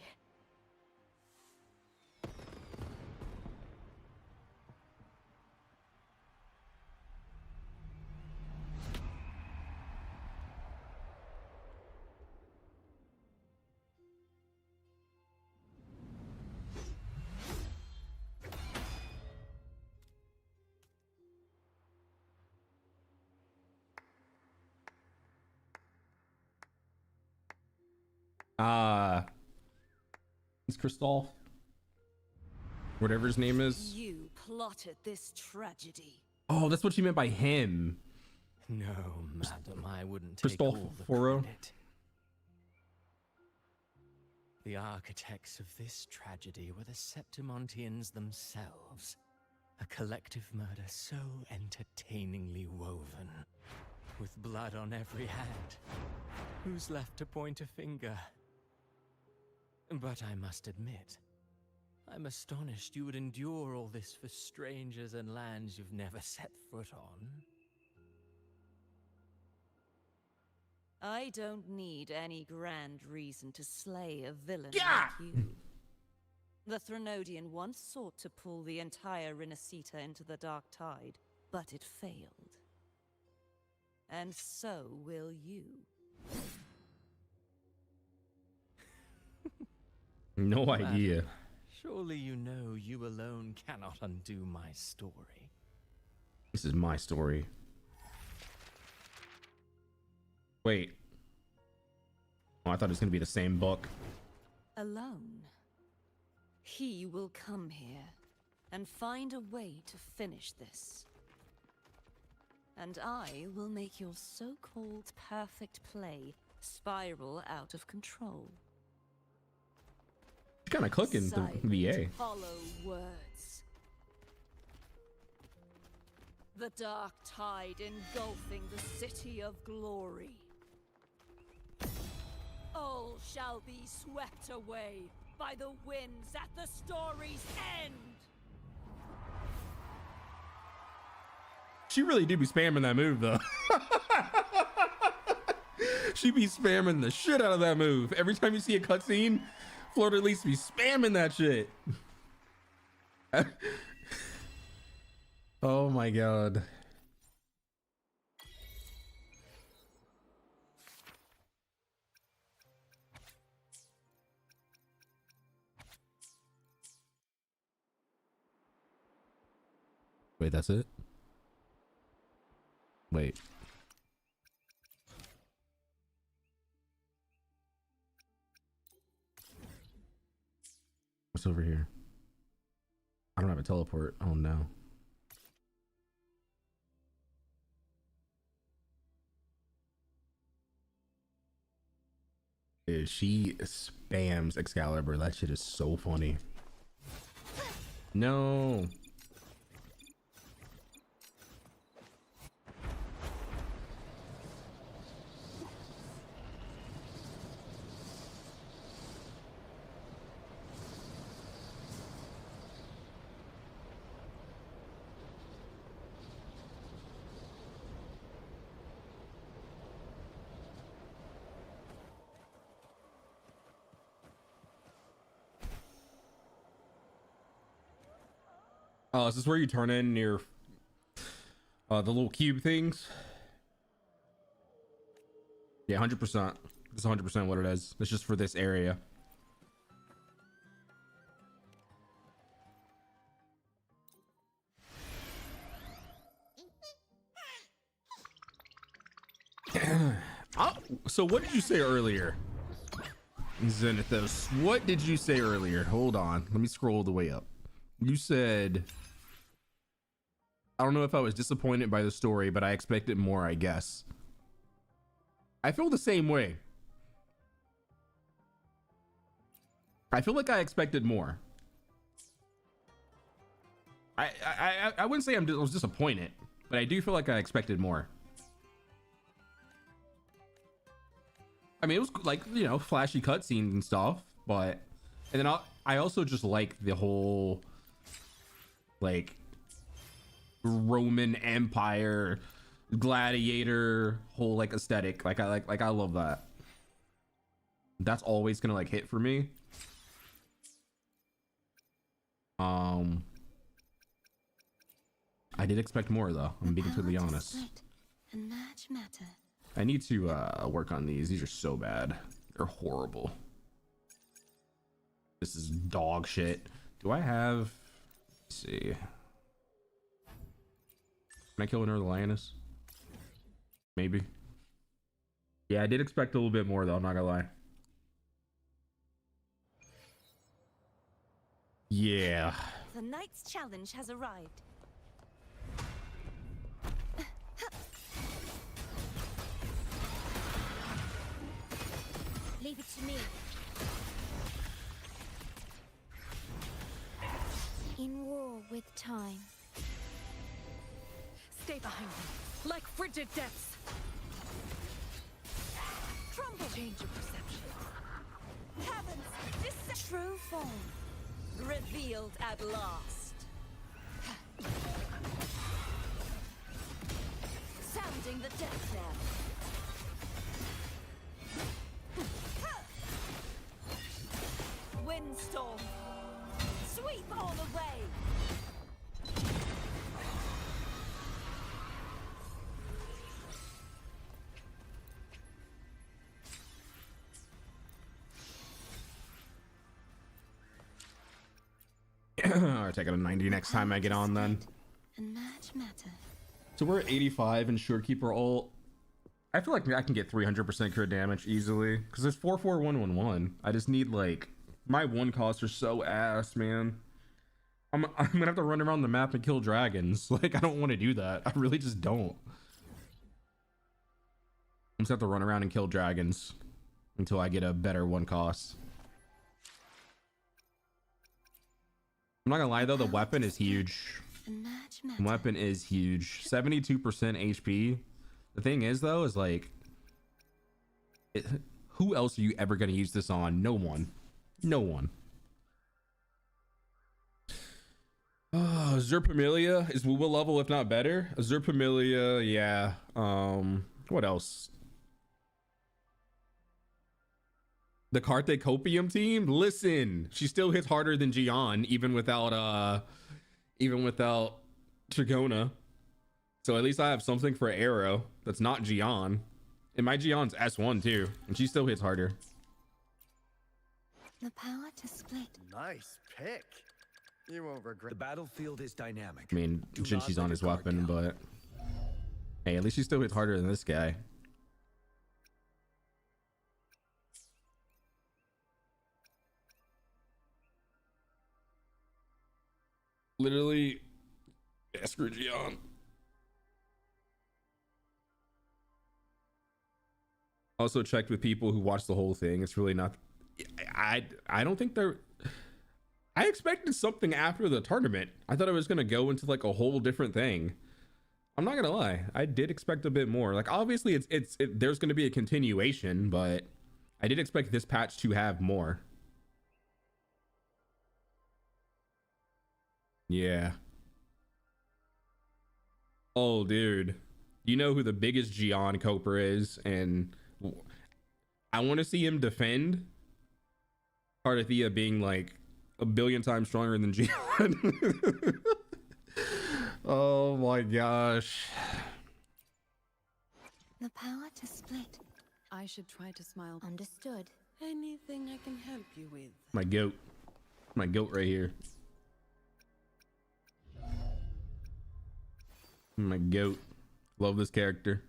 It's Crystal, whatever his name is. You plotted this tragedy. Oh, that's what she meant by him. No, madam, I wouldn't take all the Cristoforo. credit. The architects of this tragedy were the Septimontians themselves. A collective murder so entertainingly woven, with blood on every hand. Who's left to point a finger? But I must admit, I'm astonished you would endure all this for strangers and lands you've never set foot on. I don't need any grand reason to slay a villain like you. The Threnodian once sought to pull the entire Renacita into the Dark Tide, but it failed. And so will you. No idea. Madam, surely you know you alone cannot undo my story. This is my story. Wait. Oh, I thought it was gonna be the same book. Alone. He will come here and find a way to finish this. And I will make your so-called perfect play spiral out of control. She's kind of cooking the VA. Hollow words. The dark tide engulfing the city of glory. All shall be swept away by the winds at the story's end. She really do be spamming that move though. She be spamming the shit out of that move. Every time you see a cutscene, Florida at least be spamming that shit. Oh my god. Wait, that's it? Wait. What's over here? I don't have a teleport. Oh no. Dude, she spams Excalibur. That shit is so funny. No. Oh, is this where you turn in your the little cube things? Yeah, 100%. It's 100% what it is. It's just for this area. Oh, so what did you say earlier? Zenithos, what did you say earlier? Hold on, let me scroll the way up. You said, I don't know if I was disappointed by the story, but I expected more, I guess. I feel the same way. I feel like I expected more. I wouldn't say I was disappointed, but I do feel like I expected more. I mean, it was like, you know, flashy cutscenes and stuff, but, and then I also just like the whole, like, Roman Empire, gladiator, whole, like, aesthetic. Like, I love that. That's always gonna, like, hit for me. I did expect more, though. I'm being completely honest. And match matter. I need to work on these. These are so bad. They're horrible. This is dog shit. Do I have, let's see. Can I kill another lioness? Maybe. Yeah, I did expect a little bit more though, I'm not gonna lie. Yeah. The knight's challenge has arrived. Leave it to me. In war with time. Stay behind me, like frigid depths. Trumble. Change your perception. Heavens, this true form revealed at last. Sounding the death knell. Windstorm, sweep all away. Alright, taking a 90 next time I get on then. And match matter. So we're at 85 and Surekeeper ult. I feel like I can get 300% crit damage easily because there's 44111. I just need like, my one costs are so ass, man. I'm gonna have to run around the map and kill dragons. Like, I don't want to do that. I really just don't. I'm just have to run around and kill dragons until I get a better one cost. I'm not gonna lie though, the weapon is huge. The weapon is huge. 72% HP. The thing is though, is like, who else are you ever gonna use this on? No one. No one. Zerpamilia is WuWa level, if not better. Zerpamilia, yeah. What else? The Cartethyia team. Listen, she still hits harder than Gian, even without Trigona. So at least I have something for Arrow that's not Gian. And my Gian's S1 too, and she still hits harder. The power to split. Nice pick. You won't regret. The battlefield is dynamic. I mean, since she's on his weapon, but hey, at least she still hits harder than this guy. Literally, Esper Gian. Also checked with people who watched the whole thing. It's really not. I don't think they're. I expected something after the tournament. I thought it was gonna go into like a whole different thing. I'm not gonna lie. I did expect a bit more. Like obviously, there's gonna be a continuation, but I did expect this patch to have more. Yeah. Oh, dude. You know who the biggest Gian Coper is, and I want to see him defend Cartethyia being like a billion times stronger than Gian. Oh my gosh. The power to split. I should try to smile. Understood. Anything I can help you with? My goat. My goat right here. My goat. Love this character.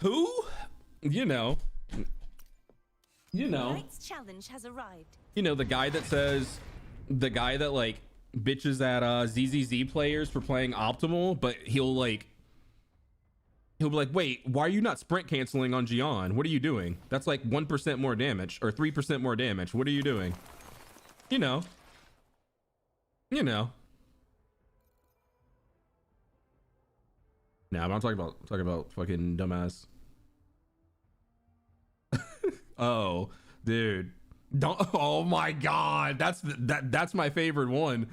Who? You know. Tonight's challenge has arrived. You know, the guy that says, the guy that like bitches at ZZZ players for playing optimal, but he'll be like, wait, why are you not sprint canceling on Gian? What are you doing? That's like 1% more damage or 3% more damage. What are you doing? You know. Nah, but I'm talking about fucking dumbass. Oh, dude. Oh my god, that's my favorite one.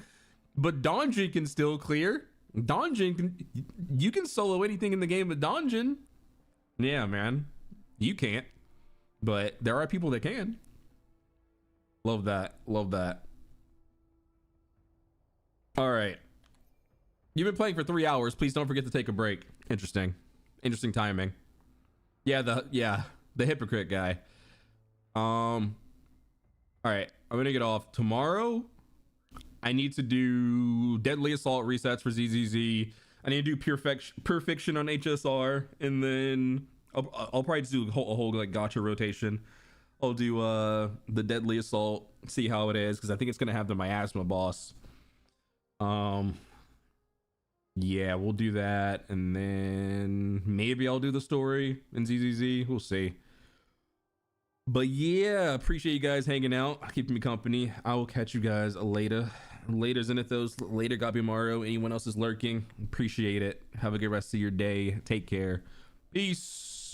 But Donjin can still clear. You can solo anything in the game with Donjin. Yeah, man. You can't. But there are people that can. Love that. Love that. All right. You've been playing for 3 hours. Please don't forget to take a break. Interesting timing. Yeah, the hypocrite guy. All right, I'm gonna get off. Tomorrow I need to do deadly assault resets for ZZZ. I need to do pure fiction on HSR, and then I'll probably just do a whole like gotcha rotation. I'll do the deadly assault, see how it is, because I think it's gonna have the miasma boss. Yeah, we'll do that, and then maybe I'll do the story in ZZZ. We'll see. But yeah, appreciate you guys hanging out, keeping me company. I will catch you guys later. Later, Zenithos. Later, Gabimaru. Anyone else is lurking, appreciate it. Have a good rest of your day. Take care. Peace.